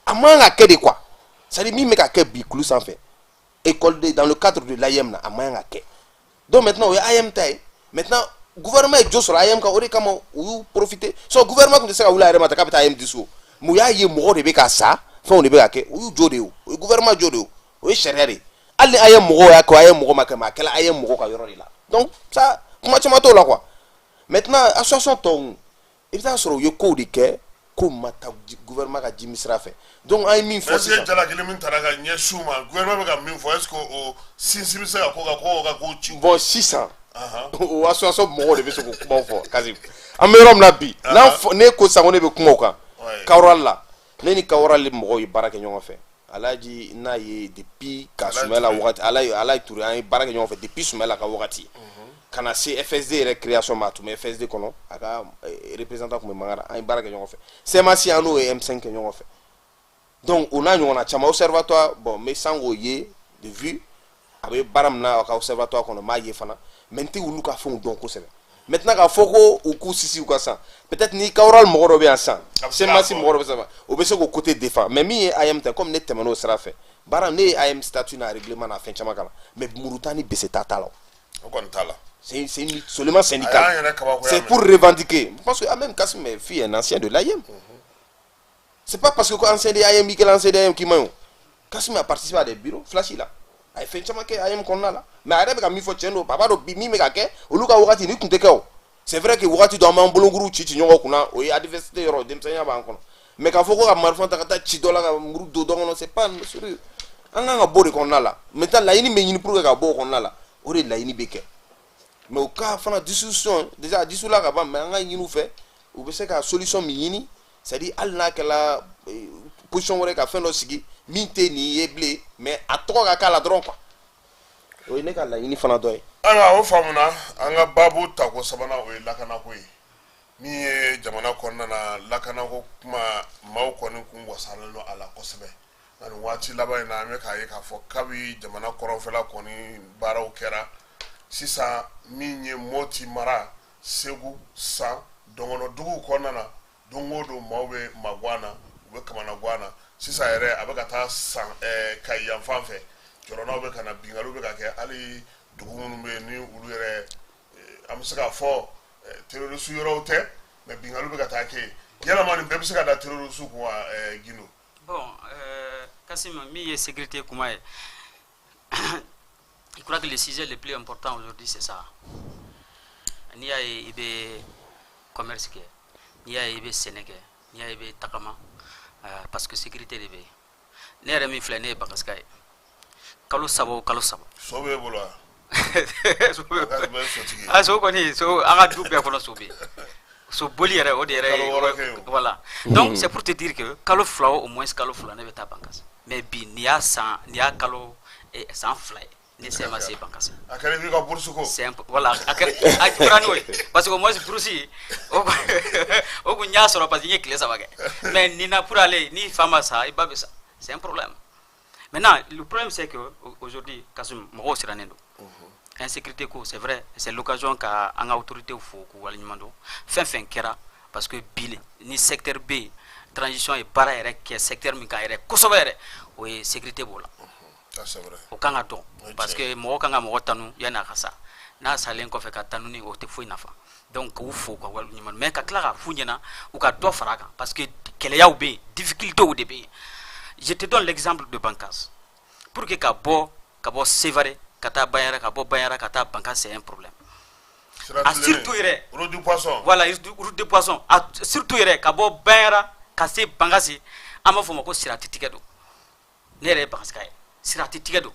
[SPEAKER 3] Amanga ke de quoi? Ça dit mi meka ke bi kulu sans fait. École dans le cadre de l'AM na amanga ke. Donc maintenant, il y a IM taille. Maintenant, le gouvernement est juste sur l'IM quand on profiter. So, le gouvernement qui dit que vous avez un IM dessous. Mais il y a un mot de béka ça. Faut de béka que ou jodéo. Le gouvernement jodéo. Oui, chérie. Allez, IM mot ya quoi IM mot makema. Quel IM mot ka yoroni là. Donc ça, comment tu m'as là quoi. Maintenant, association ton. Et puis ça sur le yoko de que comme le gouvernement a dit misra fait. Donc ay min fo
[SPEAKER 1] est-ce que jala gele min taraga nye shuma gouvernement ga min fo est-ce que o sinsimisa ko ko chi
[SPEAKER 3] bon 600 o association mo de beso ko kuma fo kasim amerom na bi na ne ko sangone be kuma kan kawral la ne ni kawral le mo yi baraka nyongo fe alaji na ye depuis kasumela wakati alay tour ay baraka nyongo fe depuis sumela ka wakati kana CFSD récréation matu mais FSD kono aka représentant ko mangara ay baraka nyongo fe semasi anu e M5 nyongo fe. Donc on a chama observatoire bon mais sans goyer de vue avec baramna ka observatoire qu'on a maillé fana maintenant ou ka fond donc c'est maintenant ka foko ou ku sisi ou ka ça peut-être ni ka oral mo robe ensemble c'est massi mo robe ça au beso ko côté défend mais mi ayam comme net temano sera fait baram ne ayam statut na règlement na fin chama kala mais murutani bese tatalo
[SPEAKER 1] on tala
[SPEAKER 3] c'est seulement syndical c'est pour revendiquer parce que même Kassim est fille un ancien de l'AIM. C'est pas parce que quand ancien de l'AIM qui l'ancien de l'AIM qui m'a Kassim a participé à des bureaux flashy là ay fait chama ke ayam qu'on a là mais arrête ka mi fo chendo papa do mi me ka ke oluka wakati ni kunte ko c'est vrai que wakati do ma mbulunguru chichi nyongo kuna o ya diversité yoro dem sanya ba kono mais ka foko ka marfan ta kata chi dola ka muru do dongo c'est pas sérieux anga nga bori qu'on a là maintenant la yini me yini pour ka bo qu'on a là ori la yini beke mais au cas fana discussion déjà disula ka ba mais anga yini fait ou be se ka solution mi yini c'est-à-dire alna kala position wore ka fin do sigi minte ni yeble mais a to ka kala dron quoi o ne ka la yini fana doy
[SPEAKER 1] ala o famuna anga babu ta ko sabana o lakana ko ni jamana konna na lakana ko kuma maw ko ni kun wasalalo ala ko sebe na wati laba na me ka ye ka fo kabi jamana koron fela ko ni baraw kera sisa minye moti mara segu sa dongono dugu konna na dongodo mawbe magwana be kamana gwana sisa ere abaka ta san kai yan fanfe jorona be kana bingalu be ka ke ali dugu munu be ni ulu ere amsaka fo terroriste yorote mais bingalu be ka ta ke yala mani be bisa da terroriste ko gino
[SPEAKER 2] bon Kassim mi sécurité kuma je crois que le sujet le plus important aujourd'hui c'est ça ni a ibe commerce ke ni a ibe sénégal ni a ibe takama parce que sécurité de be ne remi flene bakaskay kalo sabo
[SPEAKER 1] sobe bola
[SPEAKER 2] so ko ni so anga dubbe ko no sobe so boli yere o de voilà donc c'est pour te dire que kalo flaw au moins kalo flaw ne be ta bankas mais bi ni a kalo et sans fly ne c'est ma c'est bankas
[SPEAKER 1] akare vi ko bourse ko
[SPEAKER 2] c'est voilà akare parce que moi c'est boursi o ko nya soro parce que clé ça va mais ni na pour aller ni fama ça et ba ça c'est un problème maintenant le problème c'est que aujourd'hui Kassim mo siranendo insécurité ko c'est vrai c'est l'occasion qu'a en autorité au faut ko walimando fin kera parce que bile ni secteur B transition et para que secteur mi ka ko sobere o sécurité bola
[SPEAKER 1] ça c'est vrai
[SPEAKER 2] o kanga don parce que mo kanga mo tanu yana kasa na salen ko fe ka tanu ni o te fo inafa donc o faut ko walimando mais ka klara funyena ou ka do faraka parce que kele ya be difficulté au début je te donne l'exemple de Bankas pour que ka bo sévéré kata bayara ka bo bayara kata banka c'est un problème surtout ire
[SPEAKER 1] route du poisson
[SPEAKER 2] voilà route du poisson surtout ire ka bo bayara ka se bangasi ama fo mako sirati tikedo nere bankaska sirati tikedo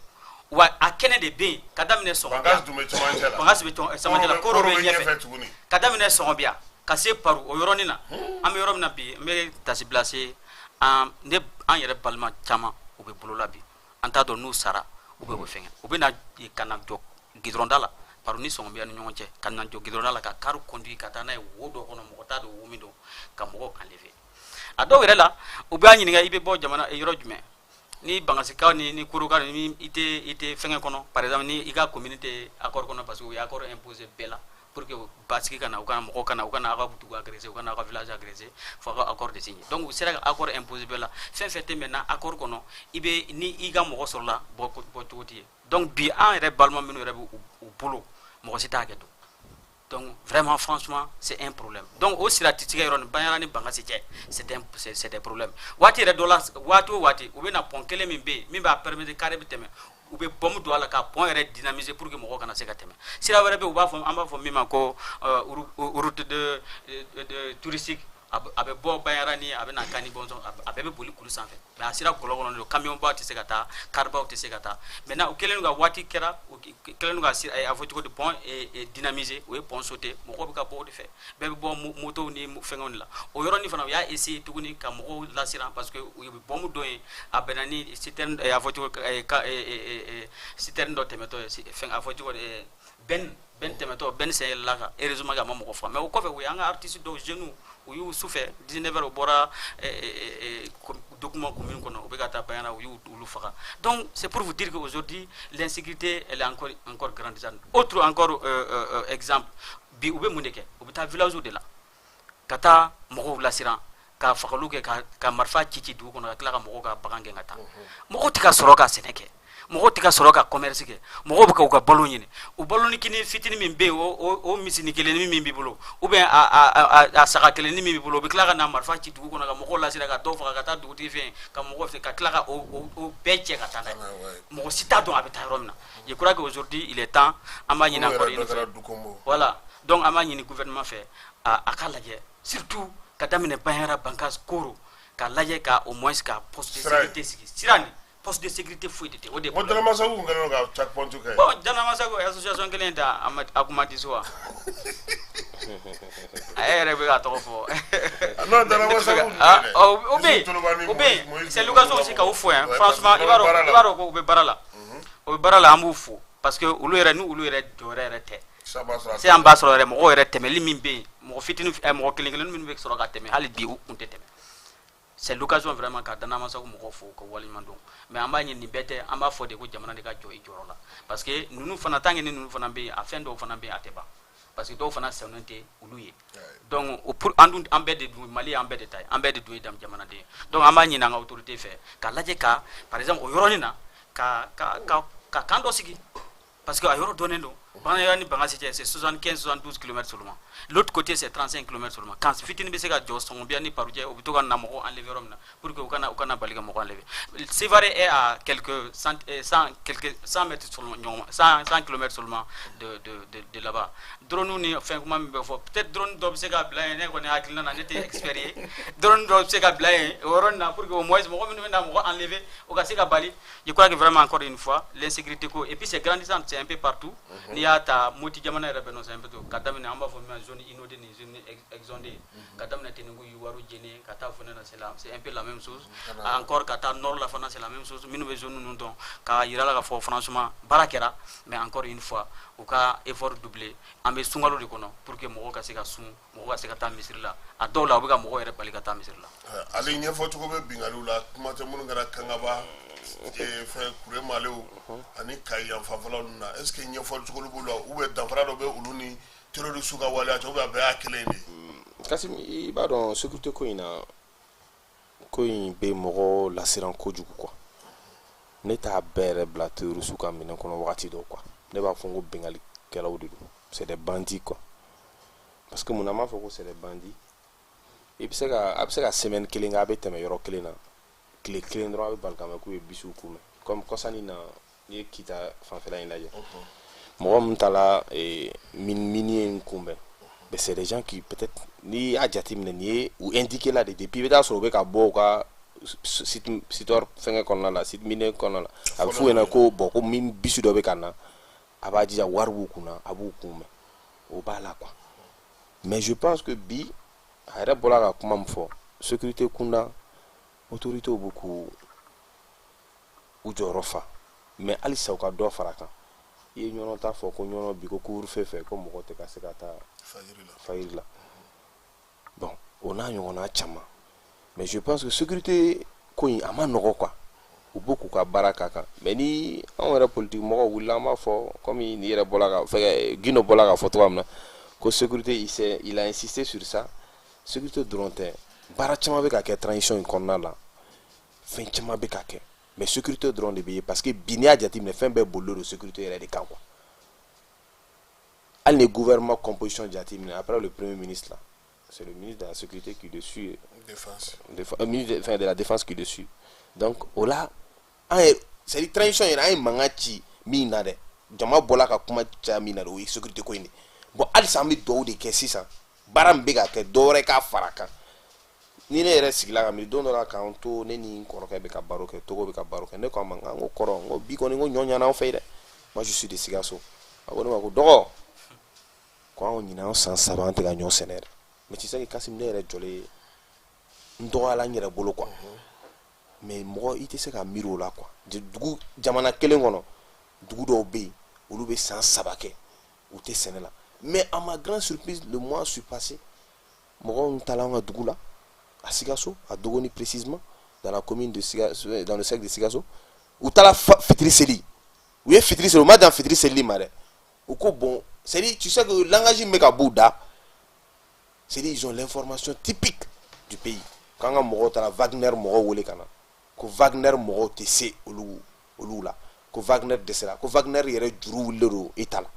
[SPEAKER 2] wa a kɛnɛ de bɛ yen ka daminɛ
[SPEAKER 1] Bangas dun bɛ cɛmancɛ la.
[SPEAKER 2] Bangas bɛ cɛmancɛ la koro bɛ ɲɛfɛ
[SPEAKER 1] tuguni.
[SPEAKER 2] ka daminɛ Sɔgɔbiya ka se Paru o yɔrɔnin na an bɛ yɔrɔ min na bi n bɛ tasi bila se an yɛrɛ balima caman u bɛ bolola bi an t'a dɔn n'u sara u bɛ fɛngɛ u bɛ na ka na jɔ gidɔrɔnda la Paru ni Sɔgɔbiya ni ɲɔgɔn cɛ ka na jɔ gidɔrɔnda la ka kari conduit ka taa n'a ye wo dɔ kɔnɔ mɔgɔ t'a dɔn wo min don ka mɔgɔw enlever a dɔw yɛrɛ la u b'a ɲininka i bɛ bɔ jamana yɔrɔ jumɛn ni Bangasikaw ni Koroka ni i tɛ fɛngɛ kɔnɔ par exemple ni i ka commune tɛ accord kɔnɔ parce que u ye accord imposé bɛɛ la pour que basigi kana u kana mɔgɔw kana u kana aw ka butugu agresser u kana aw ka village agresser fo a ka accord de signer donc u sera ka accord imposé bɛɛ la fɛn fɛn tɛ maintenant accord kɔnɔ i bɛ ni i ka mɔgɔ sɔrɔla bɔ cogo tɛ ye donc bi an yɛrɛ balima minnu yɛrɛ bɛ u bolo mɔgɔ si t'a kɛ don donc vraiment franchement c'est un problème donc au sira tɛ tigɛ yɔrɔ nin Bandiara ni Bangasi cɛ c'est des problèmes waati yɛrɛ dɔ la waati o waati u bɛ na pont kelen min bɛ yen min b'a permettre carré bɛ tɛmɛ u bɛ bombe don a la ka pont yɛrɛ dynamiser pour que mɔgɔ kana se ka tɛmɛ sira wɛrɛ bɛ an b'a fɔ min ma ko route de touristique a bɛ bɔ Bandiara ni a bɛ na Kani Bɔnsɔn a bɛɛ bɛ boli kulu sanfɛ mais a sira gɔlɔ kɔnɔ don camion ba tɛ se ka taa caribaw tɛ se ka taa maintenant u kɛlen don ka waati kɛra u kɛlen don ka a fɔ cogo di pont dynamiser u ye pont sauter mɔgɔw bɛ ka bɔ o de fɛ bɛɛ bɛ bɔ motow ni fɛngɛw de la o yɔrɔnin fana u y'a essayer tuguni ka mɔgɔw lasiran parce que u ye bombe dɔ ye a bɛnna ni citerne a fɔ cogo citerne dɔ tɛmɛtɔ ye fɛn a fɔ cogo Ben tɛmɛtɔ Ben sen yɛlɛla kan heureusement a ma mɔgɔ faga mais o kɔfɛ u y'an ka artiste dɔw jeunes u y'u sufɛ 19 heures u bɔra document commune kɔnɔ u bɛ ka taa Bandiara u y'u olu faga donc c'est pour vous dire que aujourd'hui l'insécurité elle est encore grandissante autre encore exemple bi u bɛ mun de kɛ u bɛ taa village de la ka taa mɔgɔw lasiran ka fagaliw kɛ ka marifa ci dugu kɔnɔ ka tila ka mɔgɔw ka bagan gɛn ka taa mɔgɔw tɛ ka sɔrɔ ka sɛnɛ kɛ mɔgɔw tɛ ka sɔrɔ ka commerce kɛ mɔgɔw bɛ ka u ka balo ɲini u baloni kini fitini min bɛ yen o misini kelen min b'i bolo ou bien a saga kelen min b'i bolo u bɛ tila ka na marifa ci dugu kɔnɔ ka mɔgɔw lasira ka dɔw faga ka taa dugutigi fɛ yen ka mɔgɔw fɛ ka tila ka o bɛɛ cɛ ka taa n'a ye mɔgɔ si t'a dɔn a bɛ taa yɔrɔ min na je crois que aujourd'hui il est temps an b'a ɲini encore une fois voilà donc an b'a ɲini gouvernement fɛ a ka lajɛ surtout ka daminɛ Bandiara Bangas Koro ka lajɛ ka au moins ka poste de sécurité sigi sira nin poste de sécurité foyi de tɛ o de
[SPEAKER 1] bon Danamasago kun kɛlen don ka checkpoint kɛ
[SPEAKER 2] bon Danamasago association kelen ta a kuma di so wa a yɛrɛ bɛ ka tɔgɔ fɔ
[SPEAKER 1] non Danamasago
[SPEAKER 2] o bɛ yen c'est l'occasion aussi ka u fo yan franchement i b'a dɔn ko u bɛ baara la an b'u fo parce que olu yɛrɛ ni olu yɛrɛ jɔyɔrɔ yɛrɛ tɛ se an b'a sɔrɔ yɛrɛ mɔgɔw yɛrɛ tɛmɛli min bɛ yen mɔgɔ fitinin mɔgɔ kelen kelen minnu bɛ sɔrɔ ka tɛmɛ hali bi u kun tɛ tɛmɛ c'est l'occasion vraiment ka Danamasago mɔgɔw fo ka waleɲuman dɔn mais an b'a ɲini nin bɛɛ tɛ an b'a fɔ de ko jamana de ka jɔ i jɔyɔrɔ la parce que ninnu fana tant que ni ninnu fana bɛ yen a fɛn dɔw fana bɛ yen a tɛ ban parce que dɔw fana sɛnnen tɛ olu ye donc pour an bɛɛ de dun Mali an bɛɛ de ta ye an bɛɛ de dun ye jamanaden ye donc an b'a ɲini an ka autorité fɛ ka lajɛ ka par exemple o yɔrɔnin na ka kan dɔ sigi parce que a yɔrɔ dɔnnen don Bandiara ni Bangasi cɛ c'est 75-72 km seulement l'autre côté c'est 35 km seulement quand fitini bɛ se ka jɔ Sɔgɔbiya ni Paru cɛ u bɛ to ka na mɔgɔ enlever yɔrɔ min na pour que u kana bali ka mɔgɔ enlever Sévaré est à quelques 100 mètres seulement 100 km seulement de là-bas drone ni fɛn kuma min bɛ fɔ peut-être drone dɔ bɛ se ka bila yen ne kɔni hakilina na ne tɛ expert ye drone dɔ bɛ se ka bila yen o yɔrɔ nin na pour que au moins mɔgɔ minnu bɛ na mɔgɔ enlever o ka se ka bali je crois que vraiment encore une fois l'insécurité ko et puis c'est grandissant c'est un peu partout n'i y'a ta Moti jamana yɛrɛ bɛ nɔ c'est un peu to ka daminɛ an b'a fɔ min ma zone inondée ni zone exondée ka daminɛ Tenungu Yiwaru Djéné ka taa fɔ ne na c'est un peu la même chose encore ka taa nord la fana c'est la même chose minnu bɛ zone ninnu dɔn k'a yira la ka fɔ franchement baara kɛra mais encore une fois u ka effort doubler an bɛ sunkalo de kɔnɔ pour que mɔgɔw ka se ka sun mɔgɔw ka se ka taa misiri la a dɔw la u bɛ ka mɔgɔw yɛrɛ bali ka taa misiri la
[SPEAKER 1] ale ɲɛfɔcogo bɛ bingaliw la kuma tɛ minnu kɛra Kangaba fɛn Kure Malew ani Kayi yan fanfɛlaw ninnu na est ce que ɲɛfɔcogo b'u la ou bien danfara dɔ bɛ olu ni terroriste ka waleya cɛ ou bien a bɛɛ y'a kelen de ye
[SPEAKER 3] Kasim i b'a dɔn sécurité ko in na ko in bɛ mɔgɔ lasiran kojugu quoi ne t'a bɛɛ yɛrɛ bila terroriste ka minɛn kɔnɔ wagati dɔw quoi ne b'a fɔ n ko bengalikɛlaw de don c'est des bandits quoi parce que mun na m'a fɔ ko c'est des bandits a bɛ se ka semaine kelen kɛ a bɛ tɛmɛ yɔrɔ kelen na tile kelen dɔrɔn a bɛ bali ka mɛn k'u ye bisiw kunbɛn comme kɔsani na n'i ye Kita fanfɛla in lajɛ mɔgɔ min taara mini ye n kunbɛn mais c'est des gens qui peut-être n'i y'a jateminɛ nin ye u indiqué la de depuis i bɛ taa sɔrɔ u bɛ ka bɔ u ka site fɛngɛ kɔnɔna la site minier kɔnɔna la a bɛ f'u ɲɛna ko bon ko min bisi dɔ bɛ ka na a b'a jija wari b'u kunna a b'u kunbɛn o b'a la quoi mais je pense que bi a yɛrɛ bɔra ka kuma min fɔ sécurité kunda autorités b'u k'u jɔyɔrɔ fa mais halisa u ka dɔ fara kan i ye ɲɔnɔ ta fɔ ko ɲɔnɔ bi ko couvre-feu fɛ ko mɔgɔ tɛ ka se ka taa fajiri la bon o n'a ɲɔgɔnna caman mais je pense que sécurité ko in a ma nɔgɔ quoi u b'u k'u ka baara k'a kan mais ni anw yɛrɛ politique mɔgɔw wulila an b'a fɔ comme ni yɛrɛ bɔla ka fɛngɛ Guindo bɔla ka fɔ cogoya min na ko sécurité il a insisté sur ça sécurité dɔrɔn tɛ baara caman bɛ ka kɛ transition in kɔnɔna la fɛn caman bɛ ka kɛ mais sécurité dɔrɔn de bɛ ye parce que bi n'i y'a jateminɛ fɛn bɛɛ bolilen don sécurité yɛrɛ de kan quoi hali ni gouvernement composition jateminɛ après le premier ministre là c'est le ministre de la sécurité qui est dessus ministre de la défense qui est dessus donc o la c'est dire transition yɛrɛ an ye mankan ci min na dɛ jama bɔla ka kuma caya min na dɛ o ye sécurité ko in de bon halisa an bɛ dugawu de kɛ sisan baara min bɛ ka kɛ dɔ wɛrɛ k'a fara kan ni ne yɛrɛ sigila ka miiri don dɔ la k'an to ne ni n kɔrɔkɛ bɛ ka baro kɛ Togo bɛ ka baro kɛ ne ko a ma n ko kɔrɔ n ko bi kɔni n ko ɲɔ ɲana anw fɛ yen dɛ moi je suis de Sikaso a ko ne ma ko dɔgɔ ko anw ɲina anw san 3 an tɛ ka ɲɔ sɛnɛ dɛ mais tu sais que Kasim ne yɛrɛ jɔlen n dɔgɔyala n yɛrɛ bolo quoi mais mɔgɔ i tɛ se ka miiri o la quoi dugu jamana kelen kɔnɔ dugu dɔw bɛ yen olu bɛ san 3 kɛ u tɛ sɛnɛ la mais à ma grande surprise le mois suis passé mɔgɔw taala an ka dugu la à Sikaso, à Dogoni précisément, dans la commune de Sikaso, dans le cercle de Sikaso, où tu as la Fitri Seli. Oui, Fitri Seli, dans Fitri Seli, ou quoi bon, c'est-à-dire, tu sais que le langage Megabouda, c'est-à-dire, ils ont l'information typique du pays. Quand on a Wagner Moro ou les canards, que Wagner Moro TC ou là, que Wagner Dessera, que Wagner yere Djurou Lero Etala.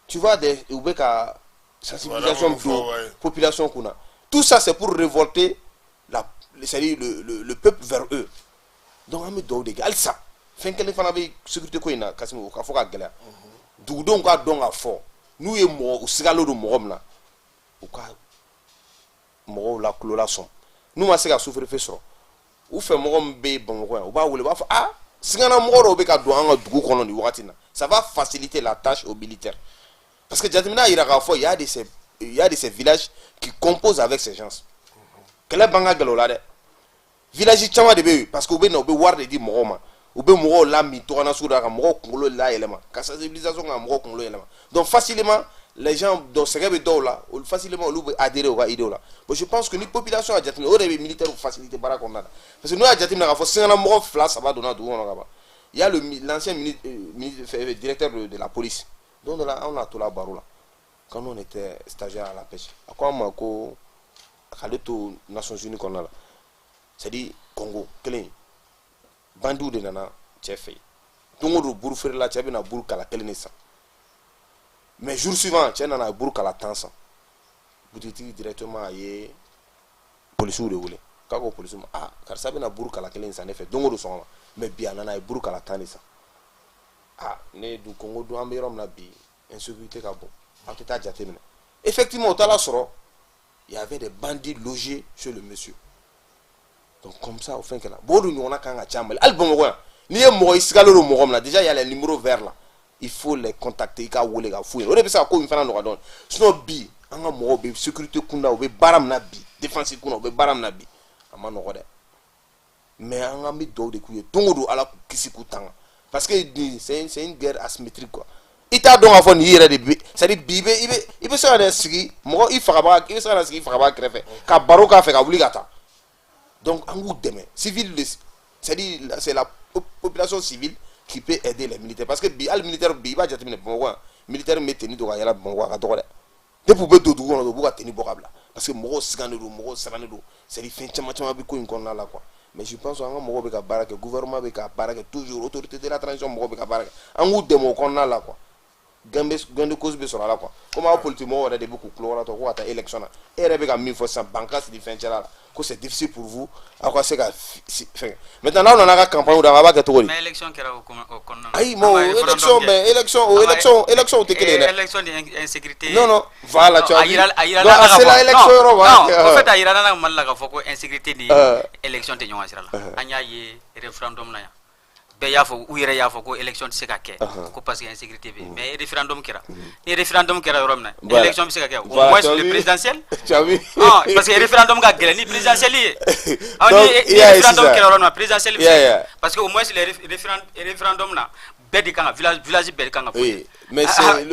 [SPEAKER 3] Tu vois, des Oubeka sensibilisation de population qu'on a. Tout ça, c'est pour révolter le peuple vers eux. Donc, on a mis des gars. Ça, fait que les femmes avaient sécurité quoi, il y a un faut qu'à galère. D'où donc à donc à fort. Nous et moi, au sigalo de moi là, au cas moi la clola son. Nous ma c'est qu'à souffrir fait ça. Ou fait moi be bon quoi. Ou pas ou le va ah, si on a moi au beka doit en du coup du watina. Ça va faciliter la tâche aux militaires. Parce que Jadimina il y a de ces villages qui composent avec ces gens. Quel est banga galola de village chama de be parce que obe no be war de di mogoma obe mogo la mi to na sura ka mogo kongolo la élément ka sensibilisation ka mogo kongolo élément donc facilement les gens dans ce rêve là facilement on peut adhérer au idée là mais je pense que ni population a jatimina o de militaire faciliter bara konda parce que nous a jatimina ka fo singana mogo fla ça va donner tout on il y a l'ancien directeur de la police donc là on a tout la baro là quand on était stagiaire à la pêche à quoi mako aux Nations Unies qu'on a là c'est-à-dire Congo clé bandou de nana chef donc do buru faire la chebe na buru kala clé ça mais jour suivant chena na buru kala tansa boutique directement ayé police ou de voler kako police ah car ça na buru kala clé ça ne fait donc do soma mais bien nana buru kala tanisa ah ne du Congo do ambirom na bi insécurité ka bon effectivement, il y avait des bandits logés chez le monsieur. Donc, comme ça, au fin que là, déjà il y a les numéros verts là. Il faut les contacter. Sinon, bi, sécurité kunda, baram nabi, défensive kunda, baram nabi. Mais on a mis d'eau de couilles, tongo à la kisikutanga. Parce que c'est une guerre asymétrique quoi. Ita donc à fond hier de c'est-à-dire bibe il se rendre sigi mo il fera il se rendre sigi fera crever ka baroka fait ka obligata donc en goût demain civil c'est-à-dire c'est la population civile qui peut aider les militaires parce que bi al militaire bi ba jatimine bon quoi militaire meteni do yala bon quoi ka to de pour be do on do ka teni bokabla parce que mo sigandelo mo sarandelo c'est-à-dire fin chama bi ko in là quoi mais je pense que mo be ka baraka gouvernement be ka baraka toujours autorité de la transition mo be ka baraka en goût demo qu'on a là quoi gain de cause be sɔrɔ a la quoi comme aw politique mɔgɔw yɛrɛ de bɛ k'u kulo kɔrɔtɔ ko ka taa élection na e yɛrɛ bɛ ka min fɔ sisan banque di fɛn cɛla la ko c'est difficile pour vous aw ka se ka fɛn maintenant n'aw nana a ka campagne da a b'a kɛ cogo di.
[SPEAKER 2] mais élection kɛra o kɔnɔna na.
[SPEAKER 3] ayi bon élection bɛ élection tɛ kelen ye dɛ.
[SPEAKER 2] élection de insécurité.
[SPEAKER 3] non voilà tu as
[SPEAKER 2] vu.
[SPEAKER 3] donc a sera élection yɔrɔ wa.
[SPEAKER 2] non en fait a yira na Mali la k'a fɔ ko insécurité ni élection tɛ ɲɔgɔn sira la an y'a ye référendum na yan. bɛɛ y'a fɔ u yɛrɛ y'a fɔ ko élection tɛ se ka kɛ ko parce que insécurité bɛ yen mais référendum kɛra ni référendum kɛra yɔrɔ min na élection bɛ se ka kɛ au moins le présidentiel parce que référendum ka gɛlɛn ni présidentiel ye ni référendum kɛra yɔrɔ min na présidentiel bɛ se ka kɛ parce que au moins le référendum na bɛɛ de kan ka village bɛɛ de kan ka voter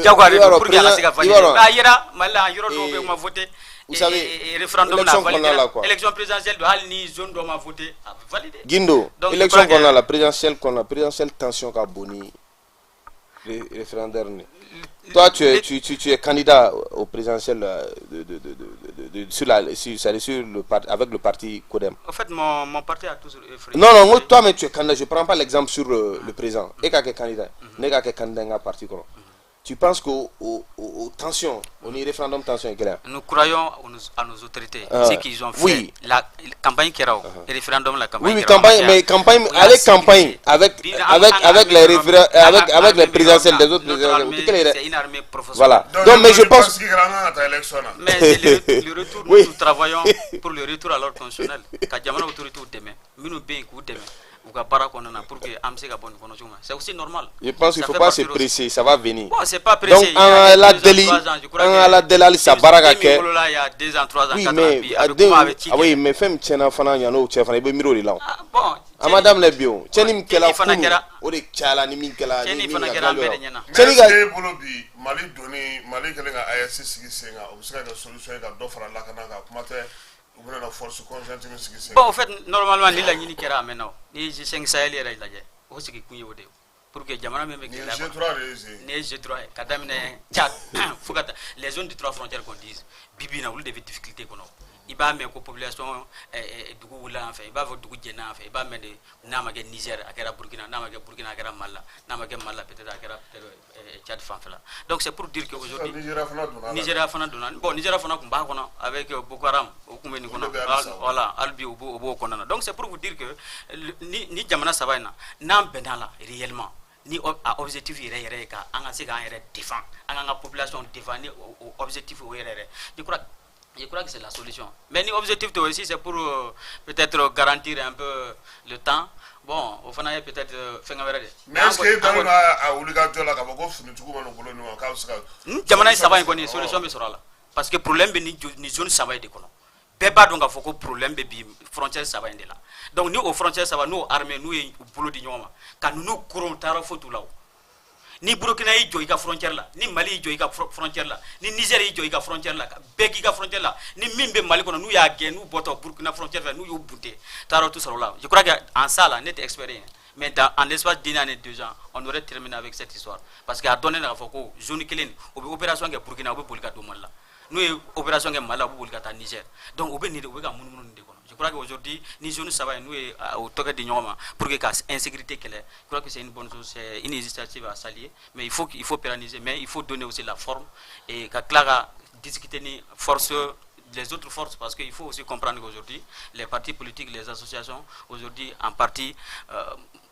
[SPEAKER 2] jagoya de don pour que a ka se ka valider mais a yera Mali la yɔrɔ dɔw bɛ yen u ma voter référendum na validé élection présidentielle do hali ni zone dɔ ma voté a bɛ validé
[SPEAKER 3] Guindo élection kɔnɔna la présidentielle tension ka bon ni référendaire ni toi tu es candidat au présidentiel sur le parti avec le parti Codem.
[SPEAKER 2] En fait mon parti a toujours
[SPEAKER 3] non toi mais tu es candidat je prends pas l'exemple sur le président et ka kɛ candidat ne ka kɛ candidat nga parti kɔnɔ. Tu penses qu'aux tensions, au référendum tension est clair?
[SPEAKER 2] Nous croyons à nos autorités. Ce qu'ils ont fait, la campagne qui est là, le référendum, la campagne.
[SPEAKER 3] Oui, campagne, allez campagne avec les présidentielles des autres présidentielles.
[SPEAKER 2] C'est une armée professionnelle.
[SPEAKER 3] Voilà. Donc, mais je pense.
[SPEAKER 2] Mais c'est le retour, nous travaillons pour le retour à l'ordre constitutionnel. Quand il y a une autorité ou demain, nous bien coup demain. C'est aussi normal.
[SPEAKER 3] Je pense qu'il ne faut pas se presser, ça va venir.
[SPEAKER 2] Bon, c'est pas pressé.
[SPEAKER 3] Donc, en la délit, ça baraka ke.
[SPEAKER 2] Il y a 2 ans, 3 ans, 4 ans.
[SPEAKER 3] Oui, mais femme tchena fana nyano chef na be miro de là.
[SPEAKER 2] Bon,
[SPEAKER 3] madame le bio. Tcheni mkela funu. O de chala ni minkela ni.
[SPEAKER 2] Tcheni fana kera mbere nyana.
[SPEAKER 1] Tcheni ga bolobi Mali doni Mali kelenga ASC sigi senga obusika ka solution ka do fara la kana ka kumate.
[SPEAKER 2] Bon, en fait, normalement, ni la ni kera maintenant. Ni G5 Sahel era ilaje. O sigi kunye ode. Pour que jamana même que la. Ni G3 kadamine Tchad fukata les zones de 3 frontières qu'on dise. Bibi na ulu de difficulté kono. Iba me ko population dugu wula en fait iba vo dugu jena en fait iba me de nama ke Niger akera Burkina nama ke Burkina akera Mali nama ke Mali peut-être akera Tchad fanfela. Donc c'est pour dire que aujourd'hui Nigeria fana dona bon Nigeria fana kumba kono avec Boko Haram okumeni kono voilà albi obo kono. Donc c'est pour vous dire que ni jamana sabaina nam benala réellement ni objectif yere ka anga se ga yere défend anga population défend ni objectif yere je crois que c'est la solution. Mais l'objectif aussi, c'est pour peut-être garantir un peu le temps. Bon, au final, peut-être faire un verre.
[SPEAKER 1] Mais est-ce que tu as obligatoire là, quand vous finissez tout le monde,
[SPEAKER 2] jamana saba une solution mais sera là. Parce que problème ni zone saba de kono. Beba donc a foko problème be frontière saba de là. Donc nous aux frontières saba nous armée nous et boulot di nyoma. Quand nous courons tara fotu là. Ni Burkina yi joyi ka frontière la ni Mali yi joyi ka frontière la ni Niger yi joyi ka frontière la beki ka frontière la ni mimbe Mali kono nous ya gen nous boto Burkina frontière la nous yo bunte taro tout ça là. Je crois que en ça là net expérience mais en l'espace d'une année 2 ans on aurait terminé avec cette histoire parce que a donné la foko zone kelen opération ke Burkina obe bolika do la nous opération ke Mali obe bolika ta Niger donc obe ni obe ka munu de kono. Je crois qu'aujourd'hui, ni zone ça va nous au toque de Nyoma pour que l'insécurité qu'elle est. Je crois que c'est une bonne chose, c'est une initiative à saluer, mais il faut pérenniser, mais il faut donner aussi la forme et que Clara discuter ni force les autres forces parce qu'il faut aussi comprendre qu'aujourd'hui les partis politiques, les associations aujourd'hui en partie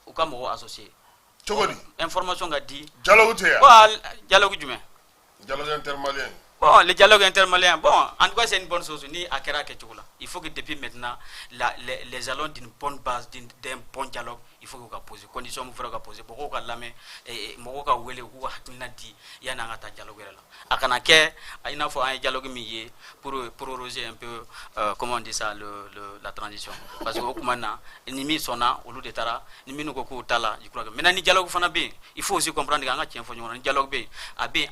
[SPEAKER 2] au cas où associés. Information qu'a dit. Dialogue du
[SPEAKER 1] dialogue intermalien.
[SPEAKER 2] Bon, le dialogue intermalien, bon, en tout cas c'est une bonne chose. Ni Akera Ketchoula. Il faut que depuis maintenant, les jalons d'une bonne base, d'un bon dialogue, il faut qu'on pose. Conditions qu'il faut poser. Pourquoi qu'on l'a mis et pourquoi qu'on ou dit, il y a un dialogue là. Akanake, il faut un dialogue millier pour arroser un peu, comment on dit ça, la transition. Parce que au Kumana, ni mis son an, au lieu de Tara, ni mis nous beaucoup Tala, je crois que maintenant, ni dialogue fana bien. Il faut aussi comprendre qu'il y a un dialogue bien.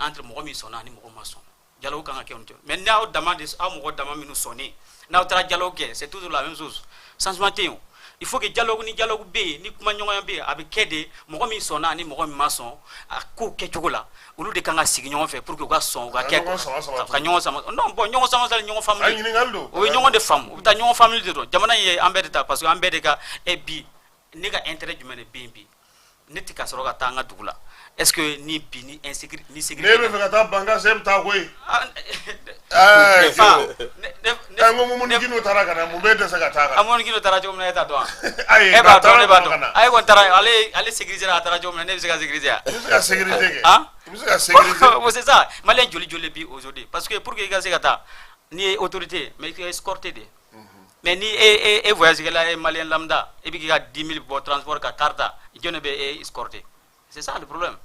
[SPEAKER 2] Entre Mokomi son an et Mokomi son. Dialogue quand on dit. Mais now demande à mon demande nous sonner. Now tra dialogue c'est toujours la même chose. Changement théo. Il faut que dialogue ni dialogue B ni kuma nyonga B avec kede mo mi sona ni mo mi mason a ko ke chokola au lieu de kanga sigi nyonga fait pour que ga son ga ke ka nyonga sama non bon nyonga sama sala nyonga famille oui nyonga de femme ou ta nyonga famille de jamana ye ambede ta parce que ambede ka e bi ni ga intérêt du mene B neti ka soro ga tanga dugula est-ce que ni bi ni insécurité ni
[SPEAKER 1] ne
[SPEAKER 2] sécurité
[SPEAKER 1] bɛ fɛ ka taa banka se bɛ taa koyi ko mun ni Guinée taara ka na mun bɛ dɛsɛ ka taa ka na
[SPEAKER 2] amon kilo tara cogo min na e t'a dɔn wa
[SPEAKER 1] ayi
[SPEAKER 2] e b'a dɔn ne b'a
[SPEAKER 1] ka
[SPEAKER 2] dɔn
[SPEAKER 1] na
[SPEAKER 2] a ye kɔni taara ale sécurité a taara cogo min na ne bɛ se ka sécurité a
[SPEAKER 1] i bɛ se ka sécurité kɛ
[SPEAKER 2] Hein?
[SPEAKER 1] i bɛ se ka sécurité
[SPEAKER 2] Bon, c'est ça malien joli bi aujourd'hui parce que pour que i ka se ka taa ni ye autorité mais i ka escorter de mais ni e voyage kɛla e malien lambda e bɛ k'i ka 10 000 bɔ transport ka carte ta jɔn de bɛ e escorter c'est ça le problème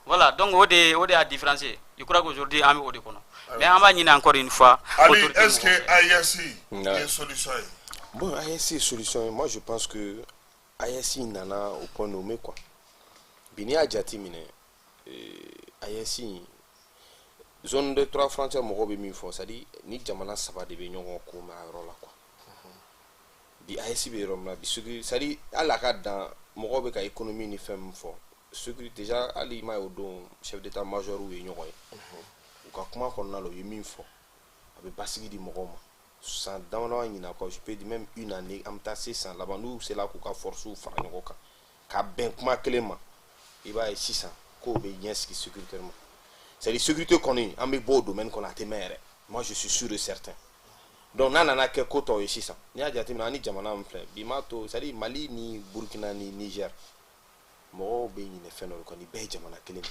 [SPEAKER 2] voilà donc o de y'a différencier je crois qu'aujourd'hui an bɛ o de kɔnɔ mais an b'a ɲini encore une fois
[SPEAKER 1] Ali est-ce que AES ye solution ye
[SPEAKER 3] Bon, AES solution, moi je pense que AES nana au point nommé quoi. Bini a jati mine AES zone de 3 frontières mɔgɔ bɛ min fɔ c'est à dire ni jamana saba de bɛ ɲɔgɔn ko mɛ a yɔrɔ la quoi. Bi AES bɛ yɔrɔ min na bi c'est à dire hali a ka dan mɔgɔ bɛ ka économie ni fɛn min fɔ sécurité déjà hali i ma ye o don chef d'état major ye ɲɔgɔn ye u ka kuma kɔnɔna la u ye min fɔ a bɛ basigi di mɔgɔw ma san damadama ɲina quoi je peux dire même une année an bɛ taa se san laban n'u sera k'u ka force fara ɲɔgɔn kan ka bɛn kuma kelen ma i b'a ye sisan k'o bɛ ɲɛ sigi sécuritairement c'est à dire sécurité kɔni an bɛ bɔ o domaine kɔnɔ a tɛ mɛn yɛrɛ moi je suis sûr et certain donc n'a nana kɛ ko tɔw ye sisan n'i y'a jateminɛ an ni jamana min filɛ bi m'a to c'est à dire Mali ni Burkina ni Niger mɔgɔw bɛ ɲinɛ fɛn dɔ kɔ nin bɛɛ ye jamana kelen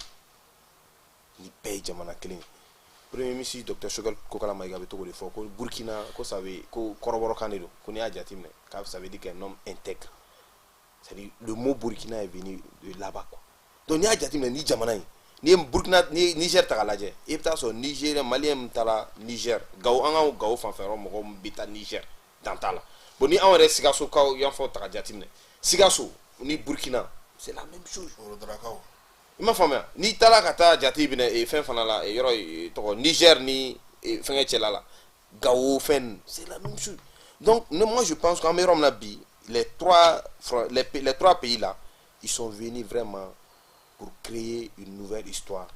[SPEAKER 3] ni bɛɛ ye jamana kelen premier ministre Dr Choguel Kokala Maïga bɛ togo de fɔ ko Burkina ko ça veut ko kɔrɔbɔrɔkan de don ko n'i y'a jateminɛ k'a ça veut dire qu'un homme intègre c'est à dire le mot Burkina est venu de là-bas quoi donc n'i y'a jateminɛ ni jamana in n'i ye Burkina ni Niger ta k'a lajɛ i bɛ taa sɔrɔ Nigérien malien min taara Niger Gawo an ka Gawo fanfɛ yɔrɔ mɔgɔw min bɛ taa Niger dan t'a la bon ni anw yɛrɛ Sikaso kaw y'an fɔ ta ka jateminɛ Sikaso ni Burkina c'est la même chose i m'a faamuya n'i taara ka taa jate minɛ fɛn fana la yɔrɔ tɔgɔ Niger ni fɛnkɛ cɛla la Gawo fɛn c'est la même chose donc moi je pense qu'en bɛ yɔrɔ min na bi les trois pays là ils sont venus vraiment pour créer une nouvelle histoire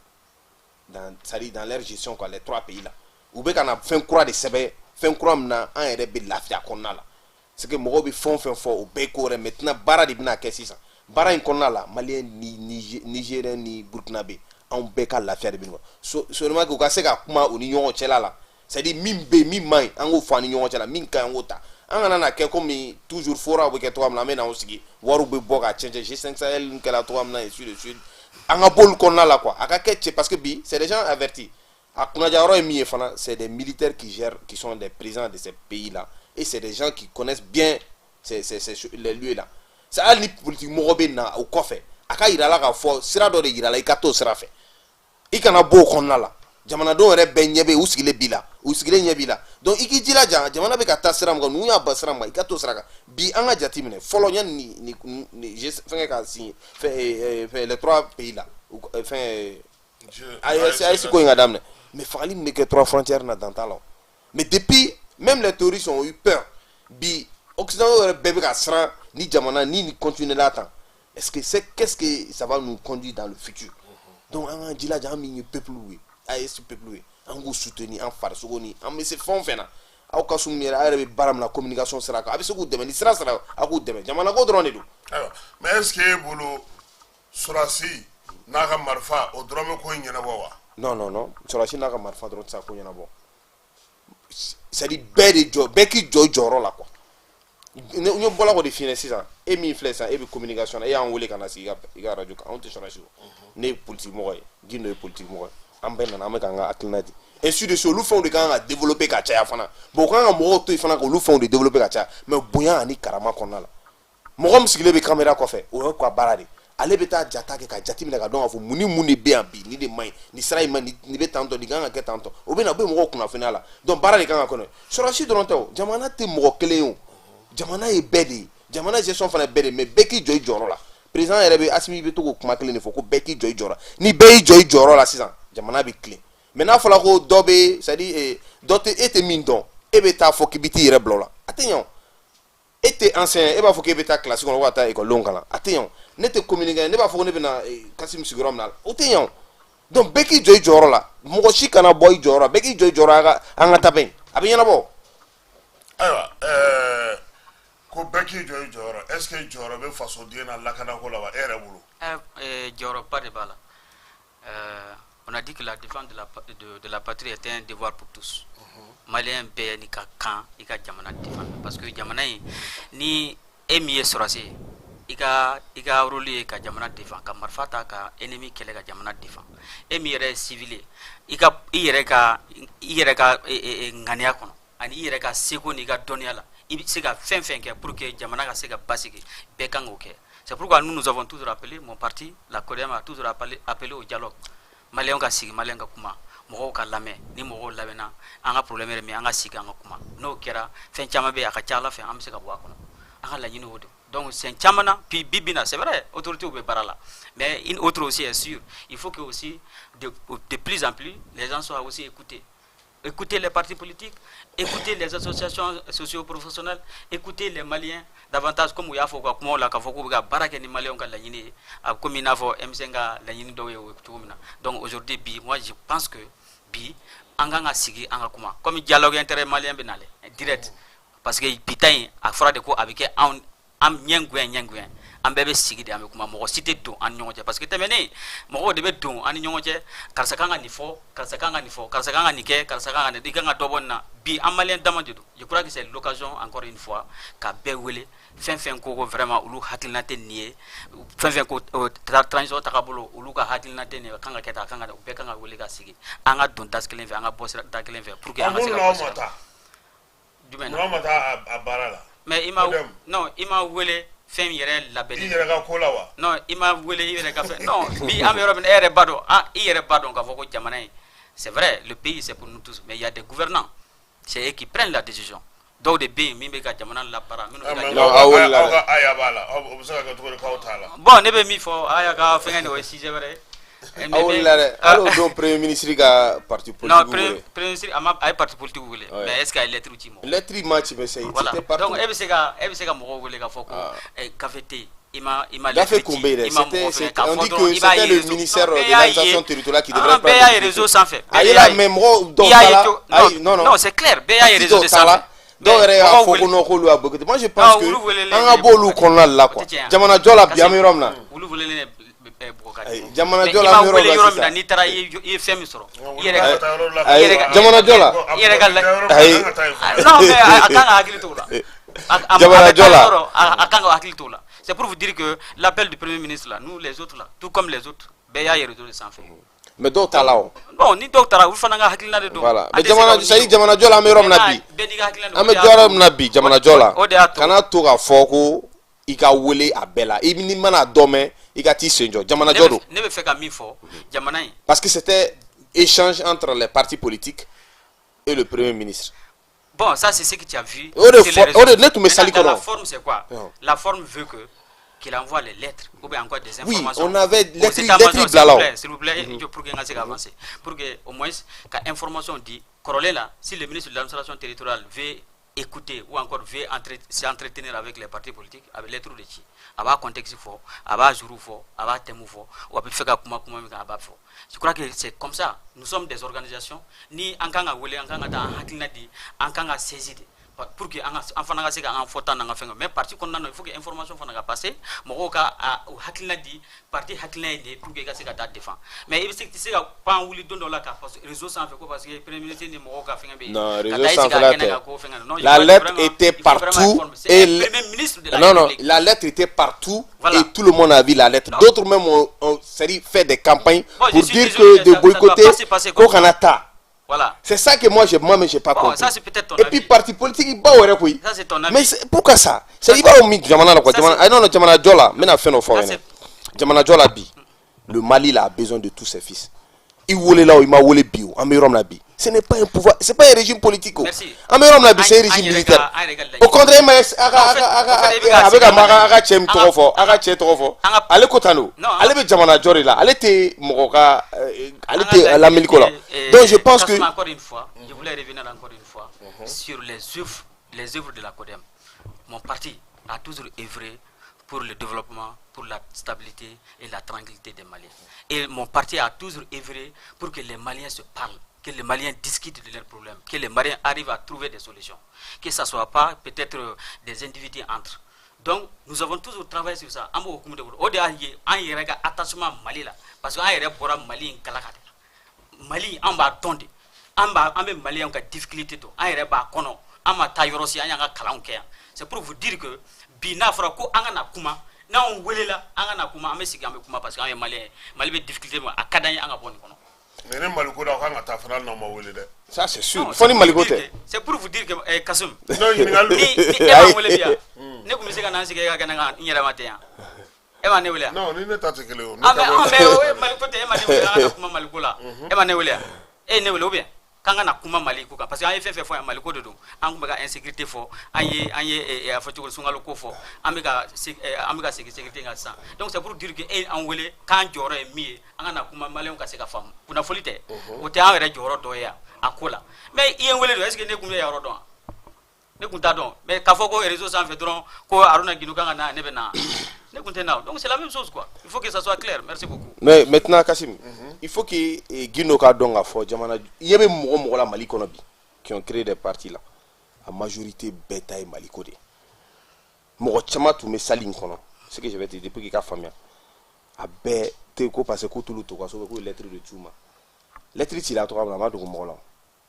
[SPEAKER 3] c'est-à-dire dans leur gestion quoi les trois pays là u bɛ ka na fɛn kura de sɛbɛn fɛn kura min na an yɛrɛ bɛ lafiya kɔnɔna la c'est que mɔgɔw bɛ fɛn o fɛn fɔ o bɛɛ ko wɛrɛ maintenant baara de bɛna kɛ sisan baara in kɔnɔna la malien ni Nigérien ni Burkinabé anw bɛɛ ka lafiya de bɛ ɲɔgɔn seulement que u ka se ka kuma u ni ɲɔgɔn cɛla la c'est à dire min bɛ min man ɲi an k'o fɔ an ni ɲɔgɔn cɛla min ka ɲi an k'o ta an kana na kɛ comme toujours fora bɛ kɛ cogoya min na an bɛ n'anw sigi wariw bɛ bɔ ka cɛn G5 Sahel kɛla cogoya min na et de suite an ka b'olu kɔnɔna la quoi a ka kɛ cɛ parce que bi c'est des gens avertis a kunnaja yɔrɔ ye min ye fana c'est des militaires qui gèrent qui sont des présidents de ces pays là et c'est des gens qui connaissent bien les lieux là c'est hali ni politique mɔgɔ bɛ na o kɔfɛ a ka yira la k'a fɔ sira dɔ de yira la i ka t'o sira fɛ i kana bɔ o kɔnɔna la jamanadenw yɛrɛ bɛɛ ɲɛ bɛ u sigilen b'i la u sigilen ɲɛ b'i la donc i k'i jilaja jamana bɛ ka taa sira min kan n'u y'a ba sira min kan i ka t'o sira kan bi an ka jate minɛ fɔlɔ yanni ni fɛnkɛ ka signer les trois pays là fɛn AES ko in ka daminɛ mais fagali min bɛ kɛ trois frontières na dan t'a la mais depuis même les terroristes ont eu peur bi occidentaux yɛrɛ bɛɛ bɛ ka siran ni jamana ni continuer la tan est-ce que qu'est-ce que ça va nous conduire dans le futur donc an ka jilaja an min ye peuple ye AES peuple ye an k'u soutenir an farisogo ni an bɛ se fɛn o fɛn na aw ka sun yɛrɛ a yɛrɛ bɛ baara min na communication sira kan a bɛ se k'u dɛmɛ ni sira sera a k'u dɛmɛ jamana ko dɔrɔn de don.
[SPEAKER 1] ayiwa mais est-ce que e bolo Sorasi n'a ka marifa o dɔrɔn bɛ ko in ɲɛnabɔ wa.
[SPEAKER 3] non Sorasi n'a ka marifa dɔrɔn tɛ se ka ko ɲɛnabɔ c'est à dire bɛɛ k'i jɔ i jɔyɔrɔ la quoi. n ye bɔla k'o de f'i ɲɛna sisan e min filɛ sisan e bɛ communication na e y'an wele ka na sigi i ka radio kan anw tɛ Sorasi o ne ye politique mɔgɔ ye Gindo ye politique mɔgɔ ye an bɛɛ nana an bɛ k'an ka hakilina di ainsi de suite olu fɛnw de kan ka développer ka caya fana bon u kan ka mɔgɔw to yen fana k'olu fɛnw de développer ka caya mais bonya ani karama kɔnɔna la mɔgɔ min sigilen bɛ caméra kɔfɛ o ye ka baara de ale bɛ taa jata kɛ ka jate minɛ ka dɔn k'a fɔ mun ni mun de bɛ yan bi ni de man ɲi ni sira in ma nin bɛ tan tɔ nin kan ka kɛ tan tɔ o bɛ na o bɛ mɔgɔw kunnafoniya la donc baara de kan ka kɔnɔ Sorasi dɔrɔn tɛ o jamana tɛ mɔgɔ kelen ye o jamana ye bɛɛ de ye jamana gestion fana ye bɛɛ de ye mais bɛɛ k'i jɔ i jɔyɔrɔ la président yɛrɛ bɛ Asimi bɛ to k'o kuma kelen de fɔ ko bɛɛ k'i jɔ i jɔyɔrɔ la ni bɛɛ y'i jɔ i jɔyɔrɔ la sisan jamana bɛ tilen mais n'a fɔra ko dɔ bɛ c'est à dire dɔ tɛ e tɛ min dɔn e bɛ taa fɔ k'i bɛ t'i yɛrɛ bila o la a tɛ ɲɛ o e tɛ enseignant e b'a fɔ k'e bɛ taa classe kɔnɔ ko ka taa école kalan a tɛ ɲɛ o ne tɛ communiquer ne b'a fɔ ko ne bɛ na Kassim sigiyɔrɔ min na o tɛ ɲɛ o donc bɛɛ k'i jɔ i jɔyɔrɔ la mɔgɔ si kana bɔ i jɔyɔrɔ la bɛɛ k'i jɔ i jɔyɔrɔ an ka taa bɛn a bɛ ɲɛnabɔ.
[SPEAKER 1] ayiwa ko bɛɛ k'i jɔ i jɔyɔrɔ est-ce que jɔyɔrɔ bɛ fasoden na lakanako la wa e yɛrɛ bolo.
[SPEAKER 2] jɔyɔrɔba de b'a la On a dit que la défense de la patrie était un devoir pour tous. Malien bɛɛ ni ka kan i ka jamana défendre parce que jamana in ni e min ye sɔrɔsi i ka rôle ye ka jamana défendre ka marifa ta ka ennemi kɛlɛ ka jamana défendre e min yɛrɛ ye civil ye i yɛrɛ ka ŋaniya kɔnɔ ani i yɛrɛ ka seko n'i ka dɔnniya la i bɛ se ka fɛn fɛn kɛ pour que jamana ka se ka basigi bɛɛ kan k'o kɛ c'est pourquoi nous avons toujours appelé mon parti la CODEM a toujours appelé au dialogue malien ka sigi malien ka kuma mɔgɔw ka lamɛn ni mɔgɔw lamɛnna an ka problème yɛrɛ min an ka sigi an ka kuma n'o kɛra fɛn caman bɛ yen a ka ca ala fɛ an bɛ se ka bɔ a kɔnɔ an ka laɲini o de donc c'est caman na puis bibi na c'est vrai autorités bɛ baara la mais une autre aussi est sûre il faut que aussi de plus en plus les gens soient aussi écoutés. Écoutez les partis politiques, écoutez les associations socio-professionnelles, écoutez les Maliens davantage comme il y a fait comme la baraka ni Maliens ka lañini comme il a fait M5 lañini do donc aujourd'hui moi je pense que bi anganga sigi anga kuma comme dialogue intérêt malien benale direct parce que pitain a fora de ko avec am nyengwen an bɛɛ bɛ sigi de an bɛ kuma mɔgɔ si tɛ don an ni ɲɔgɔn cɛ parce que tɛmɛnen mɔgɔw de bɛ don an ni ɲɔgɔn cɛ karisa kan ka nin fɔ karisa kan ka nin fɔ karisa kan ka nin kɛ karisa kan ka nin i kan ka dɔ bɔ nin na bi an maliyɛn dama de don je crois que c'est l'occasion encore une fois ka bɛɛ wele fɛn fɛn ko vraiment olu hakilina tɛ nin ye fɛn fɛn ko transition tagabolo olu ka hakilina tɛ nin ye kan ka kɛ tan kan ka bɛɛ kan ka wele ka sigi an ka don da kelen fɛ an ka bɔ da kelen fɛ pour que an ka se ka bɔ sira jumɛn na
[SPEAKER 1] ma taa a baara la
[SPEAKER 2] mais i ma wele fɛn yɛrɛ labɛnni
[SPEAKER 1] i yɛrɛ ka ko la wa
[SPEAKER 2] non i ma wele i yɛrɛ ka fɛn non bi an bɛ yɔrɔ min na e yɛrɛ b'a dɔn i yɛrɛ b'a dɔn k'a fɔ ko jamana in c'est vrai le pays c'est pour nous tous mais il y a des gouvernants c'est eux qui prennent la décision dɔw de bɛ yen min bɛ ka jamana labaara minnu bɛ ka
[SPEAKER 1] aw ka aya b'a la o bɛ se ka kɛ cogo di k'aw t'a la
[SPEAKER 2] bon ne bɛ min fɔ aya ka fɛngɛ nin o ye sujet wɛrɛ ye
[SPEAKER 3] aw wulila dɛ hali o don premier ministre ka parti politique
[SPEAKER 2] non premier ministre a ye parti politique wele mais est ce que a ye lettre ci mɔgɔ
[SPEAKER 3] lettre ma ci mais c'est
[SPEAKER 2] voilà donc e bɛ se ka mɔgɔw wele k'a fɔ ko gafe tɛ yen i ma lettre ci i ma mɔgɔ fɛ k'a fɔ dɔrɔn i b'a ye
[SPEAKER 3] le ministère de l'administration territoriale qui devrait
[SPEAKER 2] bɛɛ y'a ye réseau sanfɛ
[SPEAKER 3] ayi la mais mɔgɔw dɔw ta la
[SPEAKER 2] non c'est clair bɛɛ y'a ye réseau de sanfɛ
[SPEAKER 3] dɔw yɛrɛ y'a fɔ ko non k'olu y'a boycotté moi je pense que an ka bɔ olu kɔnɔna la quoi jamana jɔ la bi an bɛ yɔrɔ min na
[SPEAKER 2] olu welelen
[SPEAKER 3] jamana jɔ la an bɛ yɔrɔ la sisan
[SPEAKER 2] n'i taara i ye fɛn min sɔrɔ
[SPEAKER 3] jamana jɔ la
[SPEAKER 2] i yɛrɛ ka
[SPEAKER 3] ayi
[SPEAKER 2] non mais a kan ka hakili t'o la
[SPEAKER 3] jamana jɔ la
[SPEAKER 2] a kan ka hakili t'o la c'est pour vous dire que l'appel du premier ministre là nous les autres là tout comme les autres bɛɛ y'a ye réseau de sanfɛ
[SPEAKER 3] mais dɔw ta la o
[SPEAKER 2] bon ni dɔw taara olu fana ka hakilina de don
[SPEAKER 3] voilà mais jamana c'est jamana jɔ la an bɛ yɔrɔ min na bi an bɛ yɔrɔ min na bi jamana jɔ la kana to k'a fɔ ko i ka wele a bɛɛ la i ni mana dɔ mɛn i ka t'i sen jɔ jamana jɔ don
[SPEAKER 2] ne bɛ fɛ ka min fɔ jamana in
[SPEAKER 3] parce que c'était échange entre les partis politiques et le premier ministre
[SPEAKER 2] bon ça c'est ce que tu as vu
[SPEAKER 3] o de ne tun bɛ sali kɔnɔ
[SPEAKER 2] la forme c'est quoi la forme veut que qu'il envoie les lettres ou bien encore des informations.
[SPEAKER 3] Oui, on avait lettres là.
[SPEAKER 2] S'il vous plaît, pour que nous avancer. Pour que au moins, quand information dit, corollaire là, si le ministre de l'administration territoriale veut écouter ou encore veut s'entretenir avec les partis politiques, avec les trous de chi, avec contexte fort, avec jour fort, avec thème fort, ou avec fait comment fort. Je crois que c'est comme ça. Nous sommes des organisations. Ni en kanga wele, en kanga da hakilina di, en kanga saisi pour que en fana ka se ka an fɔta n'an ka fɛn mais parti kɔnɔna na il faut que information fana ka passer mɔgɔw ka hakilina di parti hakilina ye de pour que i ka se ka taa défend mais i bɛ se tɛ se ka pan wuli don dɔ la ka réseau sanfɛ ko parce que premier ministre ni mɔgɔw ka fɛngɛ bɛ yen
[SPEAKER 3] non réseau sanfɛla tɛ la lettre était partout et la lettre était partout et tout le monde a vu la lettre d'autres même ont fait des campagnes pour dire que de boycotter ko kana taa. Voilà. C'est ça que moi j'ai pas compris.
[SPEAKER 2] Ça c'est peut-être ton
[SPEAKER 3] et puis parti politique il ba wɛrɛ koyi.
[SPEAKER 2] Ça c'est ton avis.
[SPEAKER 3] Mais pourquoi ça? C'est il va au mi jamana la quoi. Jamana non jamana jola, mais na fait no fort. Jamana jola bi. Le Mali là a besoin de tous ses fils. Il voulait là, il m'a voulu bio. Amirom la bi. Ce n'est pas un pouvoir, c'est pas un régime politique.
[SPEAKER 2] Merci.
[SPEAKER 3] Amirom la bi c'est un régime militaire. Au contraire, mais avec aga chem trop fort. Allez kotano. Allez be jamana jori là. Allez te mokoka allez te la miliko là. Donc je pense que
[SPEAKER 2] encore une fois, je voulais revenir encore une fois sur les œuvres de la CODEM. Mon parti a toujours œuvré pour le développement, pour la stabilité et la tranquillité des Maliens. Et mon parti a toujours œuvré pour que les Maliens se parlent, que les Maliens discutent de leurs problèmes, que les Maliens arrivent à trouver des solutions. Que ce ne soit pas peut-être des individus entre Donc, nous avons toujours travaillé sur ça. Au delà, il y a un attachement Mali là. Parce qu'il y a un Mali en Kalakate. Mali, on va tomber. On va Mali en difficulté. On y a un on va tailler c'est pour vous dire que Bina Frako, Angana Kuma, na on wele là, Angana Kuma, on sigi avec Kuma parce qu'il y a Mali de difficulté à Kadanya Angabon.
[SPEAKER 1] Mais les Malikoda, on a tafra non ma wele de.
[SPEAKER 3] Ça c'est sûr. Faut les Malikote.
[SPEAKER 2] C'est pour vous dire que Kasum.
[SPEAKER 1] Non, il y a
[SPEAKER 2] ni wele bien. Ne comme c'est kana sigi kana nyera matin. Ema ne wele.
[SPEAKER 1] Non, ni ne t'a tekele o.
[SPEAKER 2] Ah mais Malikote ema ne wele Kuma Malikola. Ema ne wele. Ne wele bien. Kanga na kuma Mali ko parce que an fait fo Mali ko de do an ko ka insécurité fo an ye a foti ko sungalo ko fo an be ka sécurité nga san donc c'est pour dire que an wele kan joro e mi an na kuma Mali ka se ka fam kuna folite o te an re joro do ya akola mais i en wele do est ce que ne kuma ya ro do ne kunta don mais ka fo ko réseau sans fait dron ko Aruna Ginu kanga na ne be na ne kunta na donc c'est la même chose quoi il faut que ça soit clair merci beaucoup
[SPEAKER 3] mais maintenant Kassim il faut que Guino ka donga fo jamana yebe mo la Mali kono bi qui ont créé des partis là la majorité bêta et Mali kodé mo chama tu me saline kono ce que je vais te dire depuis que ka famia a be te ko parce que tout le to ko so ko lettre de Tchouma lettre ti la to ma do mo la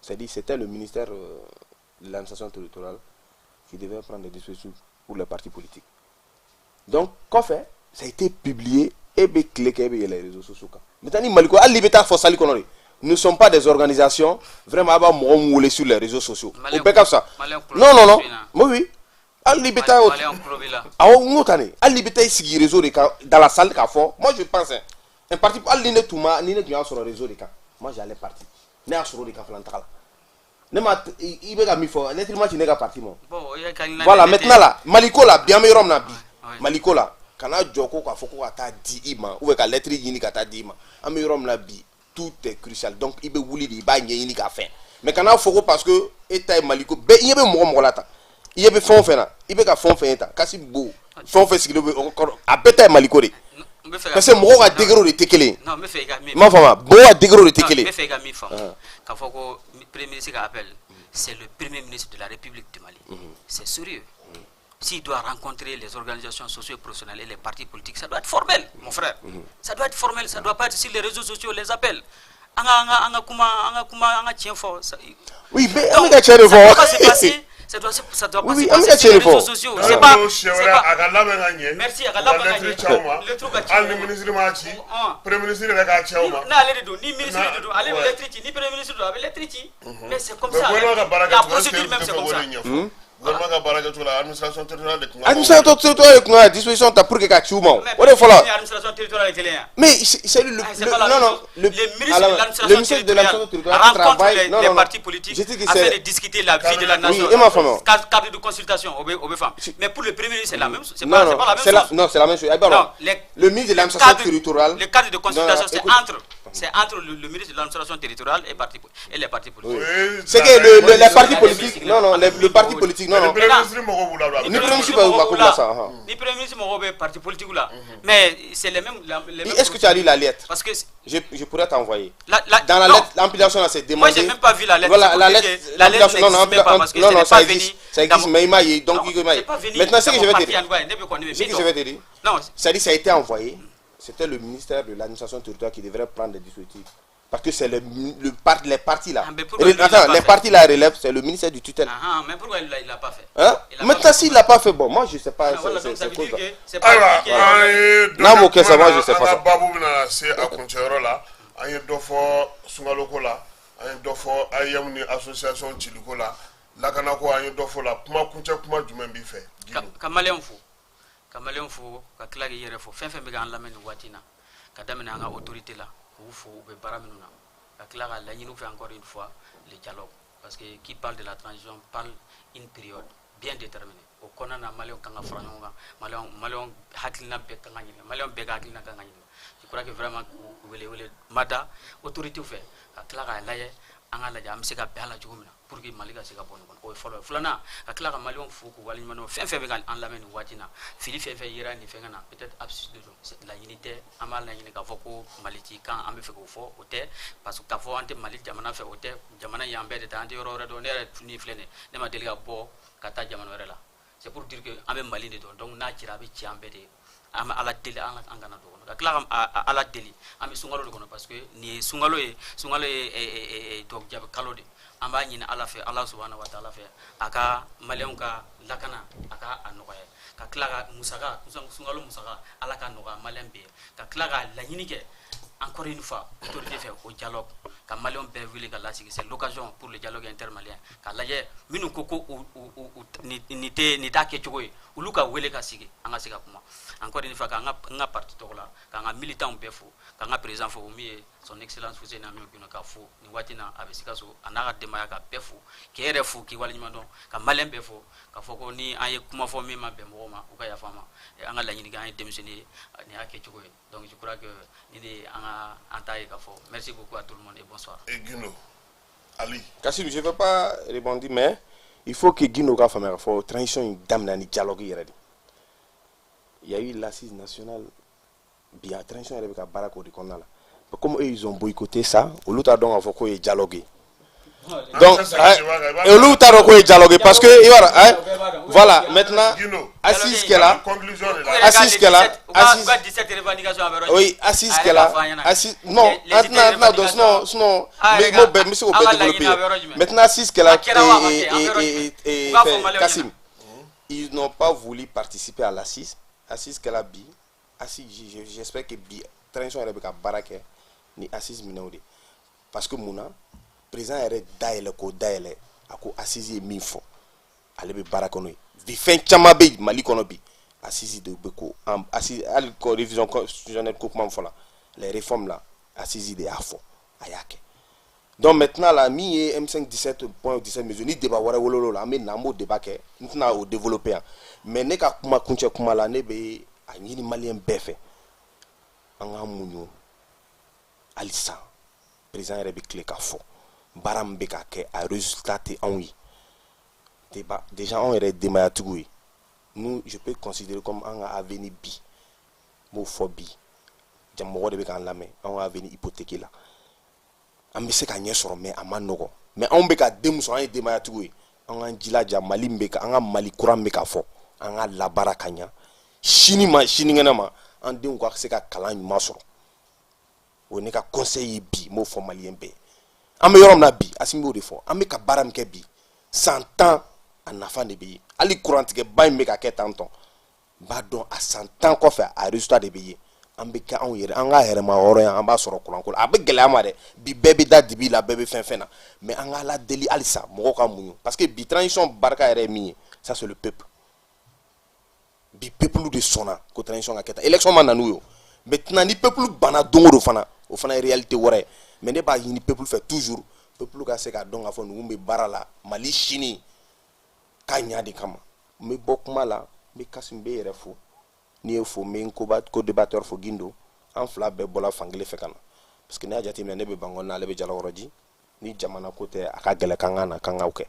[SPEAKER 3] c'est-à-dire c'était le ministère de l'administration territoriale qui devait prendre des dispositions pour les partis politiques. Donc, qu'en fait, ça a été publié et bien cliqué sur les réseaux sociaux. Maintenant, Maliko, nous ne sommes pas des organisations vraiment à mouler sur les réseaux sociaux. Non, non, non. Oui. Alibeta réseau dans la salle de fond. Moi, je pense un parti pour aller sur le réseau de cas. Moi, j'allais partir. Ne a sur le cas flantral. Il va me faire l'être humain qui n'est pas parti. Voilà, maintenant là, Maliko là, bien meilleur na bi. Maliko là, quand a Djoko ka foko ata di ima, ou ka lettre yini ka ta di ima. A meilleur na bi, tout est crucial. Donc il be wuli di ba yini ka fin. Mais quand a foko parce que état Maliko, be il be mo là ta. Il be fond fait là, il be ka fond fait ta. Kasi bo, fond fait ce encore a beta Maliko de. Parce que mo ga degro de tekele.
[SPEAKER 2] Non, me fait ga mi.
[SPEAKER 3] Ma fama, bo a degro de tekele.
[SPEAKER 2] Me fait ga mi fama. Ka foko premier ministre appelle, c'est le premier ministre de la République du Mali. C'est sérieux. S'il doit rencontrer les organisations socio-professionnelles et les partis politiques, ça doit être formel, mon frère. Ça doit être formel, ça ne doit pas être sur les réseaux sociaux, les appels.
[SPEAKER 3] Oui, mais on va chercher fort.
[SPEAKER 2] Ça doit passer sur les réseaux sociaux. C'est pas. Merci, le truc à ni ministre de mais c'est comme ça. La procédure même c'est comme ça.
[SPEAKER 1] Administration territoriale
[SPEAKER 3] à disposition pour que tu mais c'est le ministère de l'administration territoriale travaille
[SPEAKER 2] les partis politiques afin de discuter la vie de la nation. Cadre de consultation mais pour le premier ministre c'est la même chose. C'est pas la même chose.
[SPEAKER 3] Non, c'est la même chose. Le ministre de l'administration territoriale,
[SPEAKER 2] le cadre de consultation c'est entre le ministre de l'administration territoriale et les partis politiques.
[SPEAKER 3] C'est que les partis politiques, non, le parti politique, non. Ni premier
[SPEAKER 2] ministre Morobe parti politique là. Mais c'est les mêmes.
[SPEAKER 3] Est-ce que tu as lu la lettre? Parce que je pourrais t'envoyer. Dans la lettre, l'ampliation là c'est demandé.
[SPEAKER 2] Moi j'ai même pas vu la lettre.
[SPEAKER 3] Voilà, la lettre n'existe même pas parce que ça existe. Ça existe, mais donc maintenant ce que je vais te dire. C'est-à-dire ça a été envoyé. C'était le ministère de l'administration territoriale qui devrait prendre des dispositifs. Parce que c'est les partis là. Attends, les partis là relèvent, c'est le ministère du tutelle.
[SPEAKER 2] Mais pourquoi il l'a pas fait?
[SPEAKER 3] Maintenant, s'il l'a pas fait, bon, moi je sais pas.
[SPEAKER 2] C'est pas
[SPEAKER 3] non, ok, ça va, je sais pas ça.
[SPEAKER 1] Babou c'est à Conchero là. Il y a deux fois Sungaloko là. Il y a deux fois une association Chiliko là. Là, quand on a deux fois là. Comment comment du même fait?
[SPEAKER 2] Kamaleon fou, Kaklagi Yerefo, Fenfe Megan Lamen Watina, Kadamina autorité là. Nous fait encore une fois le dialogue parce que qui parle de la transition parle une période bien déterminée. Au Konana Malion Kanga Franonga, Malion Haklina Bekanga, Malion Begaklina Kanga. Je crois que vraiment vous voulez Mada, autorité fait, à Clara Laye, Angala Amseka Bella Jumina, pour que Malika Sega Bon, ou follow Flana, à Clara Malion Foukou, Walimano, Fenfegan, en Lamen Watina, Philippe Feira, Nifengana, peut-être absurde la unité, Amal Nanika Foko, Maliti, quand Amefeko Fo, Ote, parce que Kafo Ante Malit Jamana fait Ote, Jamana Yambe, de Tante Aurora Donner, Niflene, Nema Delia Bo, Kata Jamanorella. c'est pour dire que an bɛ Mali de dɔn donc n'a cira a bɛ ci an bɛɛ de an bɛ Ala deli an kana don o kɔnɔ ka tila ka Ala deli an bɛ sunkalo de kɔnɔ parce que nin ye sunkalo ye dɔgɔjabi kalo de an b'a ɲini Ala fɛ Ala subhanahu wa taala fɛ a ka maliyɛnw ka lakana a ka a nɔgɔya ka tila ka sunkalo musaka Ala ka nɔgɔya maliyɛn bɛɛ ka tila ka laɲini kɛ encore une fois autorité fait au dialogue ka maliyɛnw bɛɛ wele ka lasigi c'est l'occasion pour le dialogue intermalien ka lajɛ minnu ko nin t'a kɛcogo ye olu ka wele ka sigi an ka se ka kuma encore une fois k'an ka parti tɔgɔ la k'an ka militants bɛɛ fo k'an ka président fo o min ye son excellence Fuseni Amiyɔn Gindo ka fo nin waati in na a bɛ Sikaso a n'a ka denbaya ka bɛɛ fo k'e yɛrɛ fo k'i waleɲuman dɔn ka maliyɛn bɛɛ fo ka fɔ ko ni an ye kuma fɔ min ma bɛn mɔgɔw ma u ka yafa an ma an ka laɲini kɛ an ye denmisɛnnin ye nin y'a kɛcogo ye donc je crois que nin de an t'a ye ka fɔ merci beaucoup à tout le monde et bonsoir.
[SPEAKER 1] Gindo Ali.
[SPEAKER 3] Kassim, je ne veux pas répondre, mais il faut que Gindo ka faamuya k'a fɔ transition in daminɛ ni dialogue yɛrɛ de. Il y a eu l'assise nationale bi a transition yɛrɛ bɛ ka baara k'o de kɔnɔna la. Comme eux ils ont boycotté ça, olu t'a dɔn k'a fɔ k'o ye dialogue. Donc, olu t'a dɔn k'o ye dialogue parce que voilà, maintenant assise qu'elle a, oui, assise qu'elle a, assise, non, sinon, mais se au développer. Maintenant assise qu'elle a et Kassim, ils n'ont pas voulu participer à l'assise qu'elle a bi, assise, j'espère que bi transition yɛrɛ bɛ ka baara kɛ ni assise minɛnw de parce que mun na président yɛrɛ dayɛlɛ k'o dayɛlɛ a ko assise ye min fɔ ale bɛ baara kɛ n'o ye bi fɛn caman bɛ Mali kɔnɔ bi assise de bɛ ko assise hali ko révision constitutionnelle ko kuma min fɔla les réformes là assise de y'a fɔ a y'a kɛ donc maintenant là min ye M5 17.17 mesures ni débat wɛrɛ wololo la an bɛ na an b'o débat kɛ n tɛna o développer yan mais ne ka kuma kuncɛ kuma la ne bɛ a ɲini maliyɛn bɛɛ fɛ an ka muɲu halisa président yɛrɛ bɛ tile k'a fɔ baara min bɛ ka kɛ a résultat tɛ anw ye déjà anw yɛrɛ ye denbayatigiw ye nous je peux considérer comme an ka avenir bi n b'o fɔ bi mɔgɔ de bɛ k'an lamɛn an ka avenir hypothéqué la an bɛ se ka ɲɛ sɔrɔ mais a ma nɔgɔn mais anw bɛ ka den min sɔrɔ an ye denbayatigiw ye an k'an jilaja Mali min bɛ ka an ka Mali kura min bɛ ka fɔ an ka labaara ka ɲɛ sinikɛnɛ ma an denw ka se ka kalan ɲuman sɔrɔ o ye ne ka conseil ye bi n b'o fɔ maliyɛn bɛɛ an bɛ yɔrɔ min na bi Assimi b'o de fɔ an bɛ ka baara min kɛ bi 100 ans a nafa de bɛ ye hali kurantigɛba in bɛ ka kɛ tantɔ n b'a dɔn a 100 ans kɔfɛ a résultat de bɛ ye an bɛ kɛ anw yɛrɛ an ka yɛrɛma hɔrɔn yan an b'a sɔrɔ kuranko la a bɛ gɛlɛya ma dɛ bi bɛɛ bɛ da dibi la bɛɛ bɛ fɛn na mais an ka Ala deli halisa mɔgɔw ka muɲu parce que bi transition barika yɛrɛ ye min ye ça c'est le peuple bi peuple de sɔnna ko transition ka kɛ tan élection ma na n'u ye maintenant ni peuple banna don o don fana o fana ye réalité wɛrɛ ye mais ne b'a ɲini peuple fɛ toujours peuple ka se ka dɔn k'a fɔ ninnu bɛ baara la Mali sini ka ɲa de kama n bɛ bɔ kuma la n bɛ Kassim bɛ yɛrɛ fo n'i ye fo n bɛ n co-débatteur fo Gindo an fila bɛɛ bɔla fankelen fɛ ka na parce que ne y'a jateminɛ ne bɛ Bankɔni ale bɛ Jalakɔrɔji ni jamana ko tɛ a ka gɛlɛn k'an ka na k'an k'aw kɛ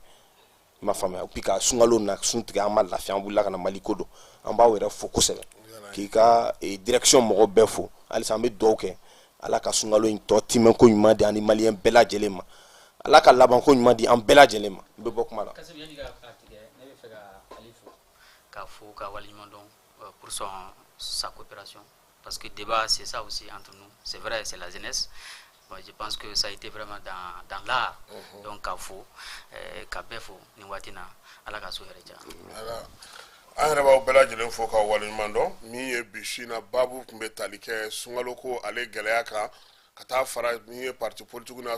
[SPEAKER 3] i m'a faamuya puis ka sunkalo na sun tigɛ an ma lafiya an wulila ka na Mali ko don an b'aw yɛrɛ fo kosɛbɛ k'i ka direction mɔgɔ bɛɛ fo halisa an bɛ dugawu kɛ Ala ka sunkalo in tɔ timɛ ko ɲuman di an ni maliyɛn bɛɛ lajɛlen ma Ala ka laban ko ɲuman di an bɛɛ lajɛlen ma n bɛ bɔ kuma la.
[SPEAKER 2] Kassim yanni ka tigɛ ne bɛ fɛ ka Ali fo k'a fo ka waleɲuman dɔn pour sa coopération parce que débat c'est ça aussi entre nous c'est vrai c'est la jeunesse. Bon, je pense que ça a été vraiment dans l'art donc k'a fo ka bɛɛ fo nin waati in na Ala ka so hɛrɛ diya.
[SPEAKER 1] An yɛrɛ b'aw bɛɛ lajɛlen fo k'aw waleɲuman dɔn min ye bi su in na baabu tun bɛ tali kɛ sunkalo ko ale gɛlɛya kan ka taa fara min ye parti politique ni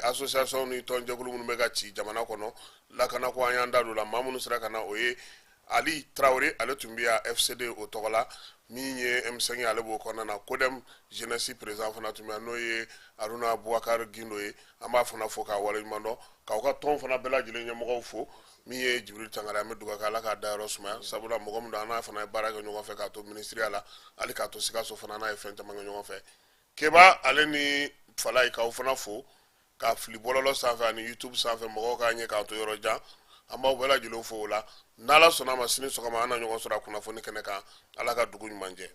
[SPEAKER 1] association ni tɔnjɛkulu minnu bɛ ka ci jamana kɔnɔ lakana ko an y'an da don la maa minnu sera ka na o ye Ali Traoré ale tun bɛ FCD o tɔgɔ la min ye M5 ale b'o kɔnɔna na Codem jeunesse président fana tun bɛ n'o ye Aruna Boubacar Gindo ye an b'a fana fo k'a waleɲuman dɔn k'aw ka tɔn fana bɛɛ lajɛlen ɲɛmɔgɔw fo min ye Jibril Tangara an bɛ dugawu kɛ Ala k'a dayɔrɔ sumaya sabula mɔgɔ min don an n'a fana ye baara kɛ ɲɔgɔn fɛ k'a to ministériya la hali k'a to Sikaso fana n'a ye fɛn caman kɛ ɲɔgɔn fɛ Keba ale ni Falaye k'aw fana fo k'a fili bɔlɔlɔ sanfɛ ani YouTube sanfɛ mɔgɔw k'a ɲɛ k'a to yɔrɔ jan an b'aw bɛɛ lajɛlen fo o la n'Ala sɔnna a ma sini sɔgɔma an na ɲɔgɔn sɔrɔ a kunnafoni kɛnɛ kan Ala ka dugu ɲuman jɛ.